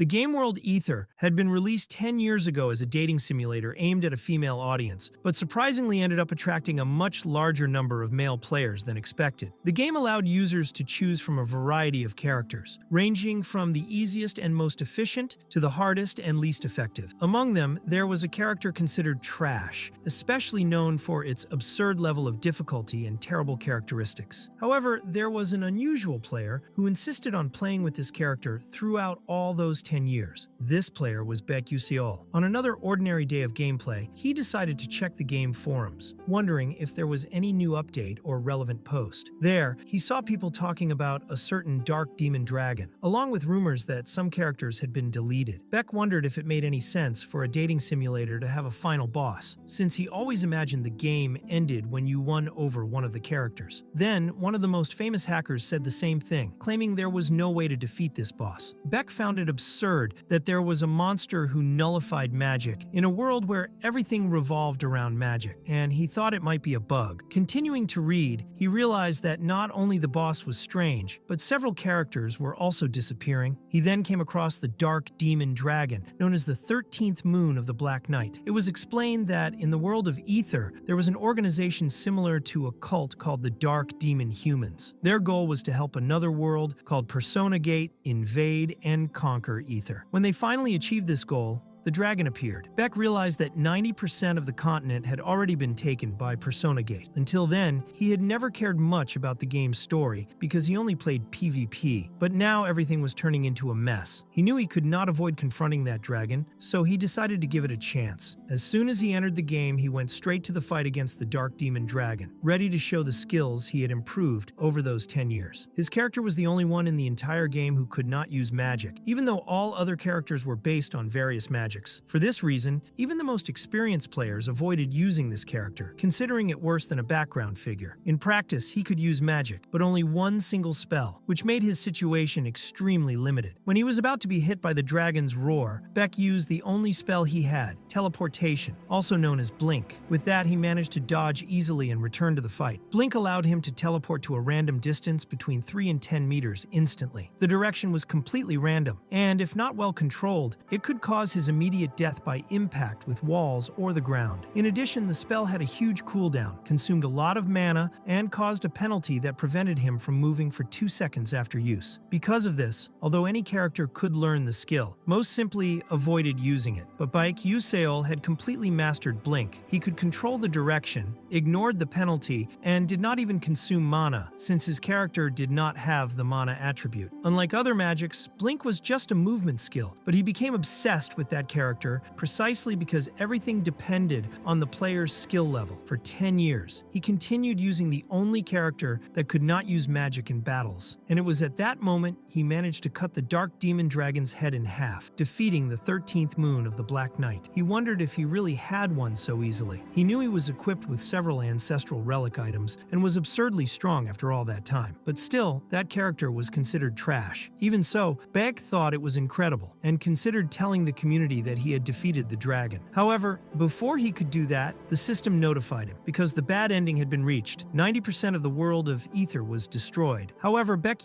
The game world Aether had been released 10 years ago as a dating simulator aimed at a female audience, but surprisingly ended up attracting a much larger number of male players than expected. The game allowed users to choose from a variety of characters, ranging from the easiest and most efficient to the hardest and least effective. Among them, there was a character considered trash, especially known for its absurd level of difficulty and terrible characteristics. However, there was an unusual player who insisted on playing with this character throughout all those 10 years. This player was Beck. On another ordinary day of gameplay, he decided to check the game forums, wondering if there was any new update or relevant post. There, he saw people talking about a certain dark demon dragon, along with rumors that some characters had been deleted. Beck wondered if it made any sense for a dating simulator to have a final boss, since he always imagined the game ended when you won over one of the characters. Then, one of the most famous hackers said the same thing, claiming there was no way to defeat this boss. Beck found it absurd that there was a monster who nullified magic in a world where everything revolved around magic, and he thought it might be a bug. Continuing to read, he realized that not only the boss was strange, but several characters were also disappearing. He then came across the dark demon dragon, known as the 13th moon of the Black Knight. It was explained that in the world of Aether, there was an organization similar to a cult called the Dark Demon Humans. Their goal was to help another world called Persona Gate invade and conquer Aether. When they finally achieved this goal, the dragon appeared. Beck realized that 90% of the continent had already been taken by Persona Gate. Until then, he had never cared much about the game's story because he only played PvP, but now everything was turning into a mess. He knew he could not avoid confronting that dragon, so he decided to give it a chance. As soon as he entered the game, he went straight to the fight against the Dark Demon Dragon, ready to show the skills he had improved over those 10 years. His character was the only one in the entire game who could not use magic, even though all other characters were based on various magics. For this reason, even the most experienced players avoided using this character, considering it worse than a background figure. In practice, he could use magic, but only one single spell, which made his situation extremely limited. When he was about to be hit by the dragon's roar, Beck used the only spell he had, teleportation, also known as Blink. With that, he managed to dodge easily and return to the fight. Blink allowed him to teleport to a random distance between 3 and 10 meters instantly. The direction was completely random, and if not well controlled, it could cause his immediate death by impact with walls or the ground. In addition, the spell had a huge cooldown, consumed a lot of mana, and caused a penalty that prevented him from moving for 2 seconds after use. Because of this, although any character could learn the skill, most simply avoided using it. But Aiselle had completely mastered Blink. He could control the direction, ignored the penalty, and did not even consume mana, since his character did not have the mana attribute. Unlike other magics, Blink was just a movement skill, but he became obsessed with that character precisely because everything depended on the player's skill level. For 10 years, he continued using the only character that could not use magic in battles. And it was at that moment he managed to cut the Dark Demon Dragon's head in half, defeating the 13th moon of the Black Knight. He wondered if he really had one so easily. He knew he was equipped with several ancestral relic items and was absurdly strong after all that time. But still, that character was considered trash. Even so, Beck thought it was incredible and considered telling the community that he had defeated the dragon. However, before he could do that, the system notified him. Because the bad ending had been reached, 90% of the world of Aether was destroyed. However, Beck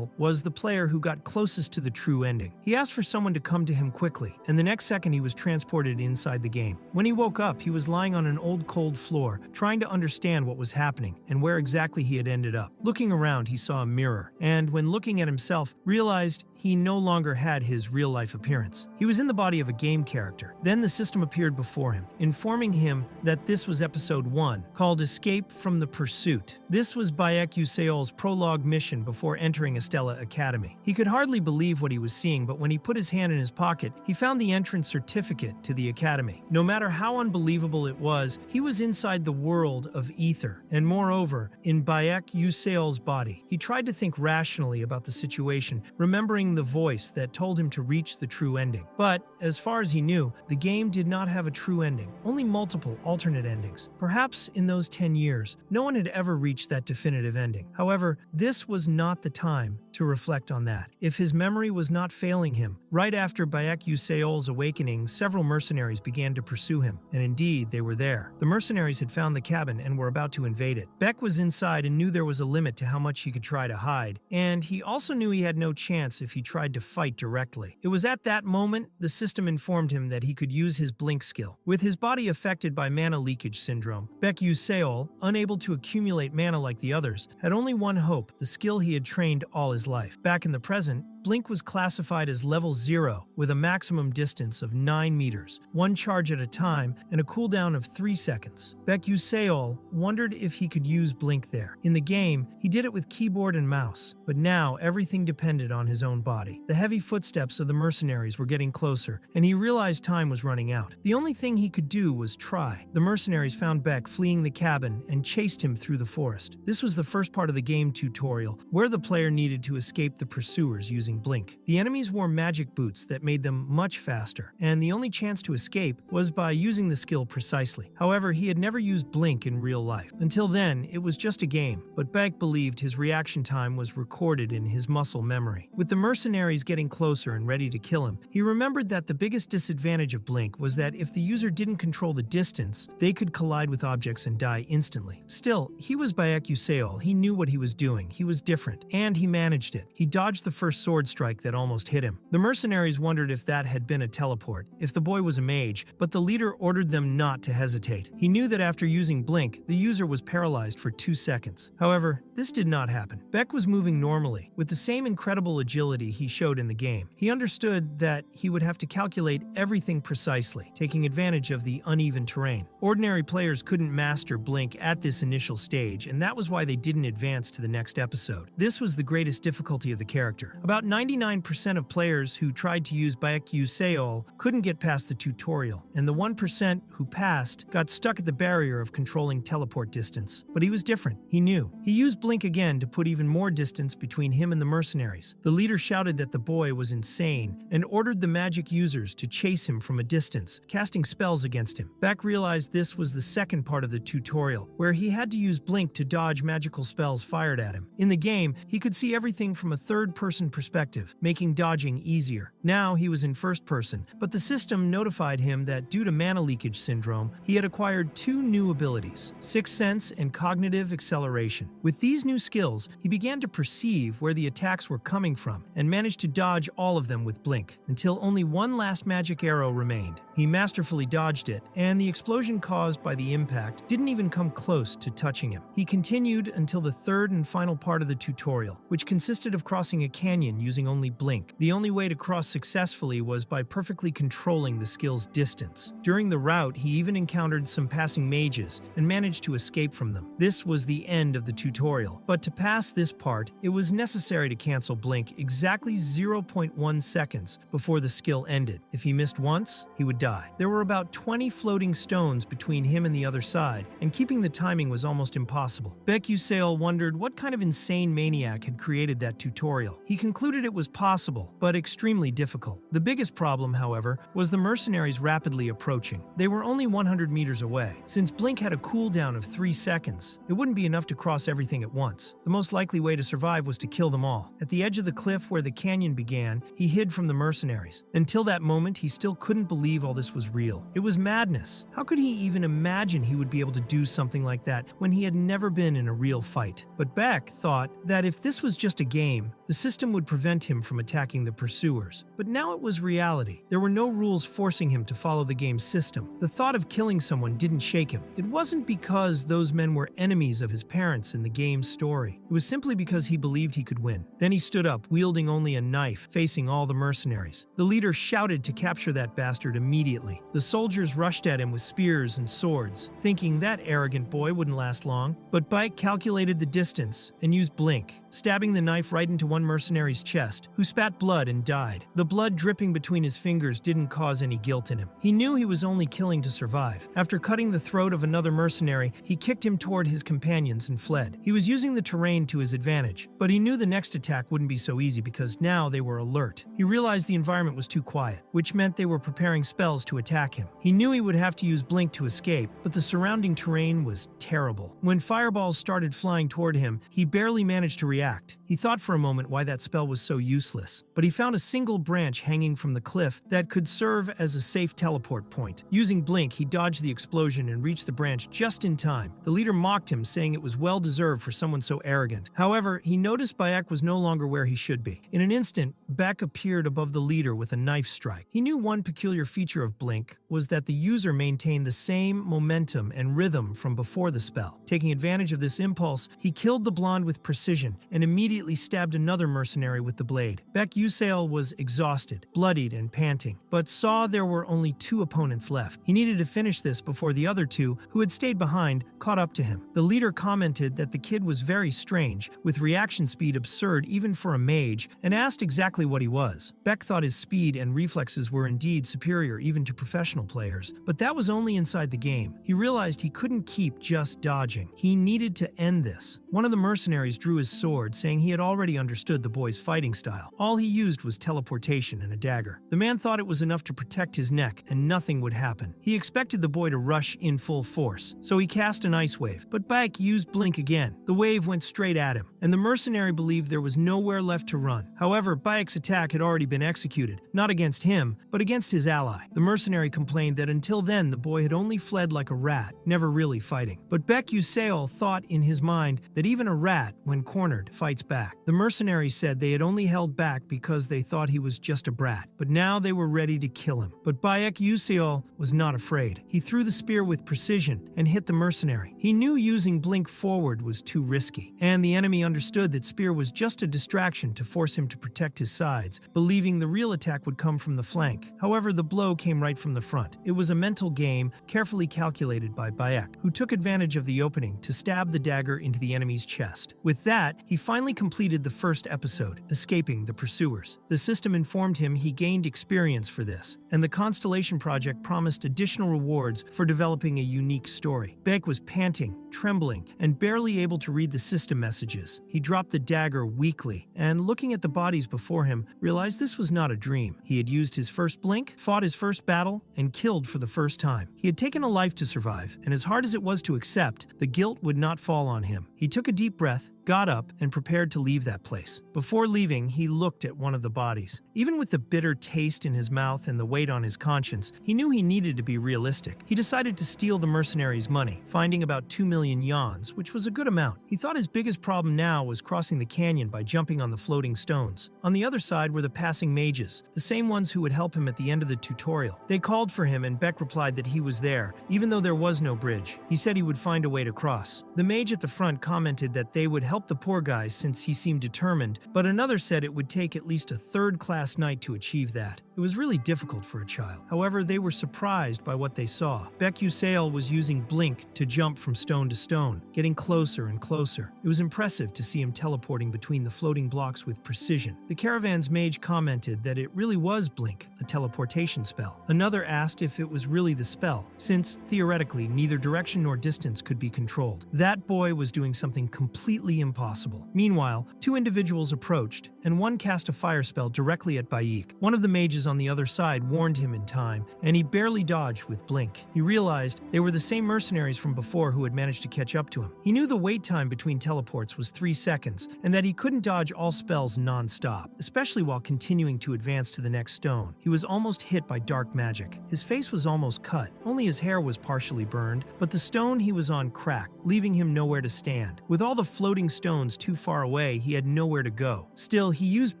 was the player who got closest to the true ending. He asked for someone to come to him quickly, and the next second he was transported inside the game. When he woke up, he was lying on an old cold floor, trying to understand what was happening and where exactly he had ended up. Looking around, he saw a mirror, and when looking at himself, realized he no longer had his real-life appearance. He was in the body of a game character. Then the system appeared before him, informing him that this was episode 1, called Escape from the Pursuit. This was Aisselle's prologue mission before entering Estella Academy. He could hardly believe what he was seeing, but when he put his hand in his pocket, he found the entrance certificate to the academy. No matter how unbelievable it was, he was inside the world of Aether, and moreover, in Aisselle's body. He tried to think rationally about the situation, remembering the voice that told him to reach the true ending. But, as far as he knew, the game did not have a true ending, only multiple alternate endings. Perhaps in those 10 years, no one had ever reached that definitive ending. However, this was not the time to reflect on that. If his memory was not failing him, right after Aisselle's awakening, several mercenaries began to pursue him, and indeed, they were there. The mercenaries had found the cabin and were about to invade it. Beck was inside and knew there was a limit to how much he could try to hide, and he also knew he had no chance if he tried to fight directly. It was at that moment the system informed him that he could use his blink skill. With his body affected by mana leakage syndrome, Beck Aiselle, unable to accumulate mana like the others, had only one hope, the skill he had trained all his life. Back in the present, Blink was classified as level 0 with a maximum distance of 9 meters, one charge at a time, and a cooldown of 3 seconds. Beck Aiselle wondered if he could use Blink there. In the game, he did it with keyboard and mouse, but now everything depended on his own body. The heavy footsteps of the mercenaries were getting closer, and he realized time was running out. The only thing he could do was try. The mercenaries found Beck fleeing the cabin and chased him through the forest. This was the first part of the game tutorial, where the player needed to escape the pursuers using Blink. The enemies wore magic boots that made them much faster, and the only chance to escape was by using the skill precisely. However, he had never used Blink in real life. Until then, it was just a game, but Beck believed his reaction time was recorded in his muscle memory. With the mercenaries getting closer and ready to kill him, he remembered that the biggest disadvantage of Blink was that if the user didn't control the distance, they could collide with objects and die instantly. Still, he was Beck Aiselle. He knew what he was doing. He was different, and he managed it. He dodged the first sword strike that almost hit him. The mercenaries wondered if that had been a teleport, if the boy was a mage, but the leader ordered them not to hesitate. He knew that after using Blink, the user was paralyzed for 2 seconds. However, this did not happen. Beck was moving normally, with the same incredible agility he showed in the game. He understood that he would have to calculate everything precisely, taking advantage of the uneven terrain. Ordinary players couldn't master Blink at this initial stage, and that was why they didn't advance to the next episode. This was the greatest difficulty of the character. About 99% of players who tried to use Beck Aiselle couldn't get past the tutorial, and the 1% who passed got stuck at the barrier of controlling teleport distance. But he was different. He knew. He used Blink again to put even more distance between him and the mercenaries. The leader shouted that the boy was insane and ordered the magic users to chase him from a distance, casting spells against him. Beck realized this was the second part of the tutorial, where he had to use Blink to dodge magical spells fired at him. In the game, he could see everything from a third-person perspective, making dodging easier. Now he was in first person, but the system notified him that due to mana leakage syndrome, he had acquired 2 new abilities, Sixth Sense and Cognitive Acceleration. With these new skills, he began to perceive where the attacks were coming from and managed to dodge all of them with Blink, until only one last magic arrow remained. He masterfully dodged it, and the explosion caused by the impact didn't even come close to touching him. He continued until the third and final part of the tutorial, which consisted of crossing a canyon using only Blink. The only way to cross successfully was by perfectly controlling the skill's distance. During the route, he even encountered some passing mages and managed to escape from them. This was the end of the tutorial, but to pass this part, it was necessary to cancel Blink exactly 0.1 seconds before the skill ended. If he missed once, he would die. There were about 20 floating stones between him and the other side, and keeping the timing was almost impossible. Beck Aiselle wondered what kind of insane maniac had created that tutorial. He concluded it was possible, but extremely difficult. The biggest problem, however, was the mercenaries rapidly approaching. They were only 100 meters away. Since Blink had a cooldown of 3 seconds, it wouldn't be enough to cross everything at once. The most likely way to survive was to kill them all. At the edge of the cliff where the canyon began, he hid from the mercenaries. Until that moment, he still couldn't believe all this was real. It was madness. How could he even imagine he would be able to do something like that when he had never been in a real fight? But Beck thought that if this was just a game, the system would prevent him from attacking the pursuers. But now it was reality. There were no rules forcing him to follow the game's system. The thought of killing someone didn't shake him. It wasn't because those men were enemies of his parents in the game's story. It was simply because he believed he could win. Then he stood up, wielding only a knife, facing all the mercenaries. The leader shouted to capture that bastard immediately. The soldiers rushed at him with spears and swords, thinking that arrogant boy wouldn't last long. But Beck calculated the distance and used Blink, stabbing the knife right into one mercenary's chest, who spat blood and died. The blood dripping between his fingers didn't cause any guilt in him. He knew he was only killing to survive. After cutting the throat of another mercenary, he kicked him toward his companions and fled. He was using the terrain to his advantage, but he knew the next attack wouldn't be so easy because now they were alert. He realized the environment was too quiet, which meant they were preparing spells to attack him. He knew he would have to use Blink to escape, but the surrounding terrain was terrible. When fireballs started flying toward him, he barely managed to react. He thought for a moment why that spell was so useless, but he found a single branch hanging from the cliff that could serve as a safe teleport point. Using Blink, he dodged the explosion and reached the branch just in time. The leader mocked him, saying it was well-deserved for someone so arrogant. However, he noticed Beck was no longer where he should be. In an instant, Beck appeared above the leader with a knife strike. He knew one peculiar feature of Blink was that the user maintained the same momentum and rhythm from before the spell. Taking advantage of this impulse, he killed the blonde with precision and immediately stabbed another mercenary with the blade. Aiselle was exhausted, bloodied, and panting, but saw there were only 2 opponents left. He needed to finish this before the other 2, who had stayed behind, caught up to him. The leader commented that the kid was very strange, with reaction speed absurd even for a mage, and asked exactly what he was. Beck thought his speed and reflexes were indeed superior even to professional players, but that was only inside the game. He realized he couldn't keep just dodging. He needed to end this. One of the mercenaries drew his sword, saying he had already understood the boy's fighting style. All he used was teleportation and a dagger. The man thought it was enough to protect his neck, and nothing would happen. He expected the boy to rush in full force, so he cast an ice wave, but Beck used Blink again. The wave went straight at him, and the mercenary believed there was nowhere left to run. However, Beck's attack had already been executed, not against him, but against his ally. The mercenary complained that until then the boy had only fled like a rat, never really fighting. But Aiselle thought in his mind that even a rat, when cornered, fights back. The mercenary said they had only held back because they thought he was just a brat, but now they were ready to kill him. But Aiselle was not afraid. He threw the spear with precision and hit the mercenary. He knew using Blink forward was too risky, and the enemy understood that spear was just a distraction to force him to protect his sides, believing the real attack would come from the flank. However, the blow came right from the front. It was a mental game carefully calculated by Beck, who took advantage of the opening to stab the dagger into the enemy's chest. With that, he finally completed the first episode, escaping the pursuers. The system informed him he gained experience for this, and the Constellation Project promised additional rewards for developing a unique story. Beck was panting, trembling, and barely able to read the system messages. He dropped the dagger weakly, and looking at the bodies before him, realized this was not a dream. He had used his first Blink, fought his first battle, and killed for the first time. He had taken a life to survive, and as hard as it was to accept, the guilt would not fall on him. He took a deep breath, got up, and prepared to leave that place. Before leaving, he looked at one of the bodies. Even with the bitter taste in his mouth and the weight on his conscience, he knew he needed to be realistic. He decided to steal the mercenaries' money, finding about 2 million yans, which was a good amount. He thought his biggest problem now was crossing the canyon by jumping on the floating stones. On the other side were the passing mages, the same ones who would help him at the end of the tutorial. They called for him, and Beck replied that he was there, even though there was no bridge. He said he would find a way to cross. The mage at the front commented that they would help the poor guy since he seemed determined, but another said it would take at least a third-class knight to achieve that. It was really difficult for a child. However, they were surprised by what they saw. Aiselle was using Blink to jump from stone to stone, getting closer and closer. It was impressive to see him teleporting between the floating blocks with precision. The caravan's mage commented that it really was Blink, a teleportation spell. Another asked if it was really the spell, since, theoretically, neither direction nor distance could be controlled. That boy was doing something completely impossible. Meanwhile, 2 individuals approached, and one cast a fire spell directly at Beck. One of the mages on the other side warned him in time, and he barely dodged with Blink. He realized they were the same mercenaries from before who had managed to catch up to him. He knew the wait time between teleports was 3 seconds, and that he couldn't dodge all spells non-stop, especially while continuing to advance to the next stone. He was almost hit by dark magic. His face was almost cut, only his hair was partially burned, but the stone he was on cracked, leaving him nowhere to stand. With all the floating stones too far away, he had nowhere to go. Still, he used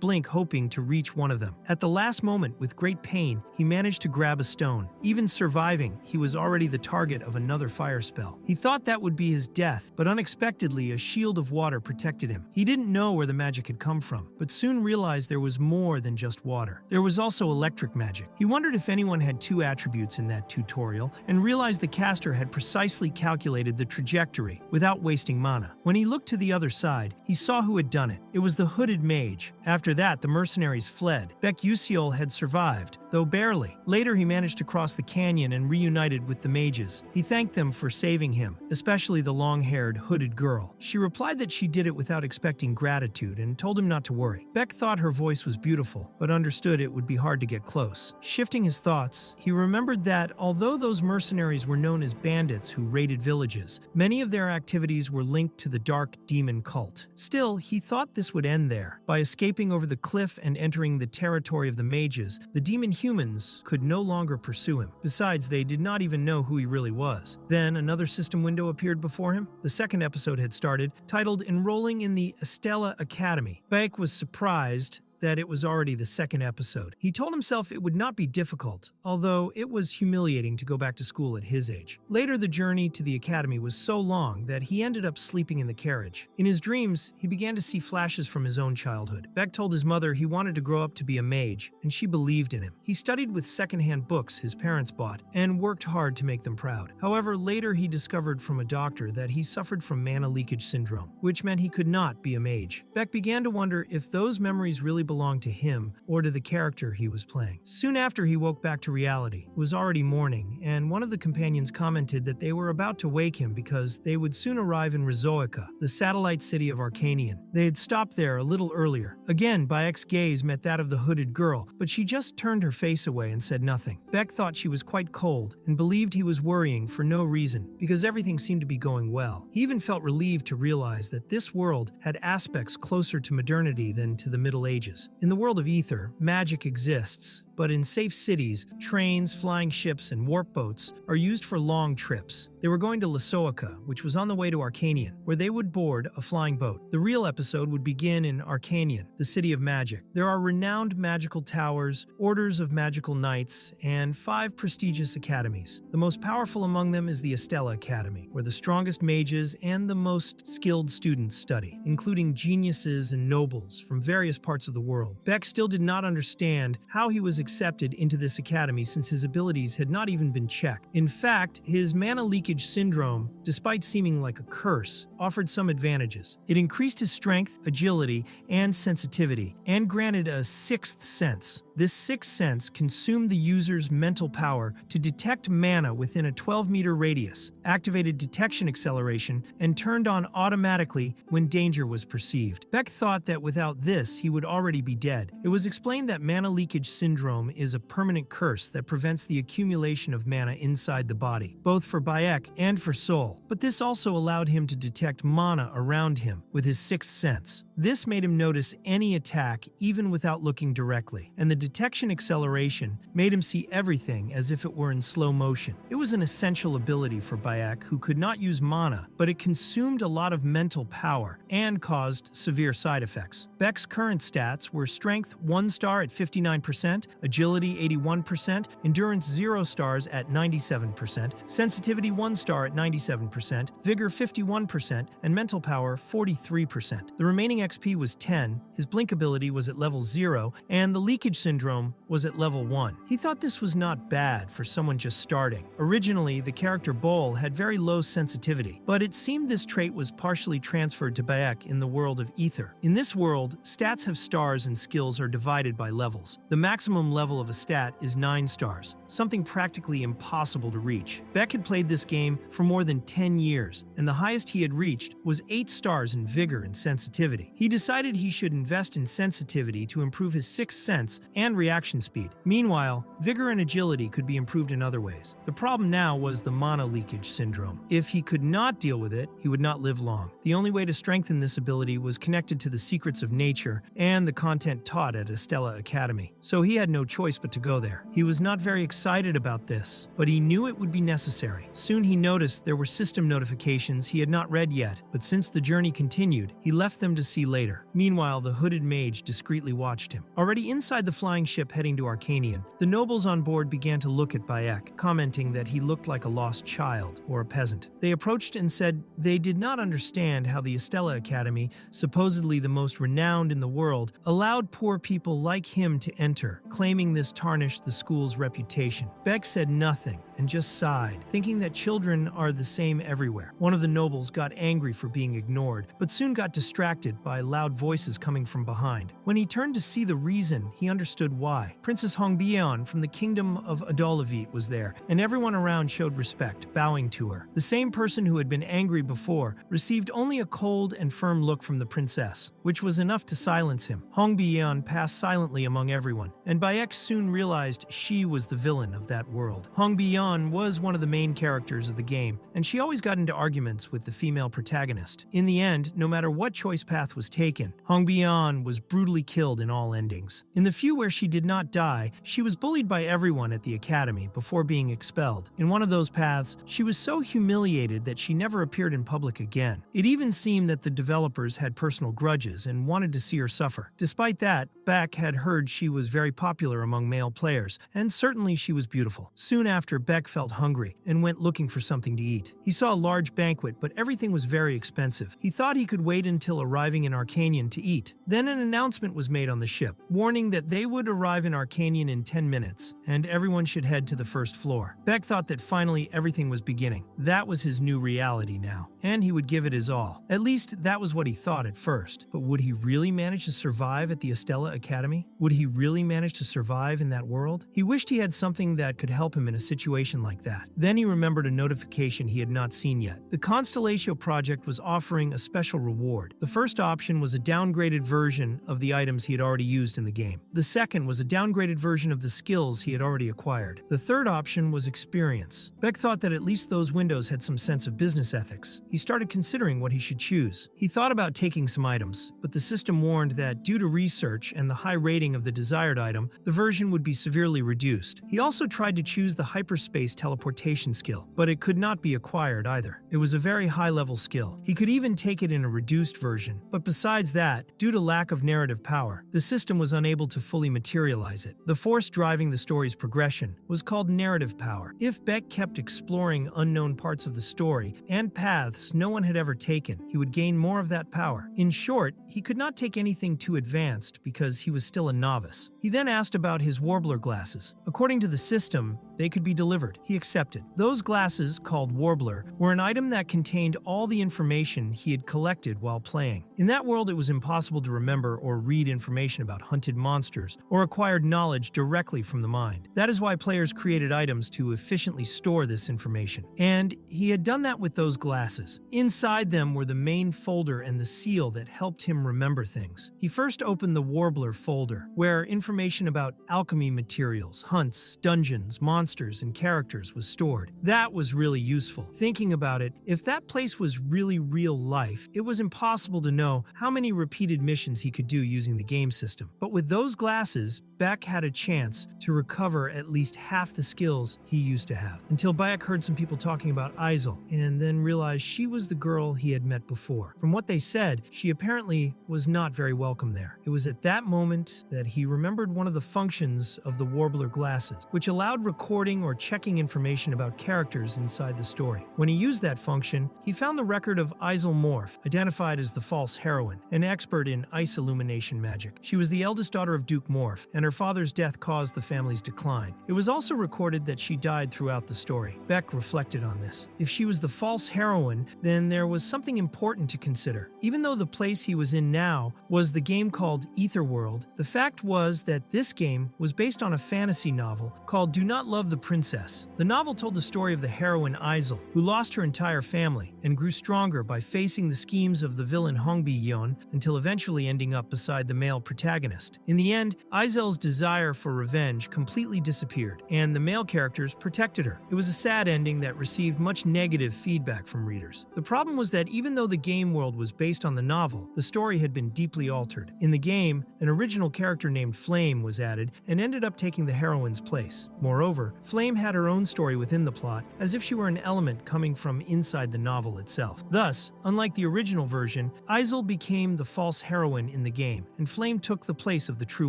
Blink hoping to reach one of them. At the last moment, with great pain, he managed to grab a stone. Even surviving, he was already the target of another fire spell. He thought that would be his death, but unexpectedly a shield of water protected him. He didn't know where the magic had come from, but soon realized there was more than just water. There was also electric magic. He wondered if anyone had 2 attributes in that tutorial, and realized the caster had precisely calculated the trajectory without wasting mana. When he looked to the other side, he saw who had done it. It was the hooded mage. After that, the mercenaries fled. Aiselle had survived, though barely. Later, he managed to cross the canyon and reunited with the mages. He thanked them for saving him, especially the long-haired, hooded girl. She replied that she did it without expecting gratitude and told him not to worry. Beck thought her voice was beautiful, but understood it would be hard to get close. Shifting his thoughts, he remembered that, although those mercenaries were known as bandits who raided villages, many of their activities were linked to the dark demon demon cult. Still, he thought this would end there. By escaping over the cliff and entering the territory of the mages, the demon humans could no longer pursue him. Besides, they did not even know who he really was. Then, another system window appeared before him. The second episode had started, titled Enrolling in the Estella Academy. Beck was surprised that it was already the second episode. He told himself it would not be difficult, although it was humiliating to go back to school at his age. Later, the journey to the academy was so long that he ended up sleeping in the carriage. In his dreams, he began to see flashes from his own childhood. Beck told his mother he wanted to grow up to be a mage, and she believed in him. He studied with secondhand books his parents bought and worked hard to make them proud. However, later he discovered from a doctor that he suffered from mana leakage syndrome, which meant he could not be a mage. Beck began to wonder if those memories really belonged to him or to the character he was playing. Soon after he woke back to reality, it was already morning, and one of the companions commented that they were about to wake him because they would soon arrive in Rizoica, the satellite city of Arcanium. They had stopped there a little earlier. Again, Bayek's gaze met that of the hooded girl, but she just turned her face away and said nothing. Beck thought she was quite cold and believed he was worrying for no reason because everything seemed to be going well. He even felt relieved to realize that this world had aspects closer to modernity than to the Middle Ages. In the world of Aether, magic exists, but in safe cities, trains, flying ships, and warp boats are used for long trips. They were going to Lisoica, which was on the way to Arcanium, where they would board a flying boat. The real episode would begin in Arcanium, the city of magic. There are renowned magical towers, orders of magical knights, and 5 prestigious academies. The most powerful among them is the Estella Academy, where the strongest mages and the most skilled students study, including geniuses and nobles from various parts of the world. Beck still did not understand how he was accepted into this academy since his abilities had not even been checked. In fact, his mana leakage syndrome, despite seeming like a curse, offered some advantages. It increased his strength, agility, and sensitivity, and granted a 6th sense. This 6th sense consumed the user's mental power to detect mana within a 12-meter radius, activated detection acceleration, and turned on automatically when danger was perceived. Beck thought that without this, he would already be dead. It was explained that mana leakage syndrome is a permanent curse that prevents the accumulation of mana inside the body, both for Bayek and for Soul. But this also allowed him to detect mana around him with his 6th sense. This made him notice any attack even without looking directly, and the detection acceleration made him see everything as if it were in slow motion. It was an essential ability for Bayek, who could not use mana, but it consumed a lot of mental power and caused severe side effects. Beck's current stats were Strength 1 star at 59%, Agility 81%, Endurance 0 stars at 97%, Sensitivity 1 star at 97%, Vigor 51%, and Mental Power 43%. The remaining XP was 10, his Blink ability was at level 0, and the Leakage Syndrome was at level 1. He thought this was not bad for someone just starting. Originally, the character Bol had very low sensitivity, but it seemed this trait was partially transferred to Bayek in the world of Aether. In this world, stats have stars and skills are divided by levels. The maximum level of a stat is 9 stars, something practically impossible to reach. Beck had played this game for more than 10 years, and the highest he had reached was 8 stars in Vigor and Sensitivity. He decided he should invest in Sensitivity to improve his 6th sense and reaction speed. Meanwhile, Vigor and Agility could be improved in other ways. The problem now was the mana leakage syndrome. If he could not deal with it, he would not live long. The only way to strengthen this ability was connected to the secrets of nature and the content taught at Estella Academy, so he had no choice but to go there. He was not very excited about this, but he knew it would be necessary. Soon he noticed there were system notifications he had not read yet, but since the journey continued, he left them to see later. Meanwhile, the hooded mage discreetly watched him. Already inside the flying ship heading to Arcanium, the nobles on board began to look at Bayek, commenting that he looked like a lost child or a peasant. They approached and said they did not understand how the Estella Academy, supposedly the most renowned in the world, allowed poor people like him to enter, claiming this tarnished the school's reputation. Beck said nothing and just sighed, thinking that children are the same everywhere. One of the nobles got angry for being ignored, but soon got distracted by loud voices coming from behind. When he turned to see the reason, he understood understood why. Princess Hongbyeon from the kingdom of Adolavit was there, and everyone around showed respect, bowing to her. The same person who had been angry before received only a cold and firm look from the princess, which was enough to silence him. Hongbyeon passed silently among everyone, and Beck soon realized she was the villain of that world. Hongbyeon was one of the main characters of the game, and she always got into arguments with the female protagonist. In the end, no matter what choice path was taken, Hongbyeon was brutally killed in all endings. In the few where she did not die, she was bullied by everyone at the academy before being expelled. In one of those paths, she was so humiliated that she never appeared in public again. It even seemed that the developers had personal grudges and wanted to see her suffer. Despite that, Beck had heard she was very popular among male players, and certainly she was beautiful. Soon after, Beck felt hungry and went looking for something to eat. He saw a large banquet, but everything was very expensive. He thought he could wait until arriving in Arcanium to eat. Then an announcement was made on the ship, warning that they would arrive in Arcanium in 10 minutes, and everyone should head to the first floor. Beck thought that finally everything was beginning. That was his new reality now, and he would give it his all. At least that was what he thought at first. But would he really manage to survive at the Estella Academy? Would he really manage to survive in that world? He wished he had something that could help him in a situation like that. Then he remembered a notification he had not seen yet. The Constellatio project was offering a special reward. The first option was a downgraded version of the items he had already used in the game. The second was a downgraded version of the skills he had already acquired. The third option was experience. Beck thought that at least those windows had some sense of business ethics. He started considering what he should choose. He thought about taking some items, but the system warned that due to research and the high rating of the desired item, the version would be severely reduced. He also tried to choose the hyperspace teleportation skill, but it could not be acquired either. It was a very high-level skill. He could even take it in a reduced version, but besides that, due to lack of narrative power, the system was unable to fully materialize it. The force driving the story's progression was called narrative power. If Beck kept exploring unknown parts of the story and paths no one had ever taken, he would gain more of that power. In short, he could not take anything too advanced because he was still a novice. He then asked about his warbler glasses. According to the system, they could be delivered. He accepted. Those glasses, called Warbler, were an item that contained all the information he had collected while playing. In that world, it was impossible to remember or read information about hunted monsters or acquired knowledge directly from the mind. That is why players created items to efficiently store this information. And he had done that with those glasses. Inside them were the main folder and the seal that helped him remember things. He first opened the Warbler folder, where information about alchemy materials, hunts, dungeons, monsters, and characters was stored. That was really useful. Thinking about it, if that place was really real life, it was impossible to know how many repeated missions he could do using the game system. But with those glasses, Beck had a chance to recover at least half the skills he used to have. Until Beck heard some people talking about Aiselle, and then realized she was the girl he had met before. From what they said, she apparently was not very welcome there. It was at that moment that he remembered one of the functions of the Warbler glasses, which allowed recording or checking information about characters inside the story. When he used that function, he found the record of Aiselle Morph, identified as the false heroine, an expert in ice illumination magic. She was the eldest daughter of Duke Morph, and her father's death caused the family's decline. It was also recorded that she died throughout the story. Beck reflected on this. If she was the false heroine, then there was something important to consider. Even though the place he was in now was the game called Aether World, the fact was that this game was based on a fantasy novel called Do Not Love the Princess. The novel told the story of the heroine Aiselle, who lost her entire family and grew stronger by facing the schemes of the villain Hongbyeon until eventually ending up beside the male protagonist. In the end, Aiselle's desire for revenge completely disappeared, and the male characters protected her. It was a sad ending that received much negative feedback from readers. The problem was that even though the game world was based on the novel, the story had been deeply altered. In the game, an original character named Flame was added and ended up taking the heroine's place. Moreover, Flame had her own story within the plot, as if she were an element coming from inside the novel itself. Thus, unlike the original version, Aiselle became the false heroine in the game, and Flame took the place of the true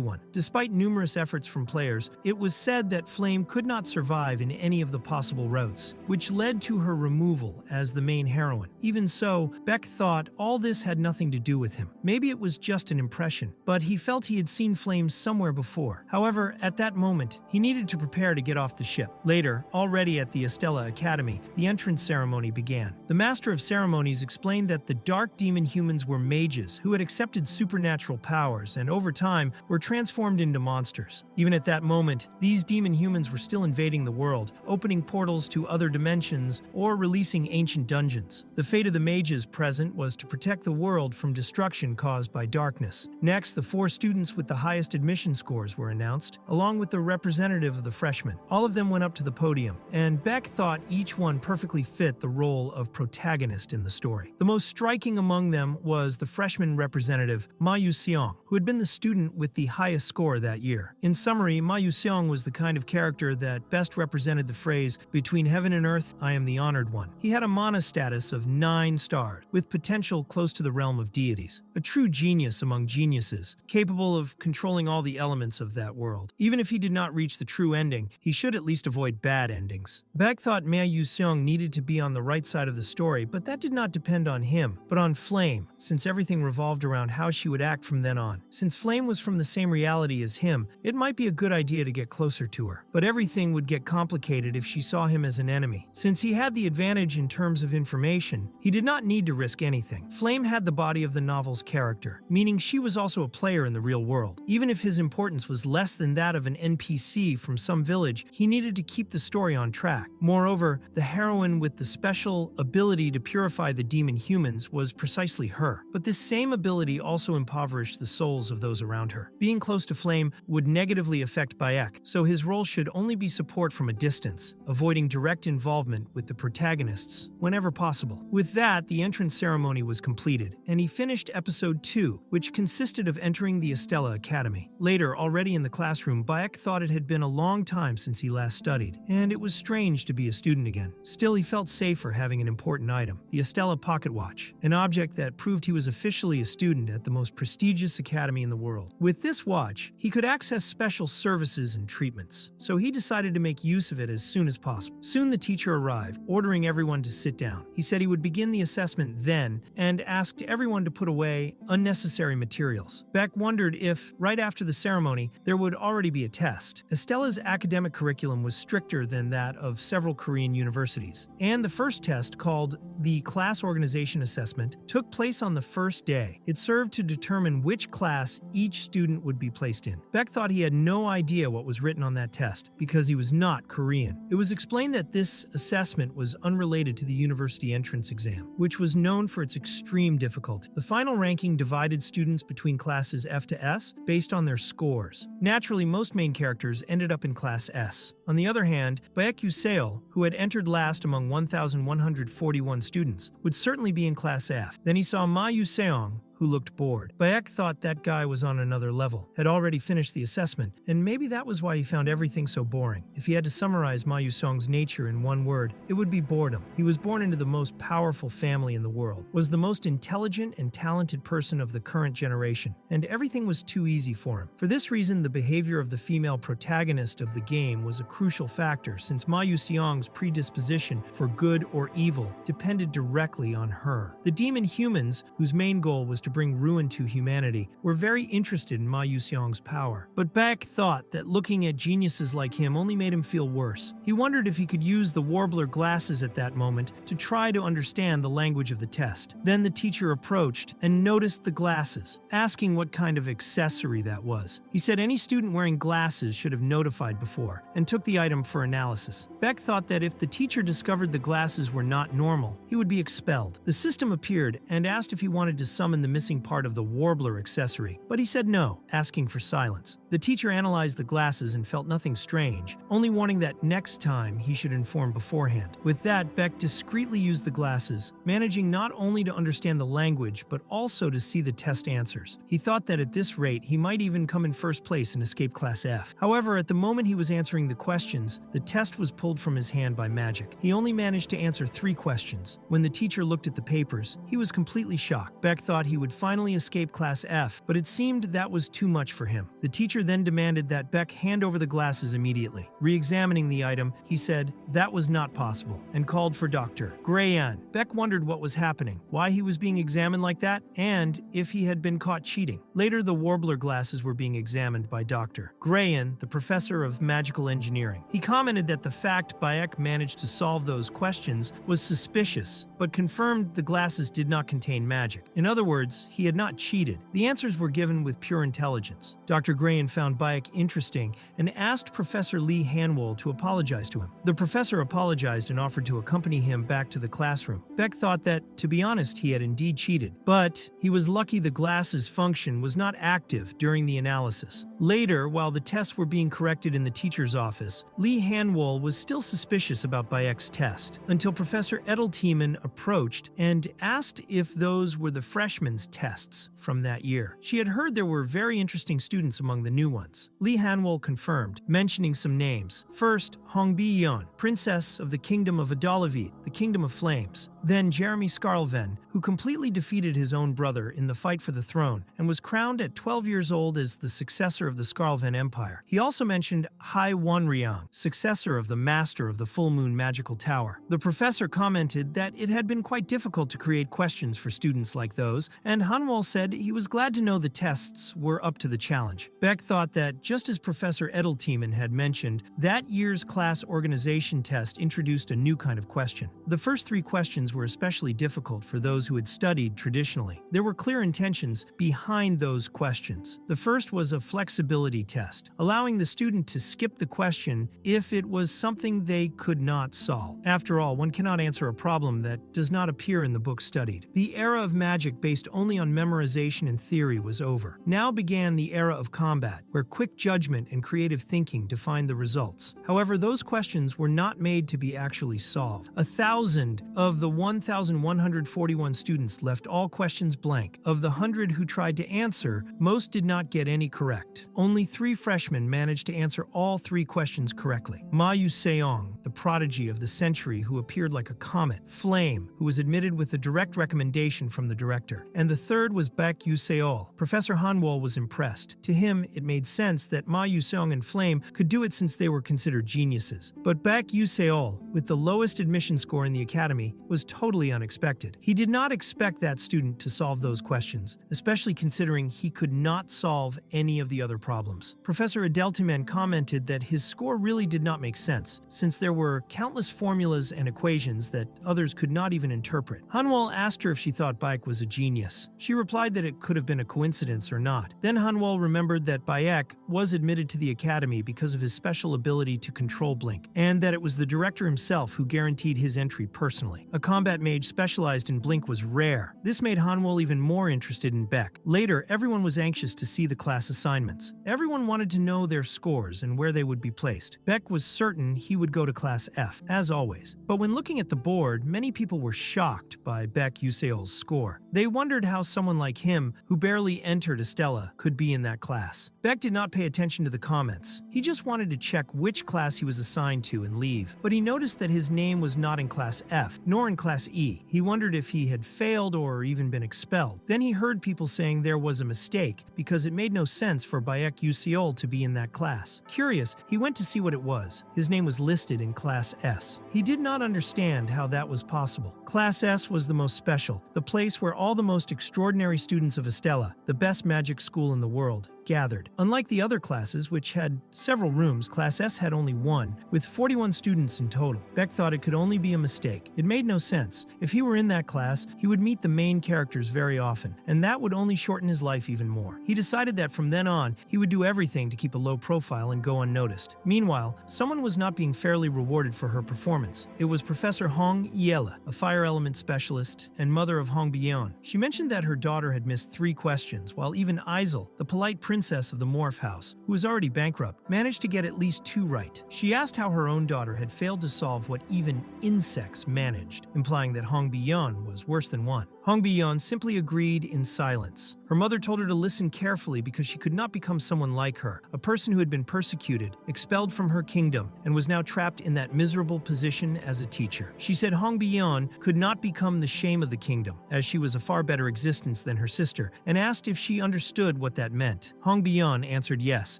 one. Despite numerous efforts from players, it was said that Flame could not survive in any of the possible routes, which led to her removal as the main heroine. Even so, Beck thought all this had nothing to do with him. Maybe it was just an impression, but he felt he had seen Flame somewhere before. However, at that moment, he needed to prepare to get off the ship. Later, already at the Estella Academy, the entrance ceremony began. The Master of Ceremonies explained that the dark demon humans were mages who had accepted supernatural powers and over time were transformed into monsters. Even at that moment, these demon humans were still invading the world, opening portals to other dimensions or releasing ancient dungeons. The fate of the mages present was to protect the world from destruction caused by darkness. Next, the 4 students with the highest admission scores were announced, along with the representative of the freshmen. All of them went up to the podium, and Beck thought each one perfectly fit the role of protagonist in the story. The most striking among them was the freshman representative, Ma Yu-seong, who had been the student with the highest score that year. In summary, Ma Yu-seong was the kind of character that best represented the phrase, "Between heaven and earth, I am the honored one." He had a mana status of 9 stars, with potential close to the realm of deities. A true genius among geniuses, capable of controlling all the elements of that world. Even if he did not reach the true ending, he should at least avoid bad endings. Beck thought Ma Yu-seong needed to be on the right side of the story, but that did not depend on him, but on Flame, since everything revolved around how she would act from then on. Since Flame was from the same reality as him, it might be a good idea to get closer to her. But everything would get complicated if she saw him as an enemy. Since he had the advantage in terms of information, he did not need to risk anything. Flame had the body of the novel's character, meaning she was also a player in the real world. Even if his importance was less than that of an NPC from some village, he needed to keep the story on track. Moreover, the heroine with the special ability to purify the demon humans was precisely her. But this same ability also impoverished the souls of those around her. Being close to Flame would negatively affect Beck, so his role should only be support from a distance, avoiding direct involvement with the protagonists whenever possible. With that, the entrance ceremony was completed, and he finished episode 2, which consisted of entering the Estella Academy. Later, already in the classroom, Beck thought it had been a long time since he last studied, and it was strange to be a student again. Still, he felt safer having an important item, the Estella pocket watch, an object that proved he was officially a student at the most prestigious academy in the world. With this watch, he could access special services and treatments, so he decided to make use of it as soon as possible. Soon the teacher arrived, ordering everyone to sit down. He said he would begin the assessment then, and asked everyone to put away unnecessary materials. Beck wondered if, right after the ceremony, there would already be a test. Estella's academic curriculum was stricter than that of several Korean universities, and the first test, called the Class Organization Assessment, took place on the first day. It served to determine which class each student would be placed in. Beck thought he had no idea what was written on that test, because he was not Korean. It was explained that this assessment was unrelated to the university entrance exam, which was known for its extreme difficulty. The final ranking divided students between classes F to S based on their scores. Naturally, most main characters ended up in class S. On the other hand, Beck Aiselle, who had entered last among 1,141 students, would certainly be in class F. Then he saw Ma Yu-seong, who looked bored. Beck thought that guy was on another level, had already finished the assessment, and maybe that was why he found everything so boring. If he had to summarize Ma Yu-seong's nature in one word, it would be boredom. He was born into the most powerful family in the world, was the most intelligent and talented person of the current generation, and everything was too easy for him. For this reason, the behavior of the female protagonist of the game was a crucial factor, since Ma Yu-seong's predisposition for good or evil depended directly on her. The demon humans, whose main goal was to bring ruin to humanity, were very interested in Ma Yu-seong's power. But Beck thought that looking at geniuses like him only made him feel worse. He wondered if he could use the warbler glasses at that moment to try to understand the language of the test. Then the teacher approached and noticed the glasses, asking what kind of accessory that was. He said any student wearing glasses should have notified before, and took the item for analysis. Beck thought that if the teacher discovered the glasses were not normal, he would be expelled. The system appeared and asked if he wanted to summon the missing part of the warbler accessory, but he said no, asking for silence. The teacher analyzed the glasses and felt nothing strange, only warning that next time he should inform beforehand. With that, Beck discreetly used the glasses, managing not only to understand the language, but also to see the test answers. He thought that at this rate, he might even come in first place and escape Class F. However, at the moment he was answering the questions, the test was pulled from his hand by magic. He only managed to answer 3 questions. When the teacher looked at the papers, he was completely shocked. Beck thought he would finally escape Class F, but it seemed that was too much for him. The teacher then demanded that Beck hand over the glasses immediately. Re-examining the item, he said that was not possible, and called for Dr. Grayan. Beck wondered what was happening, why he was being examined like that, and if he had been caught cheating. Later, the warbler glasses were being examined by Dr. Grayan, the professor of magical engineering. He commented that the fact Beck managed to solve those questions was suspicious, but confirmed the glasses did not contain magic. In other words, he had not cheated. The answers were given with pure intelligence. Dr. Grayan librarian found Bayek interesting and asked Professor Lee Hanwol to apologize to him. The professor apologized and offered to accompany him back to the classroom. Beck thought that, to be honest, he had indeed cheated, but he was lucky the glass's function was not active during the analysis. Later, while the tests were being corrected in the teacher's office, Lee Hanwol was still suspicious about Bayek's test, until Professor Edeltiemann approached and asked if those were the freshmen's tests from that year. She had heard there were very interesting students among the new ones. Lee Hanwol confirmed, mentioning some names. First, Hongbi-yeon, princess of the Kingdom of Adalavit, the Kingdom of Flames. Then Jeremy Skarlven, who completely defeated his own brother in the fight for the throne and was crowned at 12 years old as the successor of the Skarlven Empire. He also mentioned Hai Wanryang, successor of the Master of the Full Moon Magical Tower. The professor commented that it had been quite difficult to create questions for students like those, and Hanwol said he was glad to know the tests were up to the challenge. Beck thought that, just as Professor Edeltiemann had mentioned, that year's class organization test introduced a new kind of question. The first 3 questions were especially difficult for those who had studied traditionally. There were clear intentions behind those questions. The first was a flexibility test, allowing the student to skip the question if it was something they could not solve. After all, one cannot answer a problem that does not appear in the book studied. The era of magic based only on memorization and theory was over. Now began the era of combat, where quick judgment and creative thinking defined the results. However, those questions were not made to be actually solved. 1,000 of the 1,141 students left all questions blank. Of the 100 who tried to answer, most did not get any correct. Only 3 freshmen managed to answer all 3 questions correctly. Ma Yu-seong, the prodigy of the century who appeared like a comet. Flame, who was admitted with a direct recommendation from the director. And the third was Beck Yu-seol. Professor Hanwol was impressed. To him, it made sense that Ma Yu-seong and Flame could do it since they were considered geniuses. But Beck Yu-seol, with the lowest admission score in the academy, was totally unexpected. He did not expect that student to solve those questions, especially considering he could not solve any of the other problems. Professor Edeltiemann commented that his score really did not make sense, since there were countless formulas and equations that others could not even interpret. Hanwol asked her if she thought Bayek was a genius. She replied that it could have been a coincidence or not. Then Hanwol remembered that Bayek was admitted to the academy because of his special ability to control Blink, and that it was the director himself who guaranteed his entry personally. A combat mage specialized in Blink was rare. This made Hanwol even more interested in Beck. Later, everyone was anxious to see the class assignments. Everyone wanted to know their scores and where they would be placed. Beck was certain he would go to Class F, as always. But when looking at the board, many people were shocked by Beck Yu-seol's score. They wondered how someone like him, who barely entered Estella, could be in that class. Beck did not pay attention to the comments. He just wanted to check which class he was assigned to and leave. But he noticed that his name was not in Class F, nor in Class E. He wondered if he had failed or even been expelled. Then he heard people saying there was a mistake because it made no sense for Beck Yu-seol to be in that class. Curious, he went to see what it was. His name was listed in Class S. He did not understand how that was possible. Class S was the most special, the place where all the most extraordinary students of Estella, the best magic school in the world, gathered. Unlike the other classes, which had several rooms, Class S had only one, with 41 students in total. Beck thought it could only be a mistake. It made no sense. If he were in that class, he would meet the main characters very often, and that would only shorten his life even more. He decided that from then on, he would do everything to keep a low profile and go unnoticed. Meanwhile, someone was not being fairly rewarded for her performance. It was Professor Hong Yela, a fire element specialist and mother of Hong Byeon. She mentioned that her daughter had missed 3 questions, while even Aiselle, the polite princess of the Morph House, who was already bankrupt, managed to get at least 2 right. She asked how her own daughter had failed to solve what even insects managed, implying that Hong Byeon was worse than 1. Hong Byeon simply agreed in silence. Her mother told her to listen carefully because she could not become someone like her, a person who had been persecuted, expelled from her kingdom, and was now trapped in that miserable position as a teacher. She said Hong Byeon could not become the shame of the kingdom, as she was a far better existence than her sister, and asked if she understood what that meant. Hong Byeon answered yes,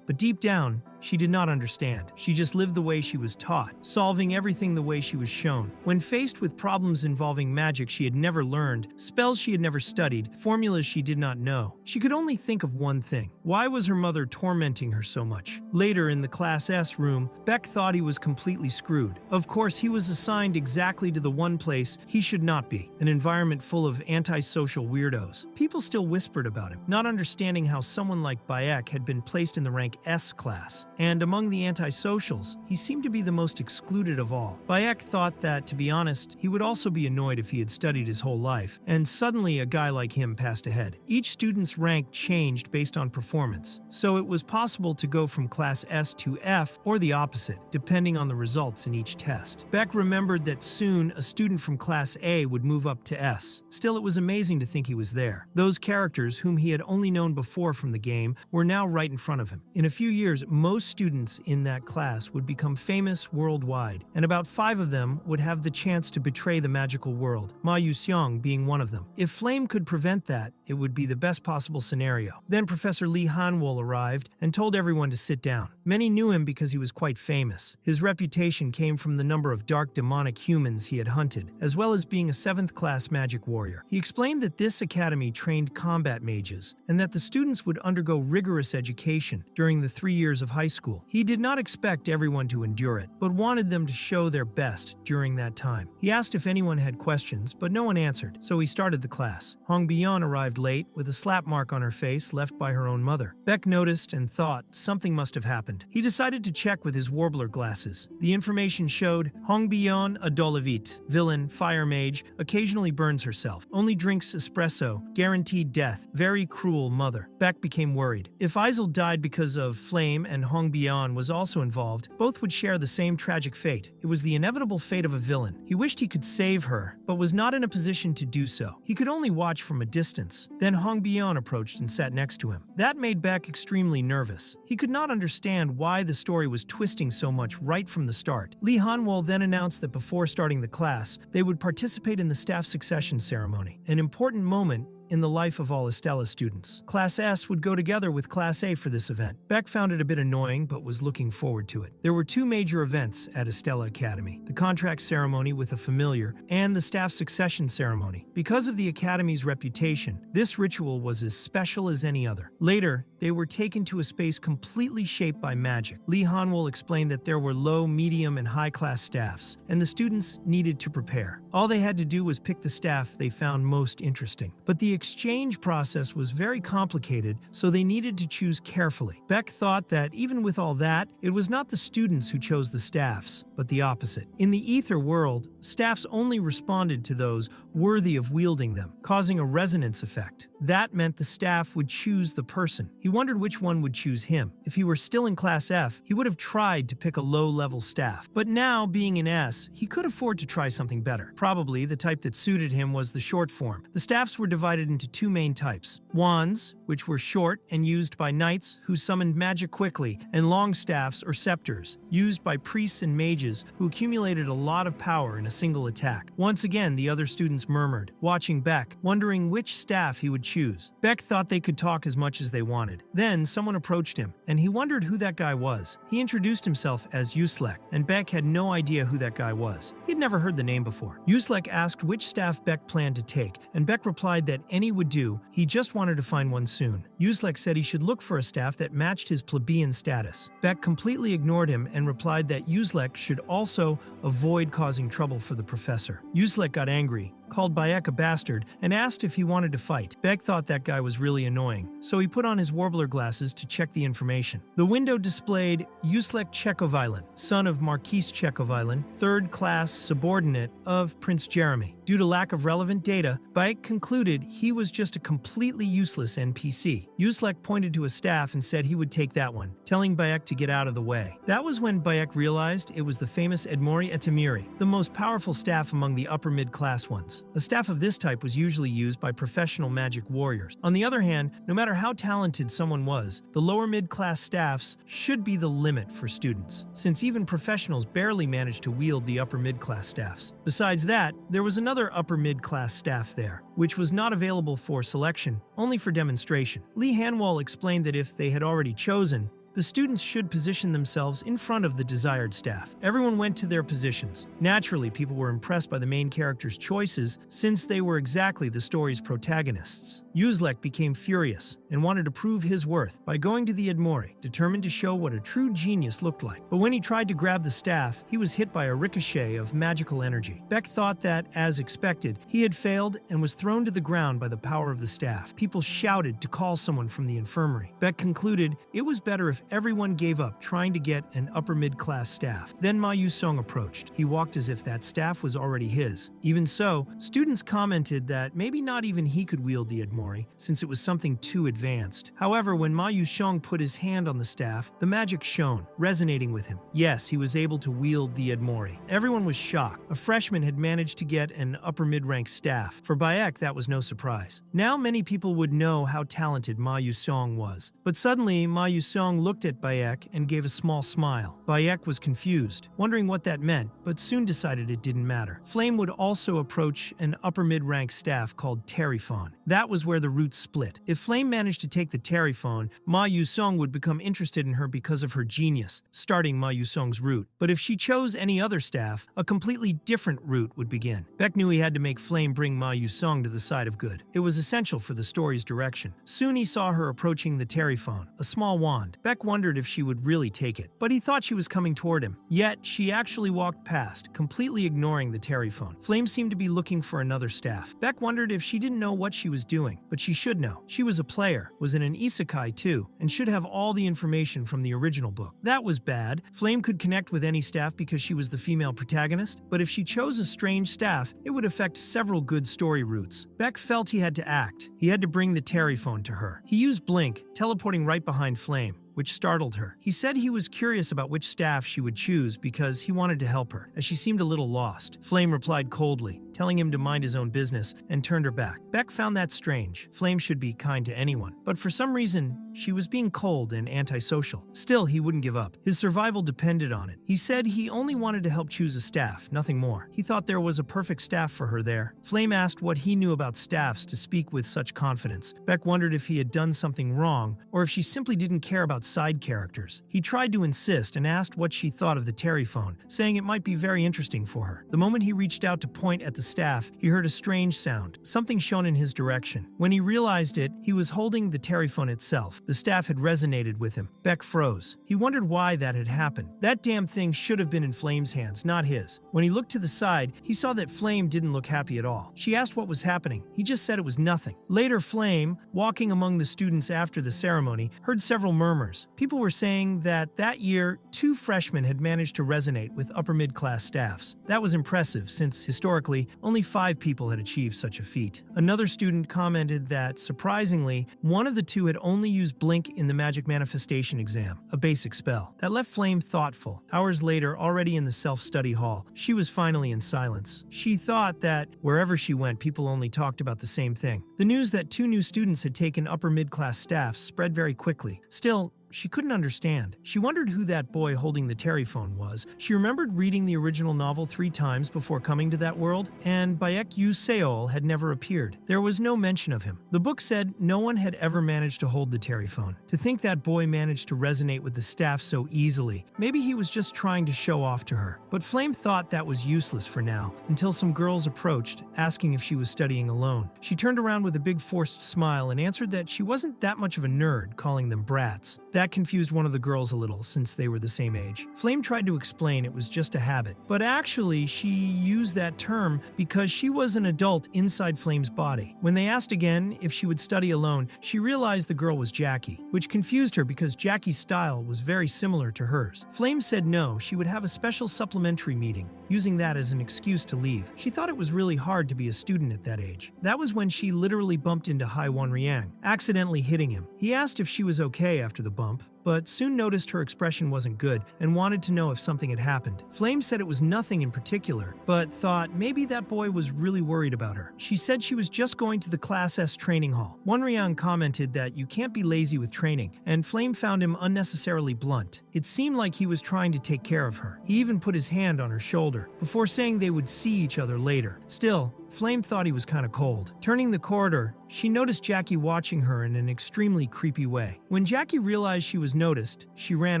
but deep down, she did not understand. She just lived the way she was taught, solving everything the way she was shown. When faced with problems involving magic she had never learned, spells she had never studied, formulas she did not know, know. She could only think of one thing. Why was her mother tormenting her so much? Later, in the Class S room, Beck thought he was completely screwed. Of course, he was assigned exactly to the one place he should not be, an environment full of antisocial weirdos. People still whispered about him, not understanding how someone like Bayek had been placed in the rank S class. And among the antisocials, he seemed to be the most excluded of all. Bayek thought that, to be honest, he would also be annoyed if he had studied his whole life, and suddenly a guy like him passed ahead. Each student's rank changed based on performance, so it was possible to go from Class S to F or the opposite, depending on the results in each test. Beck remembered that soon a student from Class A would move up to S. Still, it was amazing to think he was there. Those characters, whom he had only known before from the game, were now right in front of him. In a few years, most students in that class would become famous worldwide, and about 5 of them would have the chance to betray the magical world, Ma Yuxiang being one of them. If Flame could prevent that, it would be the best possible scenario. Then Professor Lee Hanwol arrived and told everyone to sit down. Many knew him because he was quite famous. His reputation came from the number of dark demonic humans he had hunted, as well as being a 7th class magic warrior. He explained that this academy trained combat mages, and that the students would undergo rigorous education during the 3 years of high school. He did not expect everyone to endure it, but wanted them to show their best during that time. He asked if anyone had questions, but no one answered, so he started the class. Hong Bion arrived late, with a slap mark on her face left by her own mother. Beck noticed and thought something must have happened. He decided to check with his warbler glasses. The information showed Hong Bion, a Dolavite, villain, fire mage, occasionally burns herself, only drinks espresso, guaranteed death, very cruel mother. Beck became worried. If Aiselle died because of Flame and Hong Bion was also involved, both would share the same tragic fate. It was the inevitable fate of a villain. He wished he could save her, but was not in a position to do so. He could only watch from a distance. Then Hong Bion approached and sat next to him. That made Beck extremely nervous. He could not understand why the story was twisting so much right from the start. Lee Hanwol then announced that before starting the class, they would participate in the staff succession ceremony, an important moment in the life of all Estella students. Class S would go together with Class A for this event. Beck found it a bit annoying, but was looking forward to it. There were 2 major events at Estella Academy: the contract ceremony with a familiar and the staff succession ceremony. Because of the Academy's reputation, this ritual was as special as any other. Later, they were taken to a space completely shaped by magic. Lee Hanwol explained that there were low, medium, and high-class staffs, and the students needed to prepare. All they had to do was pick the staff they found most interesting. But the exchange process was very complicated, so they needed to choose carefully. Beck thought that even with all that, it was not the students who chose the staffs, but the opposite. In the Aether World, staffs only responded to those worthy of wielding them, causing a resonance effect. That meant the staff would choose the person. He wondered which one would choose him. If he were still in Class F, he would have tried to pick a low-level staff. But now, being in S, he could afford to try something better. Probably the type that suited him was the short form. The staffs were divided into 2 main types: wands, which were short and used by knights who summoned magic quickly, and long staffs or scepters, used by priests and mages who accumulated a lot of power in a single attack. Once again, the other students murmured, watching Beck, wondering which staff he would choose. Beck thought they could talk as much as they wanted. Then someone approached him, and he wondered who that guy was. He introduced himself as Yuslek, and Beck had no idea who that guy was. He'd never heard the name before. Yuslek asked which staff Beck planned to take, and Beck replied that any would do. He just wanted to find one soon. Yuslek said he should look for a staff that matched his plebeian status. Beck completely ignored him and replied that Yuslek should also avoid causing trouble for the professor. Yuslek got angry, called Bayek a bastard, and asked if he wanted to fight. Beck thought that guy was really annoying, so he put on his warbler glasses to check the information. The window displayed Yuslek Chekovilen, son of Marquise Chekovilen, 3rd class subordinate of Prince Jeremy. Due to lack of relevant data, Bayek concluded he was just a completely useless NPC. Yuslek pointed to a staff and said he would take that one, telling Bayek to get out of the way. That was when Bayek realized it was the famous Edmori Etemiri, the most powerful staff among the upper mid-class ones. A staff of this type was usually used by professional magic warriors. On the other hand, no matter how talented someone was, the lower mid-class staffs should be the limit for students, since even professionals barely managed to wield the upper mid-class staffs. Besides that, there was another upper mid-class staff there, which was not available for selection, only for demonstration. Lee Hanwol explained that if they had already chosen, The students should position themselves in front of the desired staff. Everyone went to their positions. Naturally, people were impressed by the main character's choices since they were exactly the story's protagonists. Uzlek became furious and wanted to prove his worth by going to the Edmori, determined to show what a true genius looked like. But when he tried to grab the staff, he was hit by a ricochet of magical energy. Beck thought that, as expected, he had failed and was thrown to the ground by the power of the staff. People shouted to call someone from the infirmary. Beck concluded it was better if everyone gave up trying to get an upper mid-class staff. Then Ma Yusong approached. He walked as if that staff was already his. Even so, students commented that maybe not even he could wield the Edmori, since it was something too advanced. However, when Ma Yusong put his hand on the staff, the magic shone, resonating with him. Yes, he was able to wield the Edmori. Everyone was shocked. A freshman had managed to get an upper mid-rank staff. For Bayek, that was no surprise. Now many people would know how talented Ma Yusong was. But suddenly, Ma Yusong looked at Bayek and gave a small smile. Bayek was confused, wondering what that meant, but soon decided it didn't matter. Flame would also approach an upper mid-rank staff called Terriphon. That was where the roots split. If Flame managed to take the Terriphon, Ma Yusong would become interested in her because of her genius, starting Ma Yusong's route. But if she chose any other staff, a completely different route would begin. Beck knew he had to make Flame bring Ma Yusong to the side of good. It was essential for the story's direction. Soon he saw her approaching the Terriphon, a small wand. Beck wondered if she would really take it, but he thought she was coming toward him. Yet, she actually walked past, completely ignoring the Terriphon. Flame seemed to be looking for another staff. Beck wondered if she didn't know what she was doing, but she should know. She was a player, was in an isekai too, and should have all the information from the original book. That was bad. Flame could connect with any staff because she was the female protagonist, but if she chose a strange staff, it would affect several good story routes. Beck felt he had to act. He had to bring the Terriphon to her. He used Blink, teleporting right behind Flame, which startled her. He said he was curious about which staff she would choose because he wanted to help her, as she seemed a little lost. Flame replied coldly, telling him to mind his own business, and turned her back. Beck found that strange. Flame should be kind to anyone, but for some reason, she was being cold and antisocial. Still, he wouldn't give up. His survival depended on it. He said he only wanted to help choose a staff, nothing more. He thought there was a perfect staff for her there. Flame asked what he knew about staffs to speak with such confidence. Beck wondered if he had done something wrong, or if she simply didn't care about side characters. He tried to insist and asked what she thought of the Terriphon, saying it might be very interesting for her. The moment he reached out to point at the staff, he heard a strange sound, something shone in his direction. When he realized it, he was holding the Terriphon itself. The staff had resonated with him. Beck froze. He wondered why that had happened. That damn thing should have been in Flame's hands, not his. When he looked to the side, he saw that Flame didn't look happy at all. She asked what was happening. He just said it was nothing. Later, Flame, walking among the students after the ceremony, heard several murmurs. People were saying that year, 2 freshmen had managed to resonate with upper mid-class staffs. That was impressive, since historically, only 5 people had achieved such a feat. Another student commented that, surprisingly, one of the 2 had only used Blink in the Magic Manifestation exam, a basic spell. That left Flame thoughtful. Hours later, already in the self-study hall, she was finally in silence. She thought that, wherever she went, people only talked about the same thing. The news that 2 new students had taken upper mid-class staffs spread very quickly. Still, she couldn't understand. She wondered who that boy holding the Terriphon was. She remembered reading the original novel 3 times before coming to that world, and Baek Yu Seol had never appeared. There was no mention of him. The book said no one had ever managed to hold the Terriphon. To think that boy managed to resonate with the staff so easily, maybe he was just trying to show off to her. But Flame thought that was useless for now, until some girls approached, asking if she was studying alone. She turned around with a big forced smile and answered that she wasn't that much of a nerd, calling them brats. That confused one of the girls a little, since they were the same age. Flame tried to explain it was just a habit, but actually she used that term because she was an adult inside Flame's body. When they asked again if she would study alone, she realized the girl was Jackie, which confused her because Jackie's style was very similar to hers. Flame said no, she would have a special supplementary meeting, using that as an excuse to leave. She thought it was really hard to be a student at that age. That was when she literally bumped into Hai Wanriang, accidentally hitting him. He asked if she was okay after the bump, but soon noticed her expression wasn't good and wanted to know if something had happened. Flame said it was nothing in particular, but thought maybe that boy was really worried about her. She said she was just going to the Class S training hall. Wanriang commented that you can't be lazy with training, and Flame found him unnecessarily blunt. It seemed like he was trying to take care of her. He even put his hand on her shoulder, before saying they would see each other later. Still, Flame thought he was kind of cold. Turning the corridor, she noticed Jackie watching her in an extremely creepy way. When Jackie realized she was noticed, she ran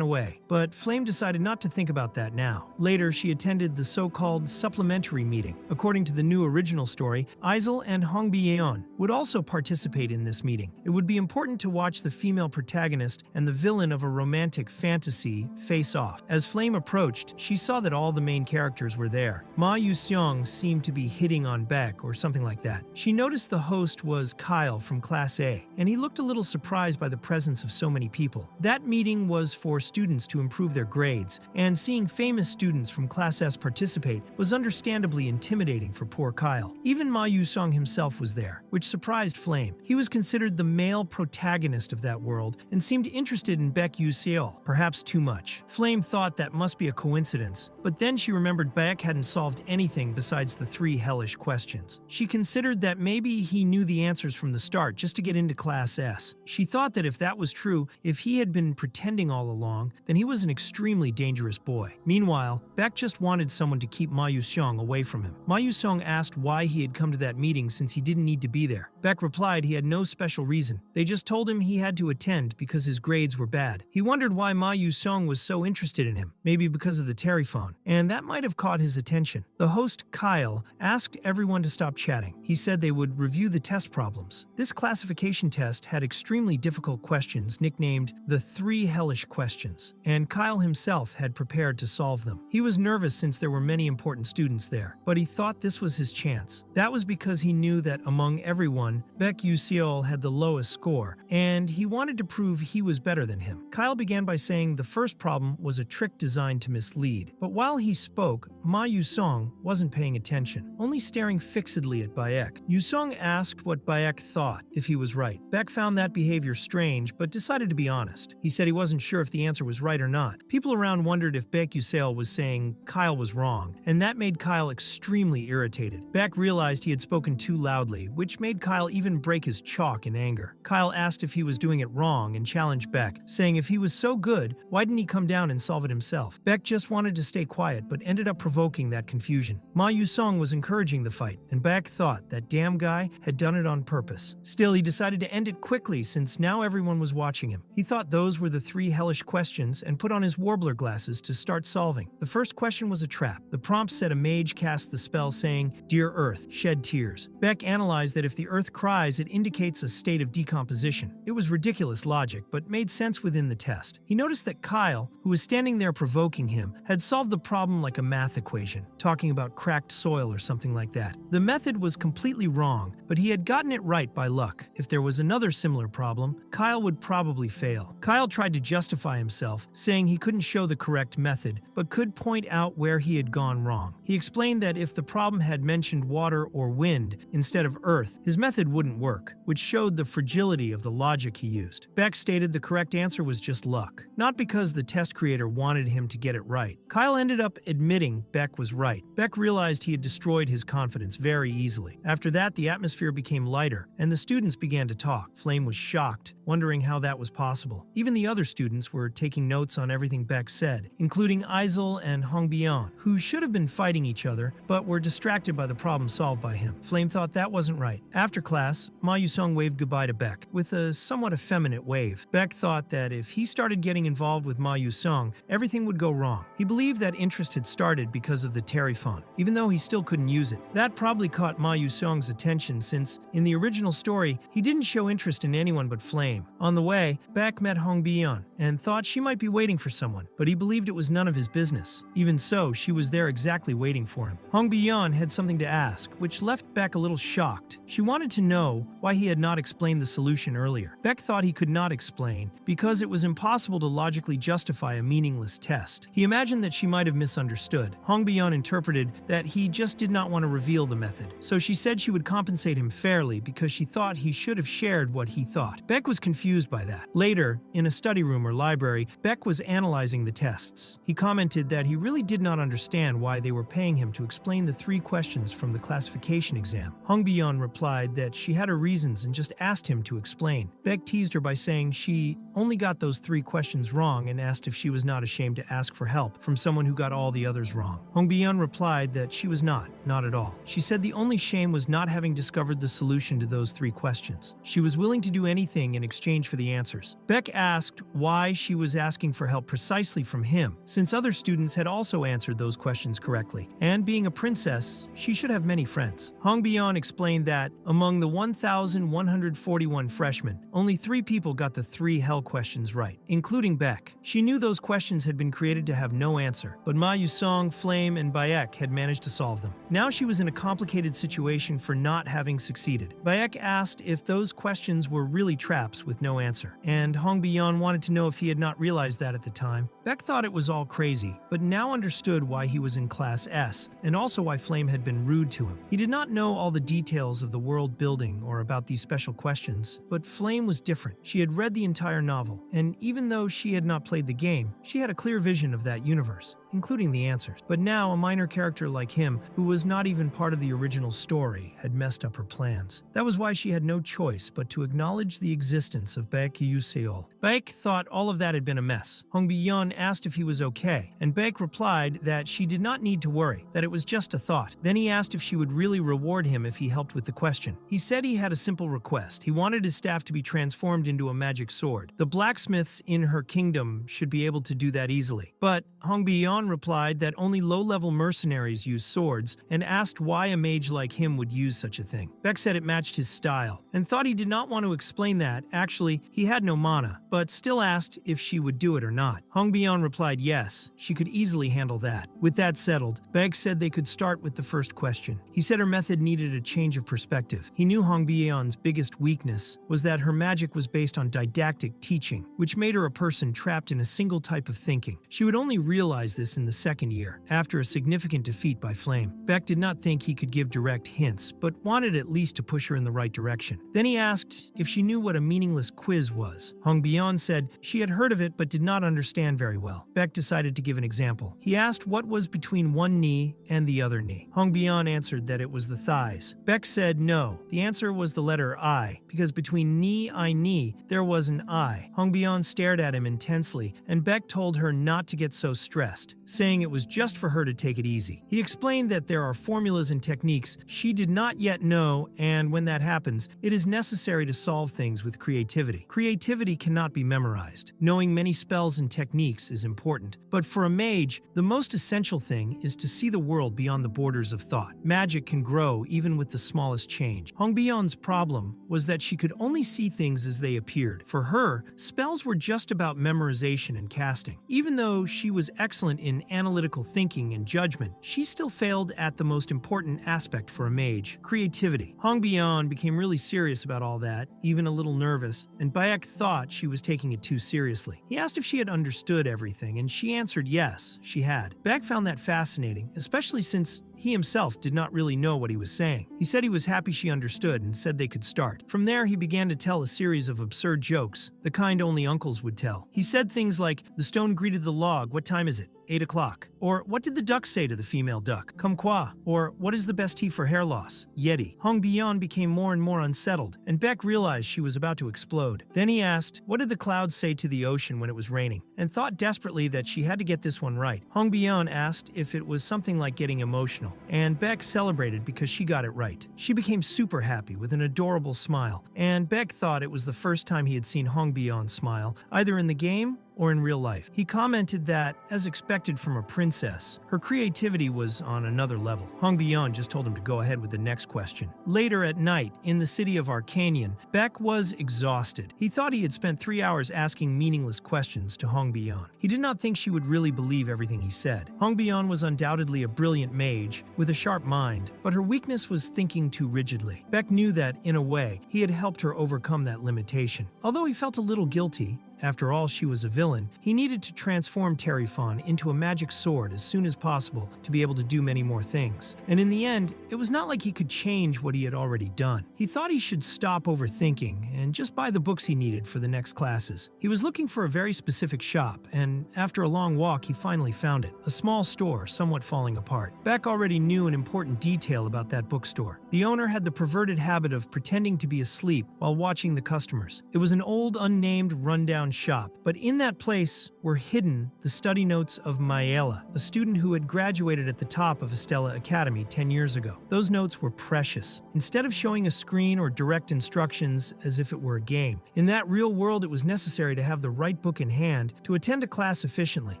away. But Flame decided not to think about that now. Later, she attended the so-called supplementary meeting. According to the new original story, Aiselle and Hongbi-yeon would also participate in this meeting. It would be important to watch the female protagonist and the villain of a romantic fantasy face off. As Flame approached, she saw that all the main characters were there. Ma Yu-seong seemed to be hitting on Beck or something like that. She noticed the host was Kyle from Class A, and he looked a little surprised by the presence of so many people. That meeting was for students to improve their grades, and seeing famous students from Class S participate was understandably intimidating for poor Kyle. Even Ma Yu-seong himself was there, which surprised Flame. He was considered the male protagonist of that world and seemed interested in Beck Yu-seol, perhaps too much. Flame thought that must be a coincidence, but then she remembered Beck hadn't solved anything besides the 3 hellish questions. She considered that maybe he knew the answers from the start just to get into Class S. She thought that if that was true, if he had been pretending all along, then he was an extremely dangerous boy. Meanwhile, Beck just wanted someone to keep Ma Yu-seong away from him. Ma Yu-seong asked why he had come to that meeting since he didn't need to be there. Beck replied he had no special reason. They just told him he had to attend because his grades were bad. He wondered why Ma Yu-seong was so interested in him, maybe because of the Terriphon, and that might have caught his attention. The host, Kyle, asked everyone to stop chatting. He said they would review the test problems. This classification test had extremely difficult questions nicknamed the 3 hellish questions, and Kyle himself had prepared to solve them. He was nervous since there were many important students there, but he thought this was his chance. That was because he knew that among everyone, Beck Yu-seol had the lowest score, and he wanted to prove he was better than him. Kyle began by saying the first problem was a trick designed to mislead, but while he spoke, Ma Yu-seong wasn't paying attention, only staring fixedly at Beck. Yu-seong asked what Beck thought, if he was right. Beck found that behavior strange, but decided to be honest. He said he wasn't sure if the answer was right or not. People around wondered if Beck Yu-seol was saying Kyle was wrong, and that made Kyle extremely irritated. Beck realized he had spoken too loudly, which made Kyle even break his chalk in anger. Kyle asked if he was doing it wrong and challenged Beck, saying if he was so good, why didn't he come down and solve it himself? Beck just wanted to stay quiet, but ended up provoking that confusion. Ma Yu-seong was encouraging the fight, and Beck thought that damn guy had done it on purpose. Still, he decided to end it quickly since now everyone was watching him. He thought those were the 3 hellish questions and put on his warbler glasses to start solving. The first question was a trap. The prompt said a mage cast the spell saying, "Dear Earth, shed tears." Beck analyzed that if the Earth cries, it indicates a state of decomposition. It was ridiculous logic, but made sense within the test. He noticed that Kyle, who was standing there provoking him, had solved the problem like a math equation, talking about cracked soil or something like that. The method was completely wrong, but he had gotten it right by luck. If there was another similar problem, Kyle would probably fail. Kyle tried to justify himself, saying he couldn't show the correct method, but could point out where he had gone wrong. He explained that if the problem had mentioned water or wind instead of earth, his method wouldn't work, which showed the fragility of the logic he used. Beck stated the correct answer was just luck, not because the test creator wanted him to get it right. Kyle ended up admitting Beck was right. Beck realized he had destroyed his confidence very easily. After that, the atmosphere became lighter, and the students began to talk. Flame was shocked, wondering how that was possible. Even the other students were taking notes on everything Beck said, including Aiselle and Hongbi-yeon, who should have been fighting each other, but were distracted by the problem solved by him. Flame thought that wasn't right. After class, Ma Yu-seong waved goodbye to Beck, with a somewhat effeminate wave. Beck thought that if he started getting involved with Ma Yu-seong, everything would go wrong. He believed that interest had started because of the Terriphon, even though he still couldn't use it. That probably caught Ma Yu-seong's attention since, in the original story, he didn't show interest in anyone but Flame. On the way, Beck met Hongbi-yeon and thought she might be waiting for someone, but he believed it was none of his business. Even so, she was there exactly waiting for him. Hongbi-yeon had something to ask, which left Beck a little shocked. She wanted to know why he had not explained the solution earlier. Beck thought he could not explain because it was impossible to logically justify a meaningless test. He imagined that she might have misunderstood. Hongbi-yeon interpreted that he just did not want to reveal the method, so she said she would compensate him fairly because she thought he should have shared what he thought. Beck was confused by that. Later, in a study room or library, Beck was analyzing the tests. He commented that he really did not understand why they were paying him to explain the 3 questions from the classification exam. Hongbion replied that she had her reasons and just asked him to explain. Beck teased her by saying she only got those 3 questions wrong and asked if she was not ashamed to ask for help from someone who got all the others wrong. Hongbion replied that she was not at all. She said the only shame was not having discovered the solution to those 3 questions. She was willing to do anything in exchange for the answers. Beck asked why she was asking for help precisely from him, since other students had also answered those questions correctly, and being a princess, she should have many friends. Hongbion explained that among the 1,141 freshmen, only 3 people got the 3 hell questions right, including Beck. She knew those questions had been created to have no answer, but Ma Yusong, Flame, and Bayek had managed to solve them. Now she was in a complicated situation for not having succeeded. Bayek asked if those questions were really traps with no answer, and Hongbion wanted to know if he had not realized that at the time. Beck thought it was all crazy, but now understood why he was in Class S, and also why Flame had been rude to him. He did not know all the details of the world building or about these special questions, but Flame was different. She had read the entire novel, and even though she had not played the game, she had a clear vision of that universe, including the answers. But now, a minor character like him, who was not even part of the original story, had messed up her plans. That was why she had no choice but to acknowledge the existence of Baek Yuseol. Baek thought all of that had been a mess. Hongbion asked if he was okay, and Baek replied that she did not need to worry, that it was just a thought. Then he asked if she would really reward him if he helped with the question. He said he had a simple request. He wanted his staff to be transformed into a magic sword. The blacksmiths in her kingdom should be able to do that easily. But Hongbion replied that only low-level mercenaries use swords, and asked why a mage like him would use such a thing. Beck said it matched his style, and thought he did not want to explain that. Actually, he had no mana, but still asked if she would do it or not. Hongbion replied yes, she could easily handle that. With that settled, Beck said they could start with the first question. He said her method needed a change of perspective. He knew Hongbion's biggest weakness was that her magic was based on didactic teaching, which made her a person trapped in a single type of thinking. She would only realize this in the second year, after a significant defeat by Flame. Beck did not think he could give direct hints, but wanted at least to push her in the right direction. Then he asked if she knew what a meaningless quiz was. Hongbion said she had heard of it but did not understand very well. Beck decided to give an example. He asked what was between one knee and the other knee. Hongbion answered that it was the thighs. Beck said no, the answer was the letter I, because between knee, there was an I. Hongbion stared at him intensely, and Beck told her not to get so stressed, saying it was just for her to take it easy. He explained that there are formulas and techniques she did not yet know, and when that happens, it is necessary to solve things with creativity. Creativity cannot be memorized. Knowing many spells and techniques is important, but for a mage, the most essential thing is to see the world beyond the borders of thought. Magic can grow even with the smallest change. Hongbion's problem was that she could only see things as they appeared. For her, spells were just about memorization and casting. Even though she was excellent in analytical thinking and judgment, she still failed at the most important aspect for a mage, creativity. Hongbion became really serious about all that, even a little nervous, and Bayek thought she was taking it too seriously. He asked if she had understood everything, and she answered yes, she had. Beck found that fascinating, especially since he himself did not really know what he was saying. He said he was happy she understood and said they could start. From there, he began to tell a series of absurd jokes, the kind only uncles would tell. He said things like, "The stone greeted the log, what time is it? 8 o'clock. Or, what did the duck say to the female duck? Come qua. Or, what is the best tea for hair loss? Yeti." Hongbion became more and more unsettled, and Beck realized she was about to explode. Then he asked, what did the clouds say to the ocean when it was raining? And thought desperately that she had to get this one right. Hongbion asked if it was something like getting emotional, and Beck celebrated because she got it right. She became super happy with an adorable smile, and Beck thought it was the first time he had seen Hongbion smile, either in the game or in real life. He commented that, as expected from a princess, her creativity was on another level. Hongbion just told him to go ahead with the next question. Later at night, in the city of Arcanium, Beck was exhausted. He thought he had spent 3 hours asking meaningless questions to Hongbion. He did not think she would really believe everything he said. Hongbion was undoubtedly a brilliant mage with a sharp mind, but her weakness was thinking too rigidly. Beck knew that, in a way, he had helped her overcome that limitation. Although he felt a little guilty, After all, she was a villain. He needed to transform Terrifon into a magic sword as soon as possible to be able to do many more things. And in the end, it was not like he could change what he had already done. He thought he should stop overthinking and just buy the books he needed for the next classes. He was looking for a very specific shop, and after a long walk, he finally found it. A small store, somewhat falling apart. Beck already knew an important detail about that bookstore. The owner had the perverted habit of pretending to be asleep while watching the customers. It was an old, unnamed, rundown shop, but in that place were hidden the study notes of Yahello, a student who had graduated at the top of Estella Academy 10 years ago. Those notes were precious. Instead of showing a screen or direct instructions as if it were a game, in that real world it was necessary to have the right book in hand to attend a class efficiently.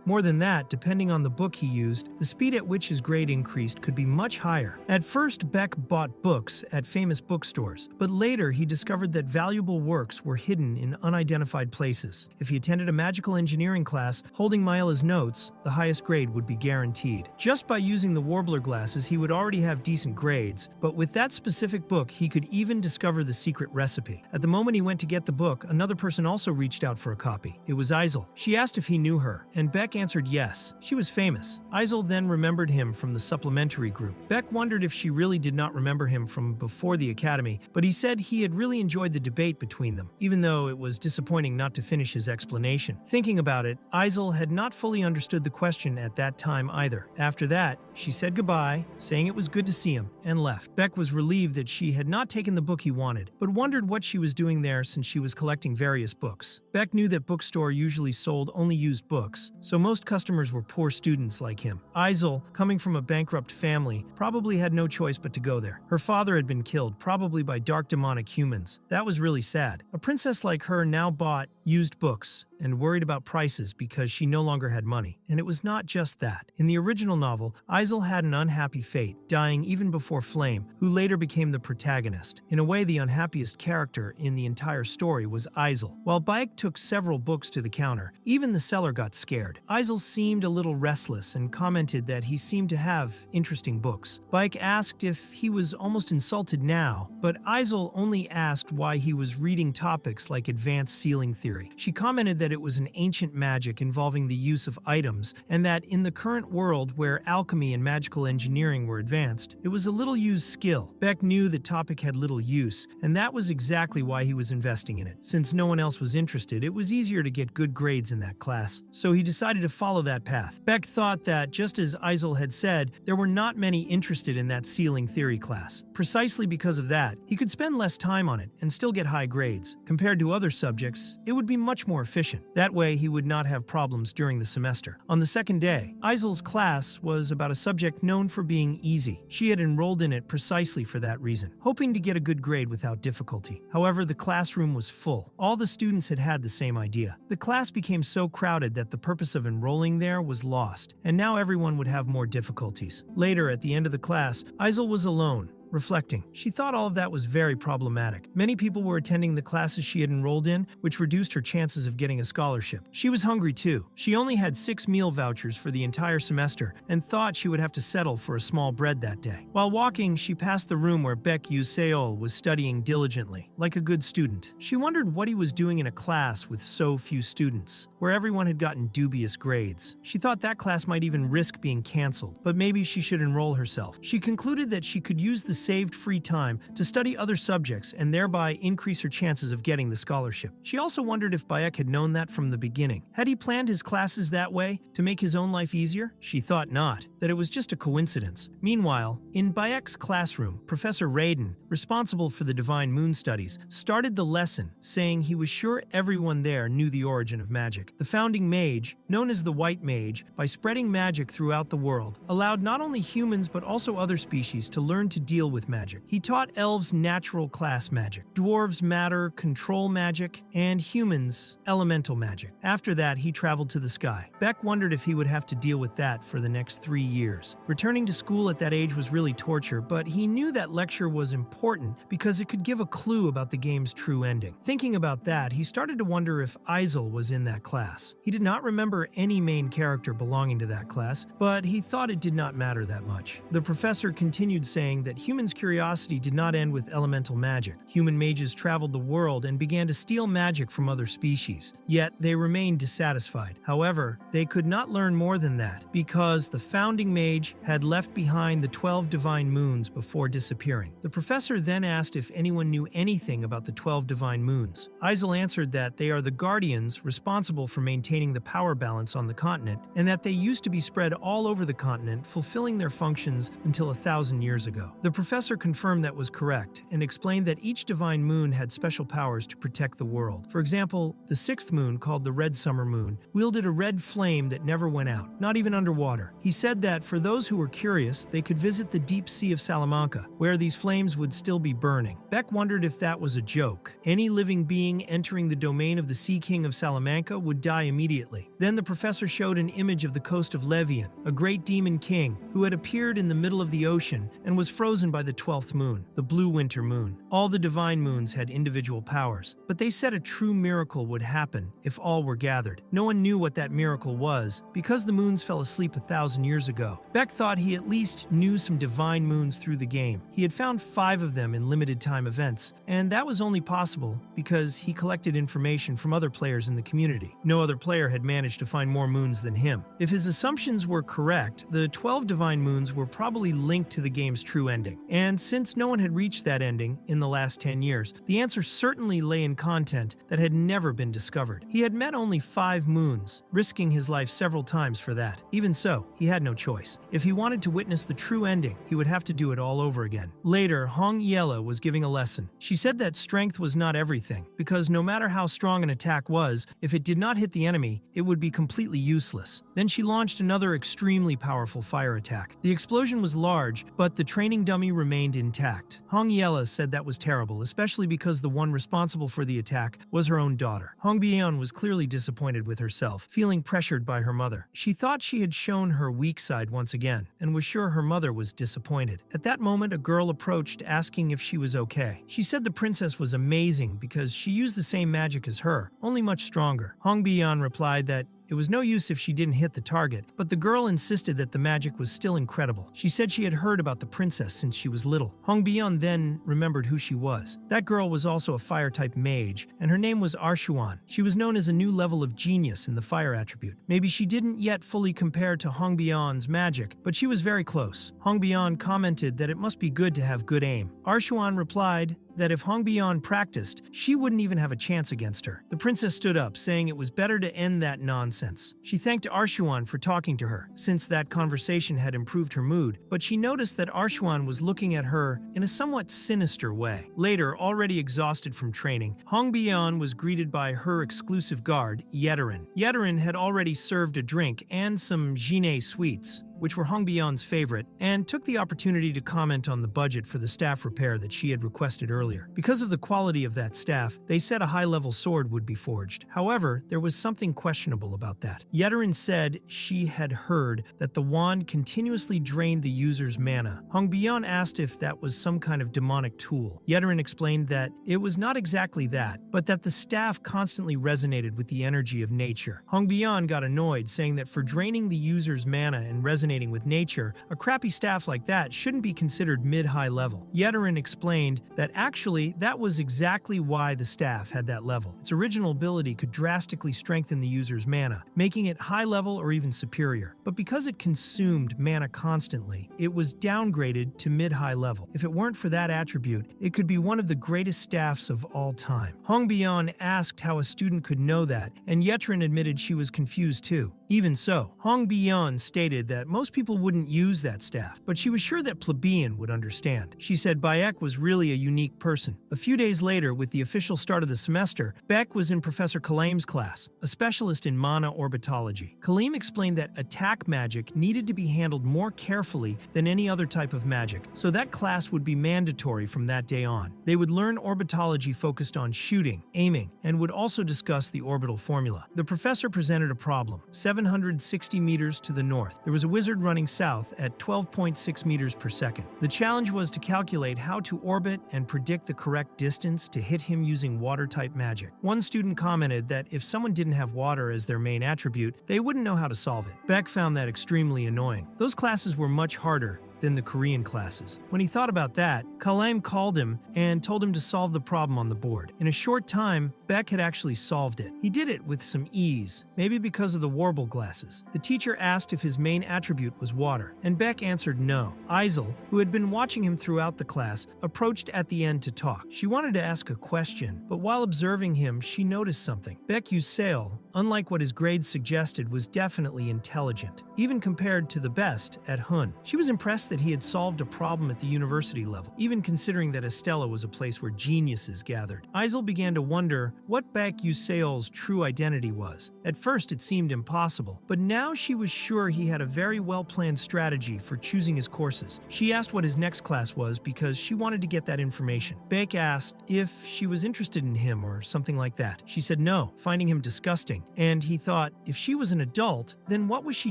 More than that, depending on the book he used, the speed at which his grade increased could be much higher. At first, Beck bought books at famous bookstores, but later he discovered that valuable works were hidden in unidentified places. If he attended a magical engineering class holding Yahello's notes, the highest grade would be guaranteed. Just by using the Warbler glasses, he would already have decent grades, but with that specific book, he could even discover the secret recipe. At the moment he went to get the book, another person also reached out for a copy. It was Aiselle. She asked if he knew her, and Beck answered yes. She was famous. Aiselle then remembered him from the supplementary group. Beck wondered if she really did not remember him from before the academy, but he said he had really enjoyed the debate between them, even though it was disappointing not to finish his explanation. Thinking about it, Aiselle had not fully understood the question at that time either. After that, she said goodbye, saying it was good to see him, and left. Beck was relieved that she had not taken the book he wanted, but wondered what she was doing there since she was collecting various books. Beck knew that bookstore usually sold only used books, so most customers were poor students like him. Aiselle, coming from a bankrupt family, probably had no choice but to go there. Her father had been killed, probably by dark demonic humans. That was really sad. A princess like her now bought used books and worried about prices because she no longer had money. And it was not just that. In the original novel, Aiselle had an unhappy fate, dying even before Flame, who later became the protagonist. In a way, the unhappiest character in the entire story was Aiselle. While Beck took several books to the counter, even the seller got scared. Aiselle seemed a little restless and commented that he seemed to have interesting books. Beck asked if he was almost insulted now, but Aiselle only asked why he was reading topics like advanced sealing theory. She commented that it was an ancient magic involving the use of items, and that in the current world where alchemy and magical engineering were advanced, it was a little used skill. Beck knew the topic had little use, and that was exactly why he was investing in it. Since no one else was interested, it was easier to get good grades in that class, so he decided to follow that path. Beck thought that, just as Aiselle had said, there were not many interested in that sealing theory class. Precisely because of that, he could spend less time on it and still get high grades. Compared to other subjects, it would be much more efficient. That way, he would not have problems during the semester. On the second day, Aiselle's class was about a subject known for being easy. She had enrolled in it precisely for that reason, hoping to get a good grade without difficulty. However, the classroom was full. All the students had had the same idea. The class became so crowded that the purpose of enrolling there was lost, and now everyone would have more difficulties. Later, at the end of the class, Aiselle was alone, reflecting. She thought all of that was very problematic. Many people were attending the classes she had enrolled in, which reduced her chances of getting a scholarship. She was hungry too. She only had 6 meal vouchers for the entire semester and thought she would have to settle for a small bread that day. While walking, she passed the room where Beck Yahello was studying diligently, like a good student. She wondered what he was doing in a class with so few students, where everyone had gotten dubious grades. She thought that class might even risk being canceled, but maybe she should enroll herself. She concluded that she could use the saved free time to study other subjects and thereby increase her chances of getting the scholarship. She also wondered if Beck had known that from the beginning. Had he planned his classes that way to make his own life easier? She thought not, that it was just a coincidence. Meanwhile, in Beck's classroom, Professor Raiden, responsible for the Divine Moon Studies, started the lesson, saying he was sure everyone there knew the origin of magic. The founding mage, known as the White Mage, by spreading magic throughout the world, allowed not only humans but also other species to learn to deal with magic. He taught elves natural class magic, dwarves matter control magic, and humans elemental magic. After that, he traveled to the sky. Beck wondered if he would have to deal with that for the next 3 years. Returning to school at that age was really torture, but he knew that lecture was important because it could give a clue about the game's true ending. Thinking about that, he started to wonder if Aiselle was in that class. He did not remember any main character belonging to that class, but he thought it did not matter that much. The professor continued saying that humans humans' curiosity did not end with elemental magic. Human mages traveled the world and began to steal magic from other species. Yet, they remained dissatisfied. However, they could not learn more than that, because the founding mage had left behind the 12 divine moons before disappearing. The professor then asked if anyone knew anything about the 12 divine moons. Aiselle answered that they are the guardians responsible for maintaining the power balance on the continent, and that they used to be spread all over the continent, fulfilling their functions until 1,000 years ago. The professor confirmed that was correct, and explained that each divine moon had special powers to protect the world. For example, the 6th moon, called the Red Summer Moon, wielded a red flame that never went out, not even underwater. He said that for those who were curious, they could visit the deep sea of Salamanca, where these flames would still be burning. Beck wondered if that was a joke. Any living being entering the domain of the Sea King of Salamanca would die immediately. Then the professor showed an image of the coast of Levian, a great demon king, who had appeared in the middle of the ocean and was frozen by the 12th moon, the blue winter moon. All the divine moons had individual powers, but they said a true miracle would happen if all were gathered. No one knew what that miracle was, because the moons fell asleep 1,000 years ago. Beck thought he at least knew some divine moons through the game. He had found 5 of them in limited time events, and that was only possible because he collected information from other players in the community. No other player had managed to find more moons than him. If his assumptions were correct, the 12 divine moons were probably linked to the game's true ending. And since no one had reached that ending in the last 10 years, the answer certainly lay in content that had never been discovered. He had met only 5 moons, risking his life several times for that. Even so, he had no choice. If he wanted to witness the true ending, he would have to do it all over again. Later, Yahello was giving a lesson. She said that strength was not everything, because no matter how strong an attack was, if it did not hit the enemy, it would be completely useless. Then she launched another extremely powerful fire attack. The explosion was large, but the training dummy remained intact. Yahello said that was terrible, especially because the one responsible for the attack was her own daughter. Hongbian was clearly disappointed with herself, feeling pressured by her mother. She thought she had shown her weak side once again, and was sure her mother was disappointed. At that moment, a girl approached asking if she was okay. She said the princess was amazing because she used the same magic as her, only much stronger. Hongbian replied that it was no use if she didn't hit the target, but the girl insisted that the magic was still incredible. She said she had heard about the princess since she was little. Hongbian then remembered who she was. That girl was also a fire-type mage, and her name was Arshuan. She was known as a new level of genius in the fire attribute. Maybe she didn't yet fully compare to Hongbian's magic, but she was very close. Hongbian commented that it must be good to have good aim. Arshuan replied that if Hongbian practiced, she wouldn't even have a chance against her. The princess stood up, saying it was better to end that nonsense. She thanked Arshuan for talking to her, since that conversation had improved her mood, but she noticed that Arshuan was looking at her in a somewhat sinister way. Later, already exhausted from training, Hongbian was greeted by her exclusive guard, Yeterin. Yeterin had already served a drink and some Jine sweets, which were Hongbian's favorite, and took the opportunity to comment on the budget for the staff repair that she had requested earlier. Because of the quality of that staff, they said a high-level sword would be forged. However, there was something questionable about that. Yeterin said she had heard that the wand continuously drained the user's mana. Hongbian asked if that was some kind of demonic tool. Yeterin explained that it was not exactly that, but that the staff constantly resonated with the energy of nature. Hongbian got annoyed, saying that for draining the user's mana and resonating with nature, a crappy staff like that shouldn't be considered mid-high level. Yeterin explained that actually that was exactly why the staff had that level. Its original ability could drastically strengthen the user's mana, making it high level or even superior. But because it consumed mana constantly, it was downgraded to mid-high level. If it weren't for that attribute, it could be one of the greatest staffs of all time. Hongbian asked how a student could know that, and Yeterin admitted she was confused too. Even so, Hongbian stated that most people wouldn't use that staff, but she was sure that plebeian would understand. She said Bayek was really a unique person. A few days later, with the official start of the semester, Beck was in Professor Kalim's class, a specialist in mana orbitology. Kalim explained that attack magic needed to be handled more carefully than any other type of magic, so that class would be mandatory from that day on. They would learn orbitology focused on shooting, aiming, and would also discuss the orbital formula. The professor presented a problem. 760 meters to the north, there was a wizard running south at 12.6 meters per second. The challenge was to calculate how to orbit and predict the correct distance to hit him using water-type magic. One student commented that if someone didn't have water as their main attribute, they wouldn't know how to solve it. Beck found that extremely annoying. Those classes were much harder than the Korean classes. When he thought about that, Kalaim called him and told him to solve the problem on the board. In a short time, Beck had actually solved it. He did it with some ease, maybe because of the warble glasses. The teacher asked if his main attribute was water, and Beck answered no. Aiselle, who had been watching him throughout the class, approached at the end to talk. She wanted to ask a question, but while observing him, she noticed something. Aiselle, unlike what his grades suggested, was definitely intelligent, even compared to the best at Hun. She was impressed that he had solved a problem at the university level, even considering that Estella was a place where geniuses gathered. Aiselle began to wonder what Aisselle's true identity was. At first, it seemed impossible, but now she was sure he had a very well-planned strategy for choosing his courses. She asked what his next class was because she wanted to get that information. Beck asked if she was interested in him or something like that. She said no, finding him disgusting, and he thought if she was an adult, then what was she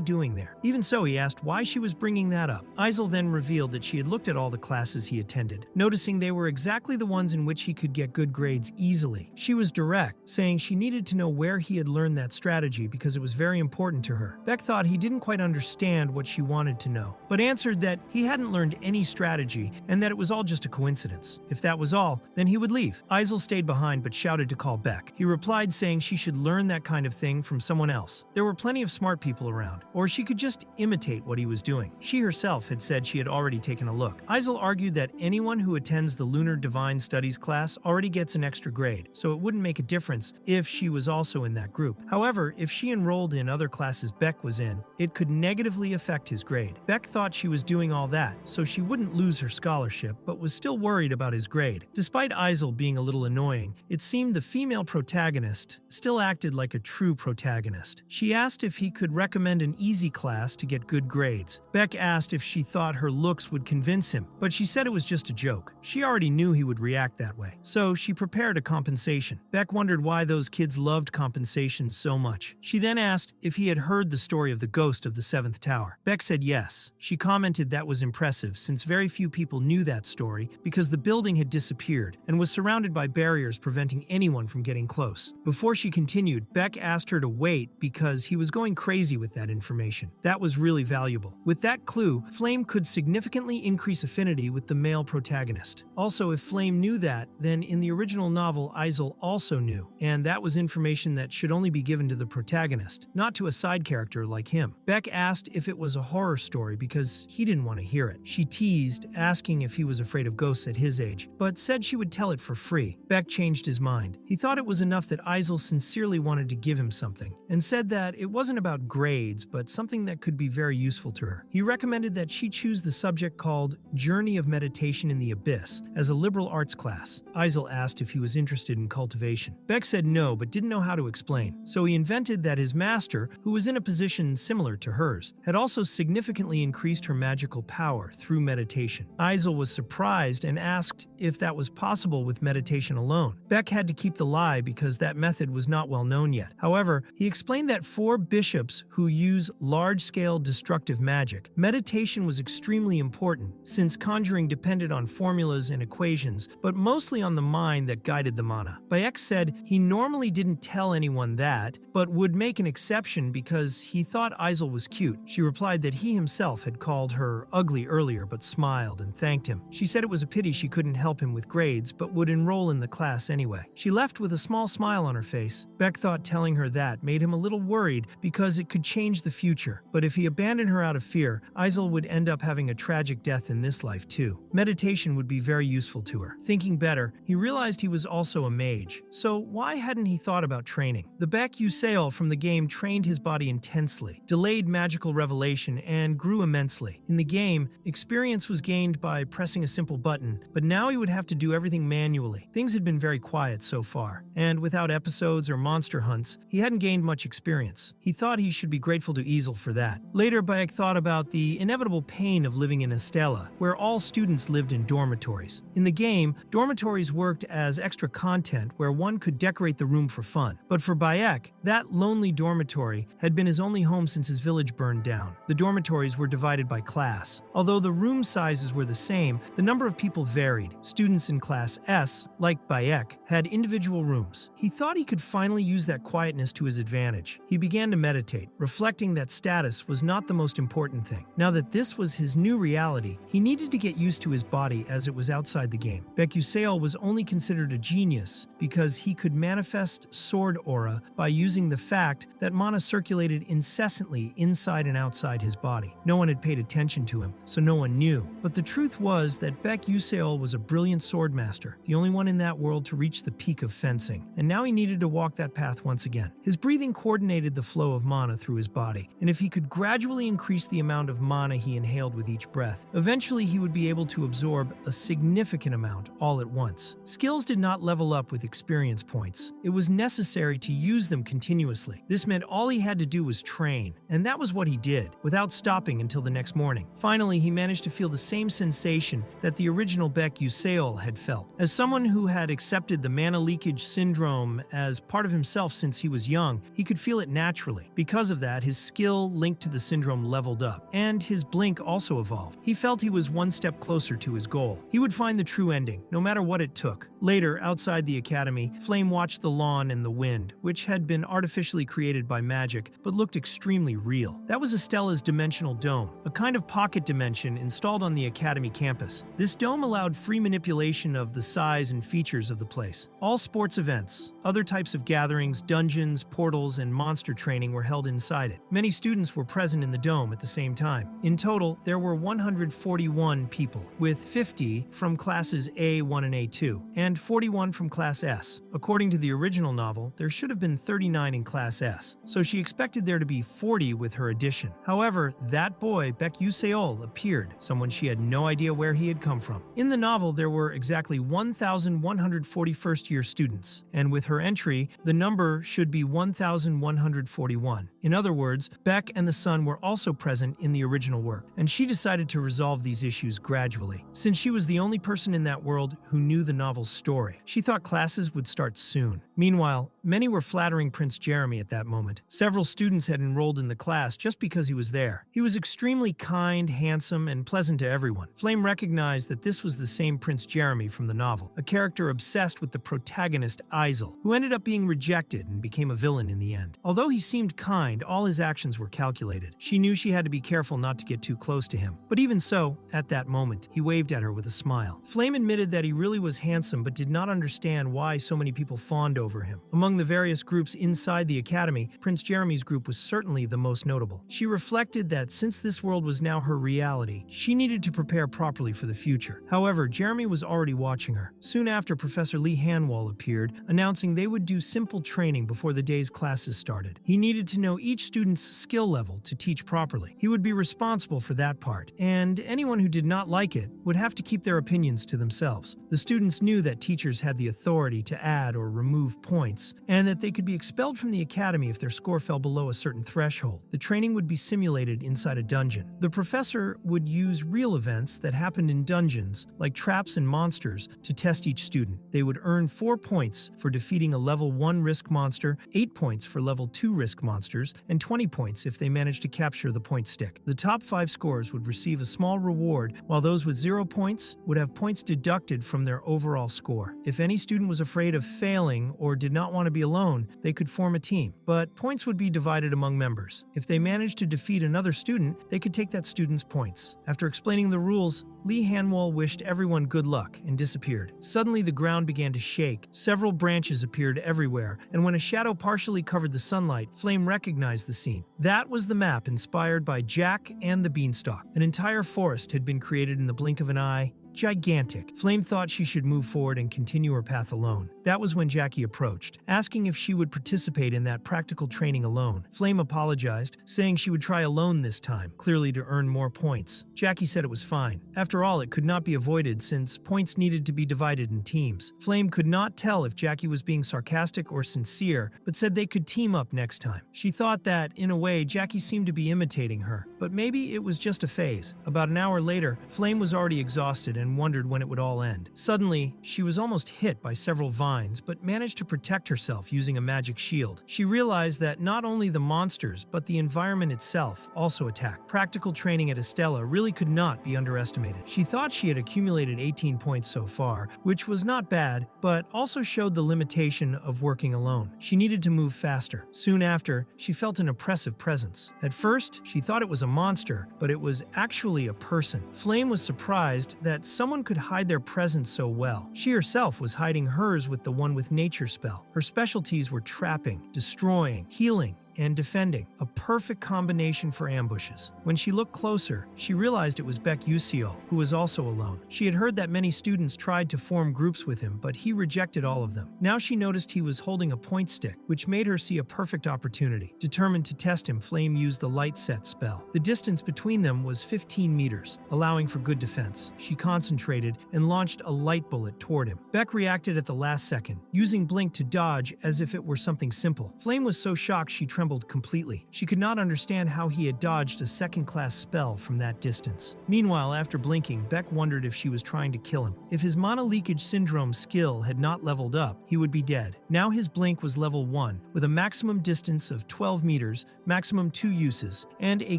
doing there? Even so, he asked why she was bringing that up. Aiselle then revealed that she had looked at all the classes he attended, noticing they were exactly the ones in which he could get good grades easily. She was direct, saying she needed to know where he had learned that strategy because it was very important to her. Beck thought he didn't quite understand what she wanted to know, but answered that he hadn't learned any strategy and that it was all just a coincidence. If that was all, then he would leave. Aiselle stayed behind but shouted to call Beck. He replied saying she should learn that kind of thing from someone else. There were plenty of smart people around, or she could just imitate what he was doing. She herself had said she had already taken a look. Aiselle argued that anyone who attends the Lunar Divine Studies class already gets an extra grade, so it wouldn't make a difference if she was also in that group. However, if she enrolled in other classes Beck was in, it could negatively affect his grade. Beck thought she was doing all that, so she wouldn't lose her scholarship, but was still worried about his grade. Despite Aiselle being a little annoying, it seemed the female protagonist still acted like a true protagonist. She asked if he could recommend an easy class to get good grades. Beck asked if she thought her looks would convince him, but she said it was just a joke. She already knew he would react that way, so she prepared a compensation. Beck wondered why those kids loved compensation so much. She then asked if he had heard the story of the ghost of the Seventh Tower. Beck said yes. She commented that was impressive since very few people knew that story because the building had disappeared and was surrounded by barriers preventing anyone from getting close. Before she continued, Beck asked her to wait because he was going crazy with that information. That was really valuable. With that clue, Flame could significantly increase affinity with the male protagonist. Also, if Flame knew that, then in the original novel, Aiselle also knew, and that was information that should only be given to the protagonist, not to a side character like him. Beck asked if it was a horror story because he didn't want to hear it. She teased, asking if he was afraid of ghosts at his age, but said she would tell it for free. Beck changed his mind. He thought it was enough that Aiselle sincerely wanted to give him something, and said that it wasn't about grades, but something that could be very useful to her. He recommended that she choose the subject called Journey of Meditation in the Abyss as a liberal arts class. Aiselle asked if he was interested in cultivation. Beck said no, but didn't know how to explain, so he invented that his master, who was in a position similar to hers, had also significantly increased her magical power through meditation. Aiselle was surprised and asked if that was possible with meditation alone. Beck had to keep the lie because that method was not well known yet. However, he explained that for bishops who use large-scale destructive magic, meditation was extremely important since conjuring depended on formulas and equations, but mostly on the mind that guided the mana. Beck said he normally didn't tell anyone that, but would make an exception because he thought Aiselle was cute. She replied that he himself had called her ugly earlier but smiled and thanked him. She said it was a pity she couldn't help him with grades but would enroll in the class anyway. She left with a small smile on her face. Beck thought telling her that made him a little worried because it could change the future, but if he abandoned her out of fear, Aiselle would end up having a tragic death in this life too. Meditation would be very useful to her. Thinking better, he realized he was also a mage, so why hadn't he thought about training? The Aiselle from the game trained his body intensely, delayed magical revelation, and grew immensely. In the game, experience was gained by pressing a simple button, but now he would have to do everything manually. Things had been very quiet so far, and without episodes or monster hunts, he hadn't gained much experience. He thought he should be grateful to Aiselle for that. Later, Beck thought about the inevitable pain of living in Estella, where all students lived in dormitories. In the game, dormitories worked as extra content where one could decorate the room for fun. But for Beck, that lonely dormitory had been his only home since his village burned down. The dormitories were divided by class. Although the room sizes were the same, the number of people varied. Students in Class S, like Beck, had individual rooms. He thought he could finally use that quiet quietness to his advantage. He began to meditate, reflecting that status was not the most important thing. Now that this was his new reality, he needed to get used to his body as it was outside the game. Beck was only considered a genius because he could manifest sword aura by using the fact that mana circulated incessantly inside and outside his body. No one had paid attention to him, so no one knew. But the truth was that Beck was a brilliant swordmaster, the only one in that world to reach the peak of fencing, and now he needed to walk that path once again. His breathing coordinated the flow of mana through his body, and if he could gradually increase the amount of mana he inhaled with each breath, eventually he would be able to absorb a significant amount all at once. Skills did not level up with experience points. It was necessary to use them continuously. This meant all he had to do was train, and that was what he did, without stopping until the next morning. Finally, he managed to feel the same sensation that the original Beck had felt. As someone who had accepted the mana leakage syndrome as part of himself since he was young, he could feel it naturally. Because of that, his skill linked to the syndrome leveled up, and his blink also evolved. He felt he was one step closer to his goal. He would find the true ending, no matter what it took. Later, outside the academy, Flame watched the lawn and the wind, which had been artificially created by magic, but looked extremely real. That was Estella's dimensional dome, a kind of pocket dimension installed on the academy campus. This dome allowed free manipulation of the size and features of the place. All sports events, other types of gatherings, dungeons, portals, and monster training were held inside it. Many students were present in the dome at the same time. In total, there were 141 people, with 50 from classes A1 and A2, and 41 from Class S. According to the original novel, there should have been 39 in Class S, so she expected there to be 40 with her addition. However, that boy, Beck appeared, someone she had no idea where he had come from. In the novel, there were exactly 1,140 first-year students, and with her entry, the number should be 1,141. In other words, Beck and the son were also present in the original work, and she decided to resolve these issues gradually. Since she was the only person in that world who knew the novel's story, she thought classes would start soon. Meanwhile, many were flattering Prince Jeremy at that moment. Several students had enrolled in the class just because he was there. He was extremely kind, handsome, and pleasant to everyone. Flame recognized that this was the same Prince Jeremy from the novel, a character obsessed with the protagonist Aiselle, who ended up being rejected and became a villain in the end. Although he seemed kind, all his actions were calculated. She knew she had to be careful not to get too close to him. But even so, at that moment, he waved at her with a smile. Flame admitted that he really was handsome but did not understand why so many people fawned over him. Among the various groups inside the academy, Prince Jeremy's group was certainly the most notable. She reflected that since this world was now her reality, she needed to prepare properly for the future. However, Jeremy was already watching her. Soon after, Professor Lee Hanwall appeared, announcing they would do simple training before the day's classes started. He needed to know each student's skill level to teach properly. He would be responsible for that part, and anyone who did not like it would have to keep their opinions to themselves. The students knew that teachers had the authority to add or remove points, and that they could be expelled from the academy if their score fell below a certain threshold. The training would be simulated inside a dungeon. The professor would use real events that happened in dungeons, like traps and monsters, to test each student. They would earn 4 points for defeating a level 1 risk monster, 8 points for level 2 risk monsters, and 20 points if they managed to capture the point stick. The top 5 scores would receive a small reward, while those with 0 points would have points deducted from their overall score. If any student was afraid of failing or did not want to be alone, they could form a team, but points would be divided among members. If they managed to defeat another student, they could take that student's points. After explaining the rules, Lee Hanwall wished everyone good luck and disappeared. Suddenly, the ground began to shake. Several branches appeared everywhere, and when a shadow partially covered the sunlight, Flame recognized the scene. That was the map inspired by Jack and the Beanstalk. An entire forest had been created in the blink of an eye. Gigantic. Flame thought she should move forward and continue her path alone. That was when Jackie approached, asking if she would participate in that practical training alone. Flame apologized, saying she would try alone this time, clearly to earn more points. Jackie said it was fine. After all, it could not be avoided since points needed to be divided in teams. Flame could not tell if Jackie was being sarcastic or sincere, but said they could team up next time. She thought that, in a way, Jackie seemed to be imitating her, but maybe it was just a phase. About an hour later, Flame was already exhausted and wondered when it would all end. Suddenly, she was almost hit by several vines, but managed to protect herself using a magic shield. She realized that not only the monsters, but the environment itself also attacked. Practical training at Estella really could not be underestimated. She thought she had accumulated 18 points so far, which was not bad, but also showed the limitation of working alone. She needed to move faster. Soon after, she felt an oppressive presence. At first, she thought it was a monster, but it was actually a person. Flame was surprised that someone could hide their presence so well. She herself was hiding hers with the one with nature spell. Her specialties were trapping, destroying, healing, and defending, a perfect combination for ambushes. When she looked closer, she realized it was Beck, who was also alone. She had heard that many students tried to form groups with him, but he rejected all of them. Now she noticed he was holding a point stick, which made her see a perfect opportunity. Determined to test him, Flame used the light set spell. The distance between them was 15 meters, allowing for good defense. She concentrated and launched a light bullet toward him. Beck reacted at the last second, using Blink to dodge as if it were something simple. Flame was so shocked she trembled completely. She could not understand how he had dodged a second-class spell from that distance. Meanwhile, after blinking, Beck wondered if she was trying to kill him. If his mana leakage syndrome skill had not leveled up, he would be dead. Now his blink was level 1, with a maximum distance of 12 meters, maximum 2 uses, and a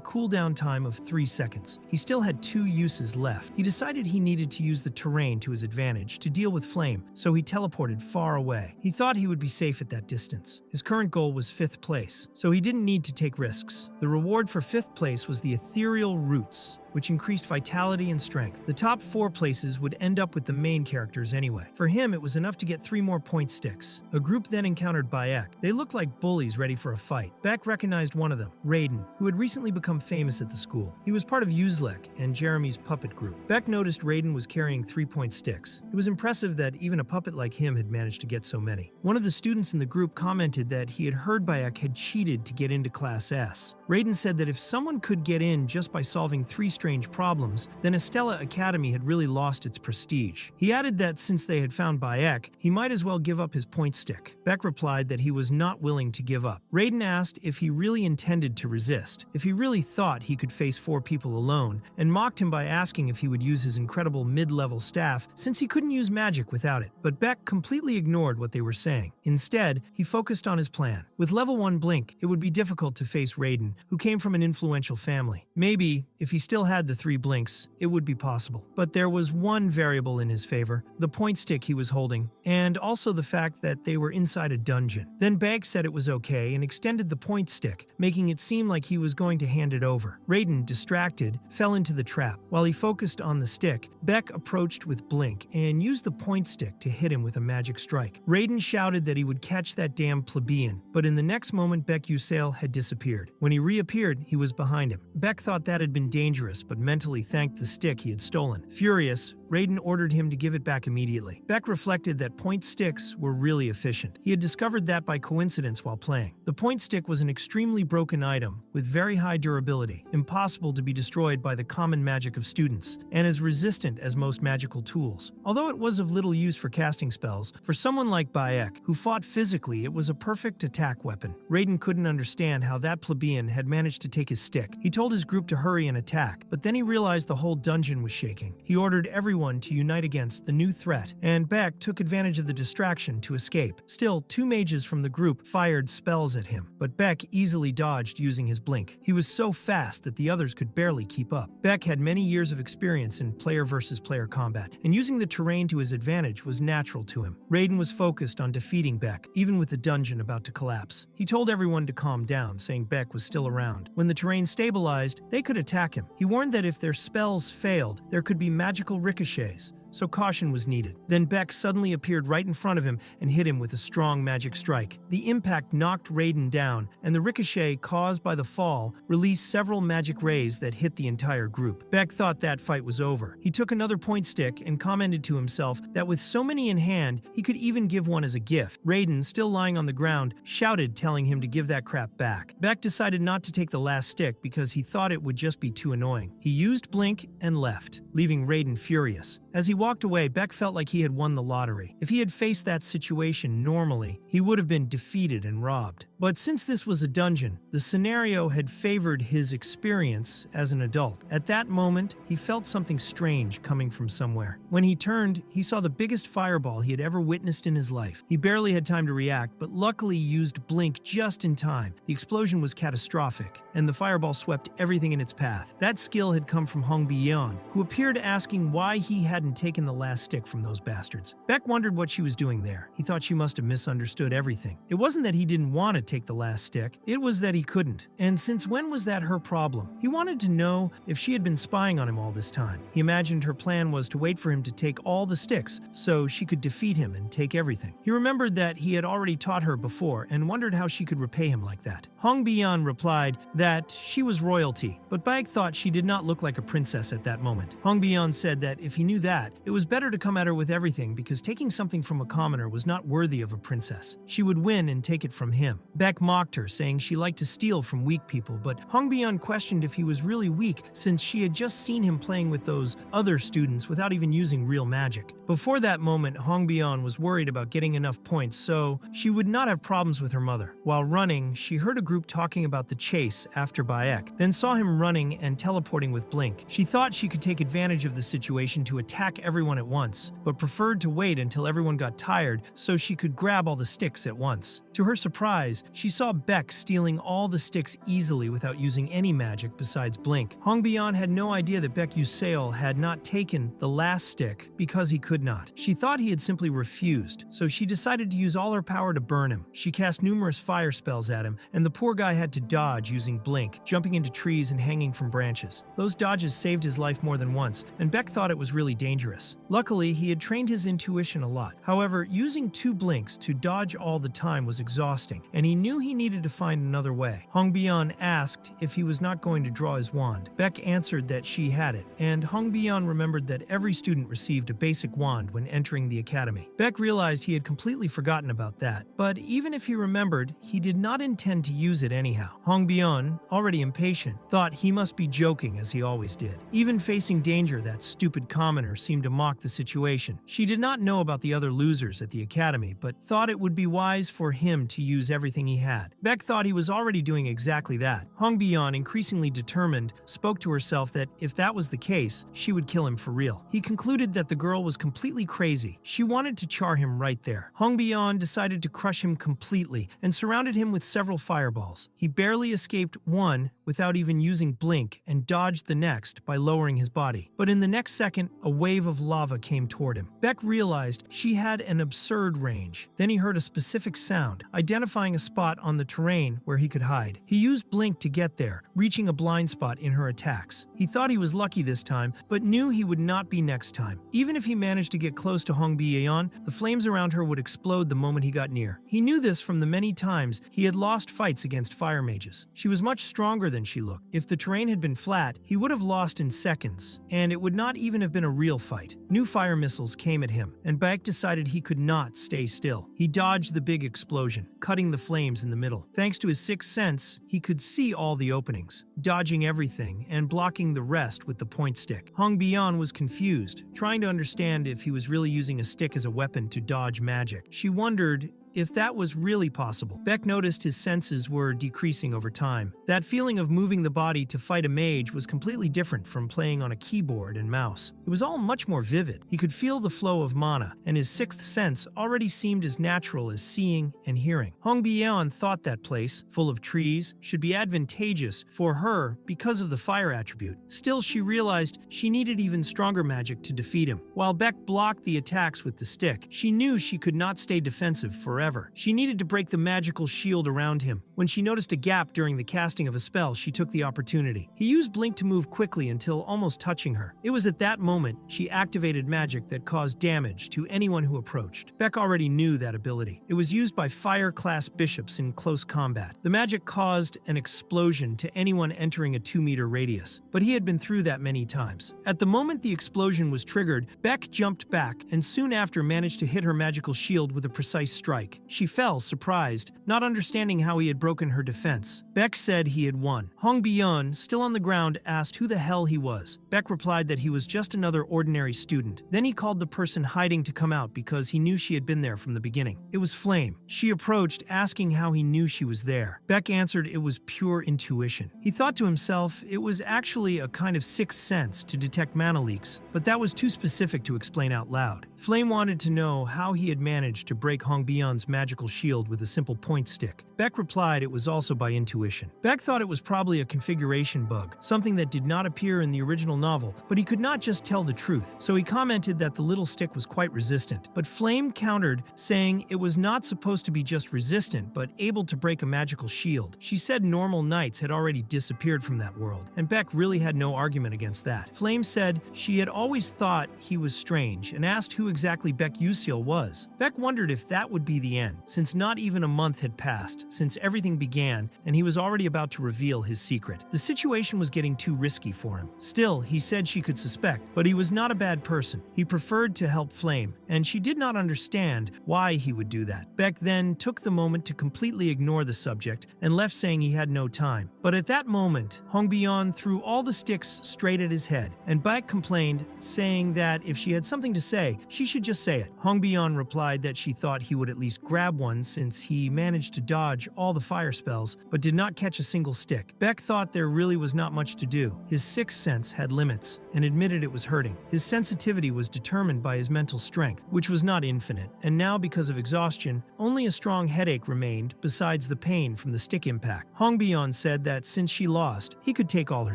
cooldown time of 3 seconds. He still had 2 uses left. He decided he needed to use the terrain to his advantage to deal with Flame, so he teleported far away. He thought he would be safe at that distance. His current goal was 5th place, so he didn't need to take risks. The reward for 5th place was the Ethereal Roots, which increased vitality and strength. The top 4 places would end up with the main characters anyway. For him, it was enough to get 3 more point sticks. A group then encountered Beck. They looked like bullies ready for a fight. Beck recognized one of them, Raiden, who had recently become famous at the school. He was part of Uzlek and Jeremy's puppet group. Beck noticed Raiden was carrying 3-point sticks. It was impressive that even a puppet like him had managed to get so many. One of the students in the group commented that he had heard Beck had cheated to get into Class S. Raiden said that if someone could get in just by solving 3 strange problems, then Estella Academy had really lost its prestige. He added that since they had found Beck, he might as well give up his point stick. Beck replied that he was not willing to give up. Raiden asked if he really intended to resist, if he really thought he could face 4 people alone, and mocked him by asking if he would use his incredible mid-level staff since he couldn't use magic without it. But Beck completely ignored what they were saying. Instead, he focused on his plan. With level 1 Blink, it would be difficult to face Raiden, who came from an influential family. Maybe, if he still had the 3 blinks, it would be possible. But there was one variable in his favor, the point stick he was holding, and also the fact that they were inside a dungeon. Then Beck said it was okay and extended the point stick, making it seem like he was going to hand it over. Raiden, distracted, fell into the trap. While he focused on the stick, Beck approached with Blink and used the point stick to hit him with a magic strike. Raiden shouted that he would catch that damn plebeian, but in the next moment Aiselle had disappeared. When he reappeared, he was behind him. Beck thought that had been dangerous, but mentally thanked the stick he had stolen. Furious, Raiden ordered him to give it back immediately. Beck reflected that point sticks were really efficient. He had discovered that by coincidence while playing. The point stick was an extremely broken item with very high durability, impossible to be destroyed by the common magic of students, and as resistant as most magical tools. Although it was of little use for casting spells, for someone like Beck, who fought physically, it was a perfect attack weapon. Raiden couldn't understand how that plebeian had managed to take his stick. He told his group to hurry and attack, but then he realized the whole dungeon was shaking. He ordered everyone to unite against the new threat, and Beck took advantage of the distraction to escape. Still, 2 mages from the group fired spells at him, but Beck easily dodged using his blink. He was so fast that the others could barely keep up. Beck had many years of experience in player versus player combat, and using the terrain to his advantage was natural to him. Raiden was focused on defeating Beck, even with the dungeon about to collapse. He told everyone to calm down, saying Beck was still around. When the terrain stabilized, they could attack him. He warned that if their spells failed, there could be magical ricochets, so caution was needed. Then Beck suddenly appeared right in front of him and hit him with a strong magic strike. The impact knocked Raiden down, and the ricochet caused by the fall released several magic rays that hit the entire group. Beck thought that fight was over. He took another point stick and commented to himself that with so many in hand, he could even give one as a gift. Raiden, still lying on the ground, shouted, telling him to give that crap back. Beck decided not to take the last stick because he thought it would just be too annoying. He used Blink and left, leaving Raiden furious. As he walked away, Beck felt like he had won the lottery. If he had faced that situation normally, he would have been defeated and robbed. But since this was a dungeon, the scenario had favored his experience as an adult. At that moment, he felt something strange coming from somewhere. When he turned, he saw the biggest fireball he had ever witnessed in his life. He barely had time to react, but luckily used Blink just in time. The explosion was catastrophic, and the fireball swept everything in its path. That skill had come from Hong Bi-yeon, who appeared asking why he hadn't taken the last stick from those bastards. Beck wondered what she was doing there. He thought she must have misunderstood everything. It wasn't that he didn't want to take the last stick, it was that he couldn't. And since when was that her problem? He wanted to know if she had been spying on him all this time. He imagined her plan was to wait for him to take all the sticks so she could defeat him and take everything. He remembered that he had already taught her before and wondered how she could repay him like that. Hong Bi-yeon replied that she was royalty, but Beck thought she did not look like a princess at that moment. Hong Bi-yeon said that if he knew that, it was better to come at her with everything because taking something from a commoner was not worthy of a princess. She would win and take it from him. Beck mocked her, saying she liked to steal from weak people, but Hong Bi-yeon questioned if he was really weak since she had just seen him playing with those other students without even using real magic. Before that moment, Hong Bi-yeon was worried about getting enough points so she would not have problems with her mother. While running, she heard a group talking about the chase after Baek, then saw him running and teleporting with Blink. She thought she could take advantage of the situation to attack everyone at once, but preferred to wait until everyone got tired so she could grab all the sticks at once. To her surprise, she saw Beck stealing all the sticks easily without using any magic besides Blink. Hong Bi-yeon had no idea that Beck Yahello had not taken the last stick because he could not. She thought he had simply refused, so she decided to use all her power to burn him. She cast numerous fire spells at him, and the poor guy had to dodge using Blink, jumping into trees and hanging from branches. Those dodges saved his life more than once, and Beck thought it was really dangerous. Luckily, he had trained his intuition a lot. However, using 2 blinks to dodge all the time was exhausting, and he knew he needed to find another way. Hong Bi-yeon asked if he was not going to draw his wand. Beck answered that she had it, and Hong Bi-yeon remembered that every student received a basic wand when entering the academy. Beck realized he had completely forgotten about that, but even if he remembered, he did not intend to use it anyhow. Hong Bi-yeon, already impatient, thought he must be joking as he always did. Even facing danger, that stupid commoner seemed to mock the situation. She did not know about the other losers at the academy, but thought it would be wise for him to use everything he had. Beck thought he was already doing exactly that. Hong Bi-yeon, increasingly determined, spoke to herself that if that was the case, she would kill him for real. He concluded that the girl was completely crazy. She wanted to char him right there. Hong Bi-yeon decided to crush him completely and surrounded him with several fireballs. He barely escaped one without even using Blink and dodged the next by lowering his body. But in the next second, a wave of lava came toward him. Beck realized she had an absurd range. Then he heard a specific sound, identifying a spot on the terrain where he could hide. He used Blink to get there, reaching a blind spot in her attacks. He thought he was lucky this time, but knew he would not be next time. Even if he managed to get close to Hong Bi-yeon, the flames around her would explode the moment he got near. He knew this from the many times he had lost fights against fire mages. She was much stronger than she looked. If the terrain had been flat, he would have lost in seconds, and it would not even have been a real fight. New fire missiles came at him, and Beck decided he could not stay still. He dodged the big explosion, cutting the flames in the middle. Thanks to his sixth sense, he could see all the openings, dodging everything and blocking the rest with the point stick. Hong Bi-yeon was confused, trying to understand if he was really using a stick as a weapon to dodge magic. She wondered if that was really possible. Beck noticed his senses were decreasing over time. That feeling of moving the body to fight a mage was completely different from playing on a keyboard and mouse. It was all much more vivid. He could feel the flow of mana, and his sixth sense already seemed as natural as seeing and hearing. Hong Bi-yeon thought that place, full of trees, should be advantageous for her because of the fire attribute. Still, she realized she needed even stronger magic to defeat him. While Beck blocked the attacks with the stick, she knew she could not stay defensive forever. She needed to break the magical shield around him. When she noticed a gap during the casting of a spell, she took the opportunity. He used Blink to move quickly until almost touching her. It was at that moment she activated magic that caused damage to anyone who approached. Beck already knew that ability. It was used by fire-class bishops in close combat. The magic caused an explosion to anyone entering a 2-meter radius, but he had been through that many times. At the moment the explosion was triggered, Beck jumped back and soon after managed to hit her magical shield with a precise strike. She fell, surprised, not understanding how he had broken her defense. Beck said he had won. Hong Bion, still on the ground, asked who the hell he was. Beck replied that he was just another ordinary student. Then he called the person hiding to come out because he knew she had been there from the beginning. It was Flame. She approached, asking how he knew she was there. Beck answered it was pure intuition. He thought to himself it was actually a kind of sixth sense to detect mana leaks, but that was too specific to explain out loud. Flame wanted to know how he had managed to break Hong Bion's magical shield with a simple point stick. Beck replied it was also by intuition. Beck thought it was probably a configuration bug, something that did not appear in the original novel, but he could not just tell the truth, so he commented that the little stick was quite resistant. But Flame countered, saying it was not supposed to be just resistant, but able to break a magical shield. She said normal knights had already disappeared from that world, and Beck really had no argument against that. Flame said she had always thought he was strange, and asked who exactly Beck Usiel was. Beck wondered if that would be the end, since not even a month had passed since everything began, and he was already about to reveal his secret. The situation was getting too risky for him. Still, he said she could suspect, but he was not a bad person. He preferred to help Flame, and she did not understand why he would do that. Beck then took the moment to completely ignore the subject and left saying he had no time. But at that moment, Hong Bion threw all the sticks straight at his head, and Beck complained, saying that if she had something to say, she should just say it. Hong Bion replied that she thought he would at least grab one since he managed to dodge all the fire spells, but did not catch a single stick. Beck thought there really was not much to do. His sixth sense had limits, and admitted it was hurting. His sensitivity was determined by his mental strength, which was not infinite, and now because of exhaustion, only a strong headache remained besides the pain from the stick impact. Hong Bion said that since she lost, he could take all her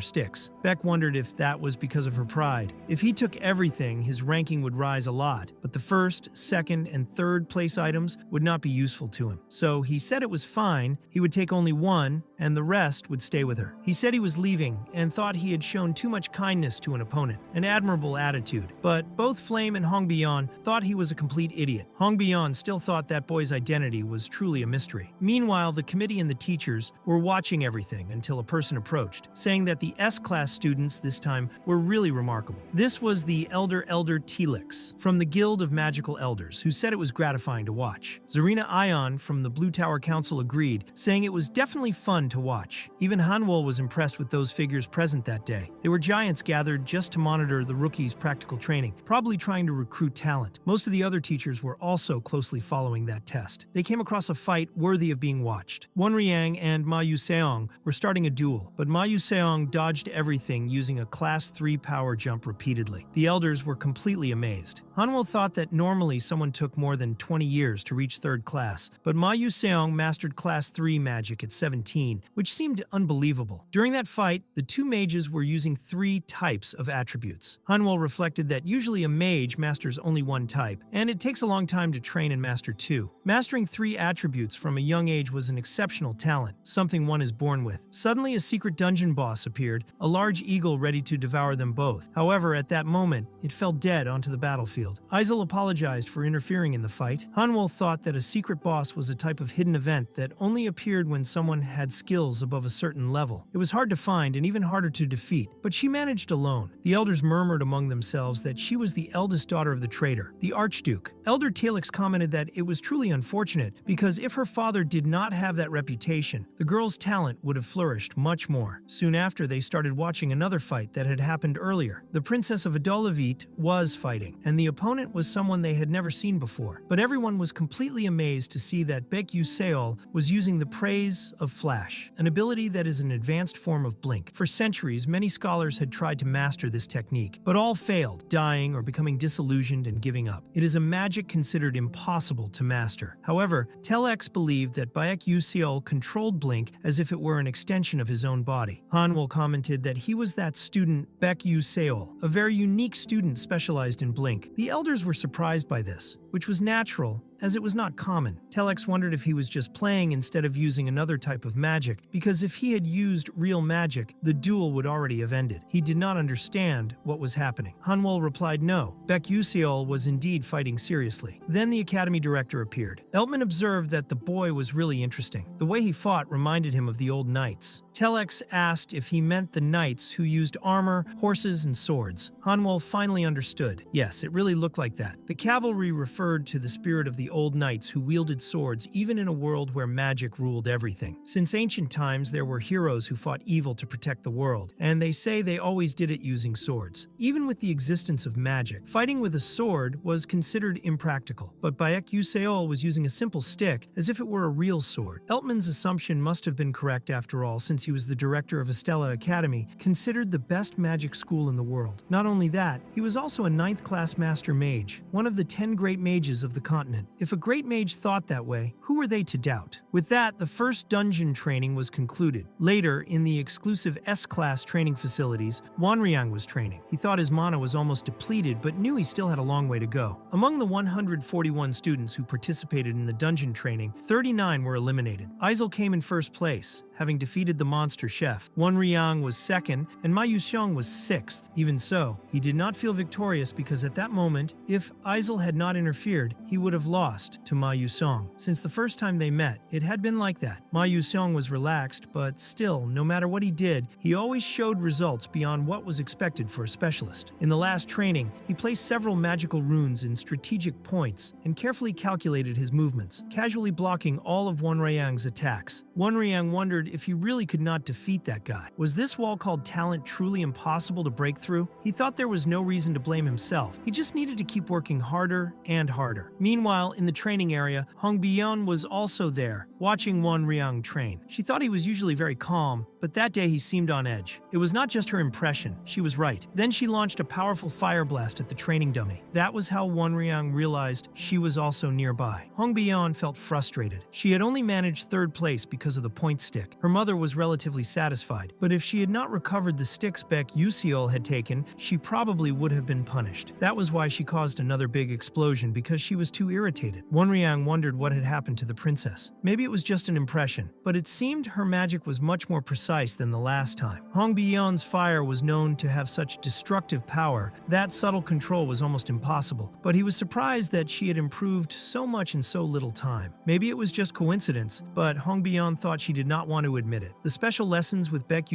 sticks. Beck wondered if that was because of her pride. If he took everything, his ranking would rise a lot, but the first, second, and third place items would not be useful to him. So he said it was fine, he would take only one, and the rest would stay with her. He said he was leaving, and thought he had shown too much kindness to an opponent, an admirable attitude. But both Flame and Hong Bion thought he was a complete idiot. Hong Bion still thought that boy's identity was truly a mystery. Meanwhile, the committee and the teachers were watching everything until a person approached, saying that the S-class students this time were really remarkable. This was the Elder Telix from the Guild of Magical Elders, who said it was gratifying to watch. Zarina Ion from the Blue Tower Council agreed, saying it was definitely fun to watch. Even Hanwol was impressed with those figures present that day. They were giants gathered just to monitor the rookies' practical training, probably trying to recruit talent. Most of the other teachers were also closely following that test. They came across a fight worthy of being watched. Wan Riang and Ma Yuseong were starting a duel, but Ma Yuseong dodged everything using a Class 3 power jump repeatedly. The elders were completely amazed. Hanwol thought that normally someone took more than 20 years to reach 3rd class, but Ma Yuseong mastered Class 3 magic at 17, which seemed unbelievable. During that fight, the two mages were using 3 types of attributes. Hanwol reflected that usually a mage masters only one type, and it takes a long time to train and master 2. Mastering 3 attributes from a young age was an exceptional talent, something one is born with. Suddenly, a secret dungeon boss appeared, a large eagle ready to devour them both. However, at that moment, it fell dead onto the battlefield. Aiselle apologized for interfering in the fight. Hanwol thought that a secret boss was a type of hidden event that only appeared when someone had skills above a certain level. It was hard to find and even harder to defeat, but she managed alone. The elders murmured among themselves that she was the eldest daughter of the traitor, the Archduke. Elder Talix commented that it was truly unfortunate because if her father did not have that reputation, the girl's talent would have flourished much more. Soon after, they started watching another fight that had happened earlier. The Princess of Adolavit was fighting, and the opponent was someone they had never seen before. But everyone was completely amazed to see that Beck Yuseol was using the Praise of Flash, an ability that is an advanced form of blink. For centuries, many scholars had tried to master this technique, but all failed, dying or becoming disillusioned and giving up. It is a magic considered impossible to master. However, Telex believed that Beck Yuseol controlled blink as if it were an extension of his own body. Hanwol commented that he was that student Beck Yuseol, a very unique student specialized in blink. The elders were surprised by this, which was natural, as it was not common. Telex wondered if he was just playing instead of using another type of magic, because if he had used real magic, the duel would already have ended. He did not understand what was happening. Hanwol replied no. Beck Yuseol was indeed fighting seriously. Then the academy director appeared. Eltman observed that the boy was really interesting. The way he fought reminded him of the old knights. Telex asked if he meant the knights who used armor, horses, and swords. Hanwol finally understood. Yes, it really looked like that. The cavalry referred to the spirit of the the old knights who wielded swords even in a world where magic ruled everything. Since ancient times, there were heroes who fought evil to protect the world, and they say they always did it using swords. Even with the existence of magic, fighting with a sword was considered impractical, but Beck was using a simple stick as if it were a real sword. Eltman's assumption must have been correct after all, since he was the director of Estella Academy, considered the best magic school in the world. Not only that, he was also a 9th class master mage, one of the 10 great mages of the continent. If a great mage thought that way, who were they to doubt? With that, the first dungeon training was concluded. Later, in the exclusive S-class training facilities, Wanriang was training. He thought his mana was almost depleted, but knew he still had a long way to go. Among the 141 students who participated in the dungeon training, 39 were eliminated. Aiselle came in first place, having defeated the monster chef. Wanriang was second, and Ma Yuxiang was sixth. Even so, he did not feel victorious because at that moment, if Aiselle had not interfered, he would have lost to Ma Yuxiang. Since the first time they met, it had been like that. Ma Yuxiang was relaxed, but still, no matter what he did, he always showed results beyond what was expected for a specialist. In the last training, he placed several magical runes in strategic points and carefully calculated his movements, casually blocking all of Wanriang's attacks. Wanriang wondered if he really could not defeat that guy. Was this wall called talent truly impossible to break through? He thought there was no reason to blame himself. He just needed to keep working harder and harder. Meanwhile, in the training area, Hongbian was also there, watching Wanriang train. She thought he was usually very calm, but that day he seemed on edge. It was not just her impression, she was right. Then she launched a powerful fire blast at the training dummy. That was how Wanriang realized she was also nearby. Hongbian felt frustrated. She had only managed 3rd place because of the point stick. Her mother was relatively satisfied, but if she had not recovered the sticks Beck had taken, she probably would have been punished. That was why she caused another big explosion, because she was too irritated. Wanriang wondered what had happened to the princess. Maybe it was just an impression, but it seemed her magic was much more precise than the last time. Hongbian's fire was known to have such destructive power that subtle control was almost impossible, but he was surprised that she had improved so much in so little time. Maybe it was just coincidence, but Hongbian thought she did not want to admit it. The special lessons with Beck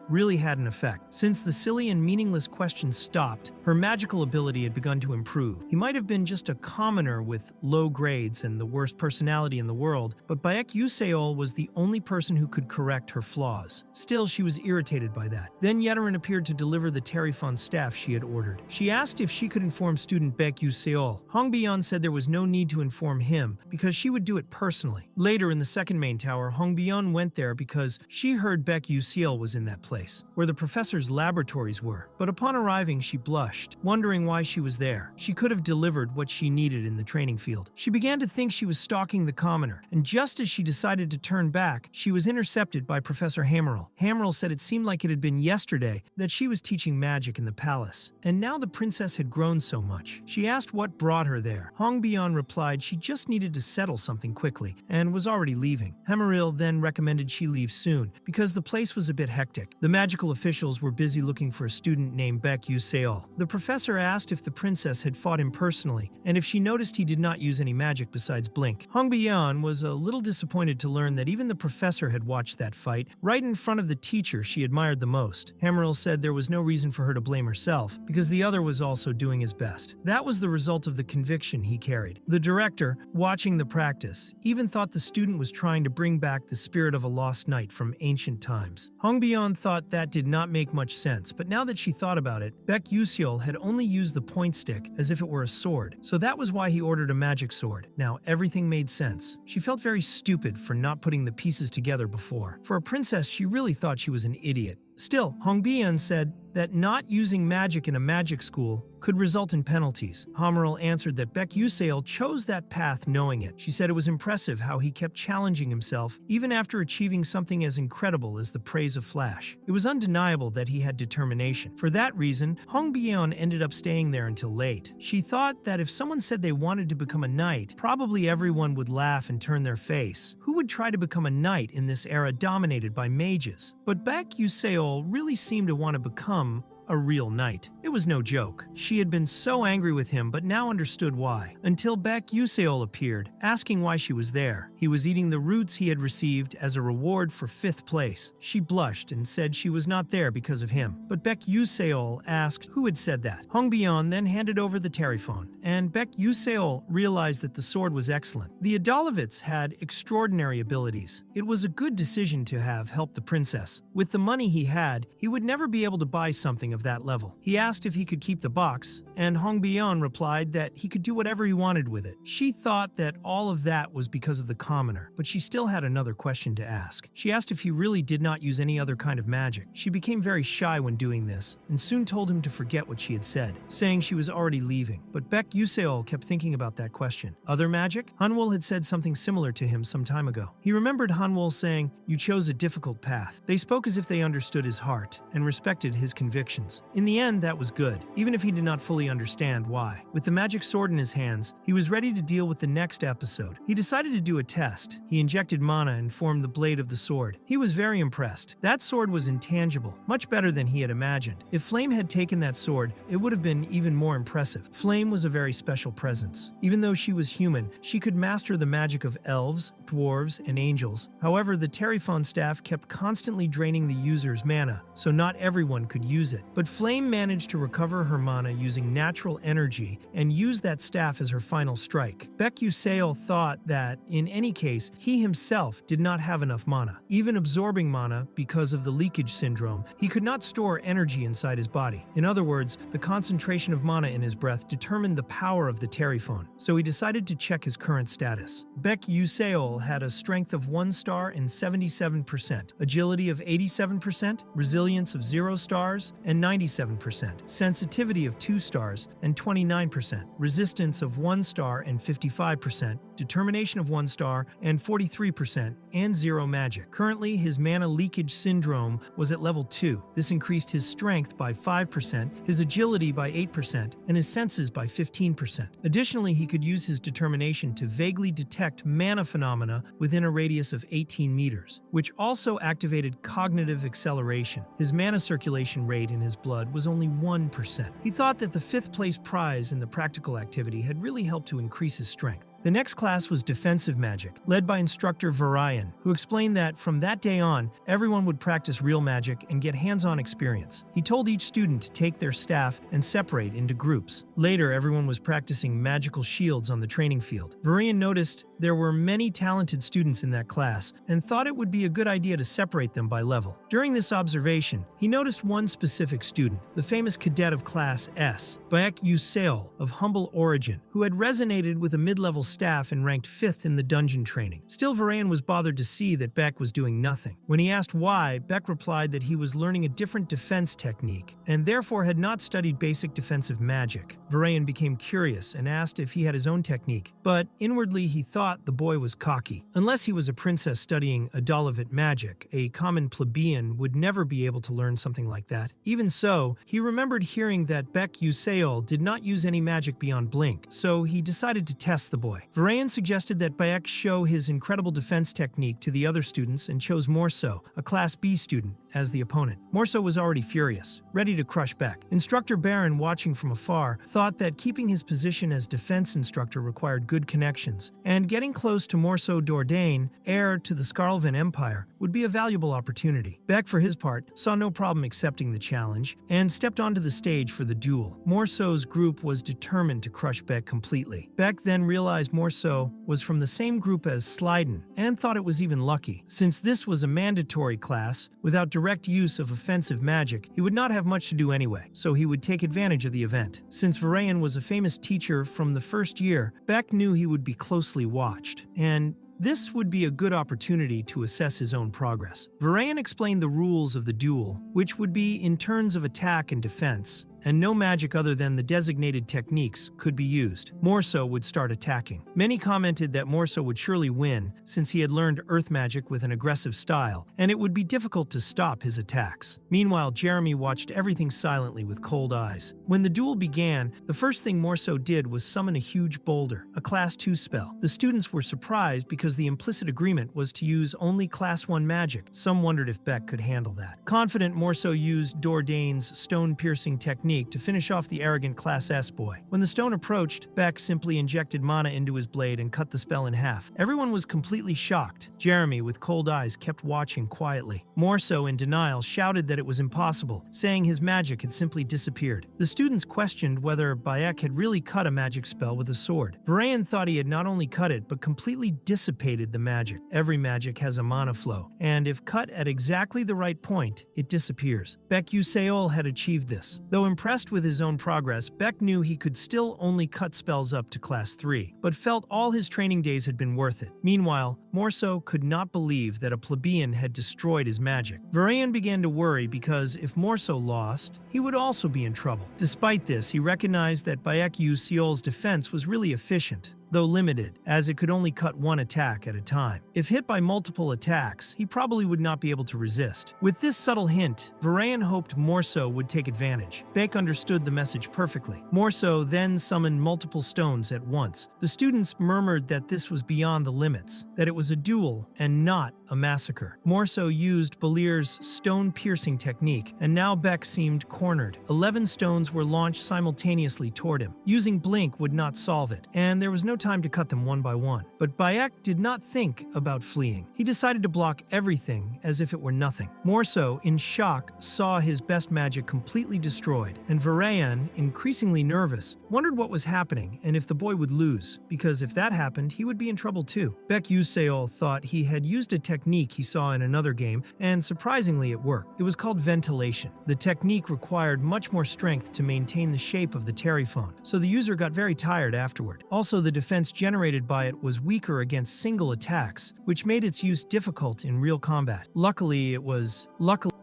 really had an effect. Since the silly and meaningless questions stopped, her magical ability had begun to improve. He might have been just a commoner with low grades and the worst personality in the world, but Beck was the only person who could correct her flaws. Still, she was irritated by that. Then Yeterin appeared to deliver the Terifon staff she had ordered. She asked if she could inform student Beck Hongbian said there was no need to inform him because she would do it personally. Later in the second main tower, Hongbian went there because she heard Beck was in that place, where the professor's laboratories were. But upon arriving, she blushed, wondering why she was there. She could have delivered what she needed in the training field. She began to think she was stalking the commoner, and just as she decided to turn back, she was intercepted by Professor Hammerl. Hammerl said it seemed like it had been yesterday that she was teaching magic in the palace, and now the princess had grown so much. She asked what brought her there. Hongbian replied she just needed to settle something quickly, and was already leaving. Hammerl then recommended she leave soon, because the place was a bit hectic. The magical officials were busy looking for a student named Beck The professor asked if the princess had fought him personally, and if she noticed he did not use any magic besides blink. Hongbian was a little disappointed to learn that even the professor had watched that fight, right in front of the teacher she admired the most. Hammerl said there was no reason for her to blame herself, because the other was also doing his best. That was the result of the conviction he carried. The director, watching the practice, even thought the student was trying to bring back the spirit of a lost knight from ancient times. Hongbian thought that did not make much sense, but now that she thought about it, Beck had only used the point stick as if it were a sword, so that was why he ordered a magic sword. Now everything made sense. She felt very stupid for not putting the pieces together before. For a princess, she really thought she was an idiot. Still, Hongbian said that not using magic in a magic school could result in penalties. Hammerl answered that Beck chose that path knowing it. She said it was impressive how he kept challenging himself even after achieving something as incredible as the praise of Flash. It was undeniable that he had determination. For that reason, Hongbian ended up staying there until late. She thought that if someone said they wanted to become a knight, probably everyone would laugh and turn their face. Who would try to become a knight in this era dominated by mages? But Beck really seemed to want to become a real knight. It was no joke. She had been so angry with him but now understood why. Until Beck Aiselle appeared, asking why she was there. He was eating the roots he had received as a reward for 5th place. She blushed and said she was not there because of him. But Beck Aiselle asked who had said that. Hongbion then handed over the telephone, and Beck Aiselle realized that the sword was excellent. The Adolevits had extraordinary abilities. It was a good decision to have helped the princess. With the money he had, he would never be able to buy something of that level. He asked if he could keep the box, and Hongbion replied that he could do whatever he wanted with it. She thought that all of that was because of the commoner, but she still had another question to ask. She asked if he really did not use any other kind of magic. She became very shy when doing this, and soon told him to forget what she had said, saying she was already leaving. But Beck Aiselle kept thinking about that question. Other magic? Hanwol had said something similar to him some time ago. He remembered Hanwol saying, "You chose a difficult path." They spoke as if they understood his heart and respected his convictions. In the end, that was good, even if he did not fully understand why. With the magic sword in his hands, he was ready to deal with the next episode. He decided to do a test. He injected mana and formed the blade of the sword. He was very impressed. That sword was intangible, much better than he had imagined. If Flame had taken that sword, it would have been even more impressive. Flame was a very special presence. Even though she was human, she could master the magic of elves, dwarves, and angels. However, the telephone staff kept constantly draining the user's mana, so not everyone could use it. But Flame managed to recover her mana using natural energy and use that staff as her final strike. Beck Aiselle thought that, in any case, he himself did not have enough mana. Even absorbing mana, because of the leakage syndrome, he could not store energy inside his body. In other words, the concentration of mana in his breath determined the power of the telephone, so he decided to check his current status. Beck Aiselle had a strength of 1 star and 77%, agility of 87%, resilience of 0 stars and 97%, sensitivity of 2 stars and 29%, resistance of 1 star and 55%, determination of 1 star and 43%, and 0 magic. Currently, his mana leakage syndrome was at level 2. This increased his strength by 5%, his agility by 8%, and his senses by 15%. Additionally, he could use his determination to vaguely detect mana phenomena within a radius of 18 meters, which also activated cognitive acceleration. His mana circulation rate in his blood was only 1%. He thought that the 5th place prize in the practical activity had really helped to increase his strength. The next class was Defensive Magic, led by instructor Varian, who explained that from that day on, everyone would practice real magic and get hands-on experience. He told each student to take their staff and separate into groups. Later, everyone was practicing magical shields on the training field. Varian noticed there were many talented students in that class and thought it would be a good idea to separate them by level. During this observation, he noticed one specific student, the famous cadet of Class S, Beck Aiselle, of humble origin, who had resonated with a mid-level staff and ranked 5th in the dungeon training. Still, Varian was bothered to see that Beck was doing nothing. When he asked why, Beck replied that he was learning a different defense technique and therefore had not studied basic defensive magic. Varian became curious and asked if he had his own technique, but inwardly he thought the boy was cocky. Unless he was a princess studying Adolevit magic, a common plebeian would never be able to learn something like that. Even so, he remembered hearing that Beck Aiselle did not use any magic beyond Blink, so he decided to test the boy. Varian suggested that Beck show his incredible defense technique to the other students and chose Morso, a Class B student, as the opponent. Morso was already furious, ready to crush Beck. Instructor Baron, watching from afar, thought that keeping his position as defense instructor required good connections, and getting close to Morso Dordain, heir to the Skarlvan Empire, would be a valuable opportunity. Beck, for his part, saw no problem accepting the challenge and stepped onto the stage for the duel. Morso's group was determined to crush Beck completely. Beck then realized Morso was from the same group as Slyden and thought it was even lucky. Since this was a mandatory class, without direct use of offensive magic, he would not have much to do anyway, so he would take advantage of the event. Since Varian was a famous teacher from the first year, Beck knew he would be closely watched, and this would be a good opportunity to assess his own progress. Varian explained the rules of the duel, which would be in turns of attack and defense, and no magic other than the designated techniques could be used. Morso would start attacking. Many commented that Morso would surely win, since he had learned earth magic with an aggressive style, and it would be difficult to stop his attacks. Meanwhile, Jeremy watched everything silently with cold eyes. When the duel began, the first thing Morso did was summon a huge boulder, a Class 2 spell. The students were surprised because the implicit agreement was to use only Class 1 magic. Some wondered if Beck could handle that. Confident, Morso used Dordain's stone-piercing technique to finish off the arrogant Class S boy. When the stone approached, Beck simply injected mana into his blade and cut the spell in half. Everyone was completely shocked. Jeremy, with cold eyes, kept watching quietly. Morso, in denial, shouted that it was impossible, saying his magic had simply disappeared. The students questioned whether Beck had really cut a magic spell with a sword. Varayan thought he had not only cut it, but completely dissipated the magic. Every magic has a mana flow, and if cut at exactly the right point, it disappears. Beck Aiselle had achieved this. Though impressed with his own progress, Beck knew he could still only cut spells up to Class 3, but felt all his training days had been worth it. Meanwhile, Morso could not believe that a plebeian had destroyed his magic. Varayan began to worry because if Morso lost, he would also be in trouble. Despite this, he recognized that Beck Aiselle's defense was really efficient, though limited, as it could only cut one attack at a time. If hit by multiple attacks, he probably would not be able to resist. With this subtle hint, Varayan hoped Morso would take advantage. Beck understood the message perfectly. Morso then summoned multiple stones at once. The students murmured that this was beyond the limits, that it was a duel and not a massacre. Morso used Belier's stone-piercing technique, and now Beck seemed cornered. 11 stones were launched simultaneously toward him. Using Blink would not solve it, and there was no time to cut them one by one. But Beck did not think about fleeing. He decided to block everything as if it were nothing. Morso, in shock, saw his best magic completely destroyed, and Varayan, increasingly nervous, wondered what was happening and if the boy would lose, because if that happened, he would be in trouble too. Beck Aiselle thought he had used a technique he saw in another game, and surprisingly it worked. It was called ventilation. The technique required much more strength to maintain the shape of the terryphone, so the user got very tired afterward. Also, the defense generated by it was weaker against single attacks, which made its use difficult in real combat. Luckily, it was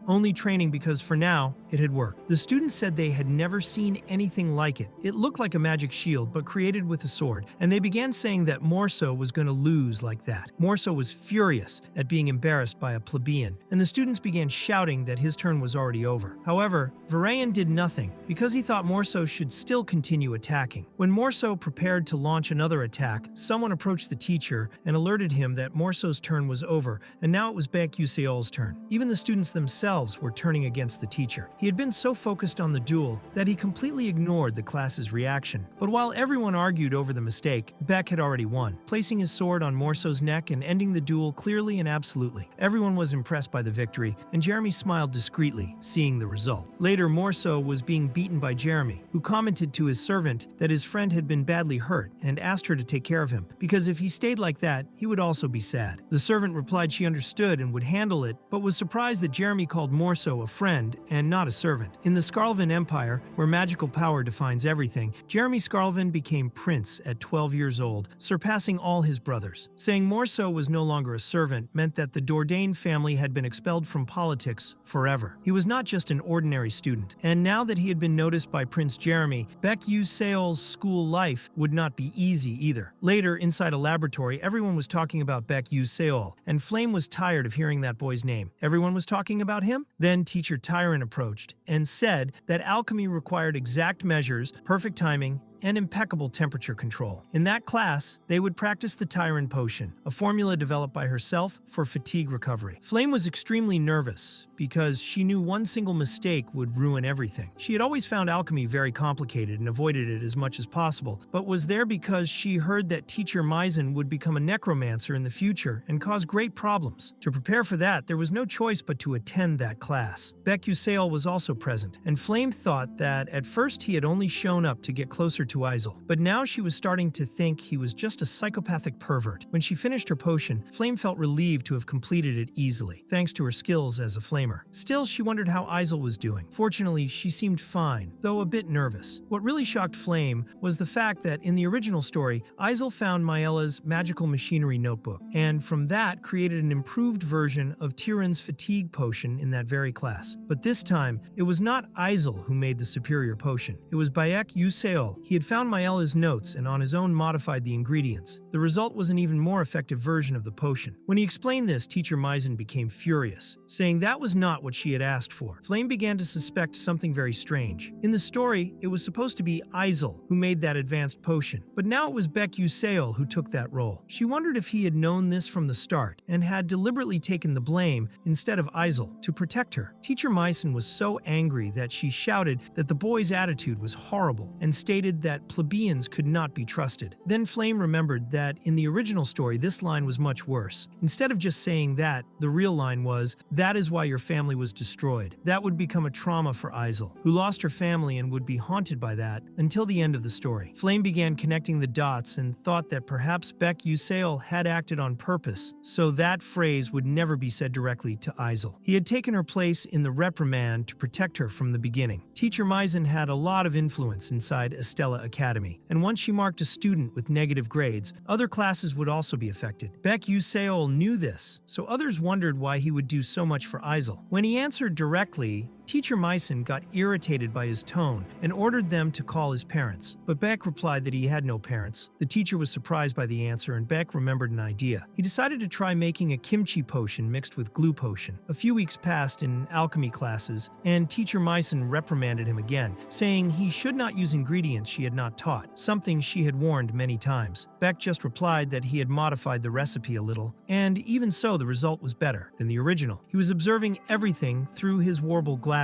only training because for now, it had worked. The students said they had never seen anything like it. It looked like a magic shield, but created with a sword, and they began saying that Morso was going to lose like that. Morso was furious at being embarrassed by a plebeian, and the students began shouting that his turn was already over. However, Varayan did nothing, because he thought Morso should still continue attacking. When Morso prepared to launch another attack, someone approached the teacher and alerted him that Morso's turn was over, and now it was Beck Aiselle's turn. Even the students themselves were turning against the teacher. He had been so focused on the duel that he completely ignored the class's reaction. But while everyone argued over the mistake, Beck had already won, placing his sword on Morso's neck and ending the duel clearly and absolutely. Everyone was impressed by the victory, and Jeremy smiled discreetly, seeing the result. Later, Morso was being beaten by Jeremy, who commented to his servant that his friend had been badly hurt and asked her to take care of him, because if he stayed like that, he would also be sad. The servant replied she understood and would handle it, but was surprised that Jeremy called Morso a friend and not a servant. In the Scarlvin Empire, where magical power defines everything, Jeremy Scarlvin became prince at 12 years old, surpassing all his brothers. Saying Morso was no longer a servant meant that the Dordain family had been expelled from politics forever. He was not just an ordinary student, and now that he had been noticed by Prince Jeremy, Beck Aiselle's school life would not be easy either. Later, inside a laboratory, everyone was talking about Beck Aiselle, and Flame was tired of hearing that boy's name. Everyone was talking about him? Then Teacher Tyrant approached and said that alchemy required exact measures, perfect timing, and impeccable temperature control. In that class, they would practice the Tyrant Potion, a formula developed by herself for fatigue recovery. Flame was extremely nervous because she knew one single mistake would ruin everything. She had always found alchemy very complicated and avoided it as much as possible, but was there because she heard that Teacher Maizen would become a necromancer in the future and cause great problems. To prepare for that, there was no choice but to attend that class. Beck Aiselle was also present, and Flame thought that at first he had only shown up to get closer to to Aiselle. But now she was starting to think he was just a psychopathic pervert. When she finished her potion, Flame felt relieved to have completed it easily, thanks to her skills as a flamer. Still, she wondered how Aiselle was doing. Fortunately, she seemed fine, though a bit nervous. What really shocked Flame was the fact that in the original story, Aiselle found Maella's magical machinery notebook, and from that created an improved version of Tyrion's fatigue potion in that very class. But this time, it was not Aiselle who made the superior potion. It was Beck Seol. He had found Maella's notes and on his own modified the ingredients. The result was an even more effective version of the potion. When he explained this, Teacher Maizen became furious, saying that was not what she had asked for. Flame began to suspect something very strange. In the story, it was supposed to be Aiselle who made that advanced potion, but now it was Beck Seol who took that role. She wondered if he had known this from the start and had deliberately taken the blame instead of Aiselle to protect her. Teacher Maizen was so angry that she shouted that the boy's attitude was horrible and stated that plebeians could not be trusted. Then Flame remembered that in the original story this line was much worse. Instead of just saying that, the real line was, "That is why your family was destroyed." That would become a trauma for Aiselle, who lost her family and would be haunted by that until the end of the story. Flame began connecting the dots and thought that perhaps Beck Seol had acted on purpose, so that phrase would never be said directly to Aiselle. He had taken her place in the reprimand to protect her from the beginning. Teacher Maizen had a lot of influence inside Estella Academy, and once she marked a student with negative grades, other classes would also be affected. Beck Seol knew this, so others wondered why he would do so much for Aiselle. When he answered directly, Teacher Maizen got irritated by his tone and ordered them to call his parents, but Beck replied that he had no parents. The teacher was surprised by the answer and Beck remembered an idea. He decided to try making a kimchi potion mixed with glue potion. A few weeks passed in alchemy classes, and Teacher Maizen reprimanded him again, saying he should not use ingredients she had not taught, something she had warned many times. Beck just replied that he had modified the recipe a little, and even so the result was better than the original. He was observing everything through his warble glasses,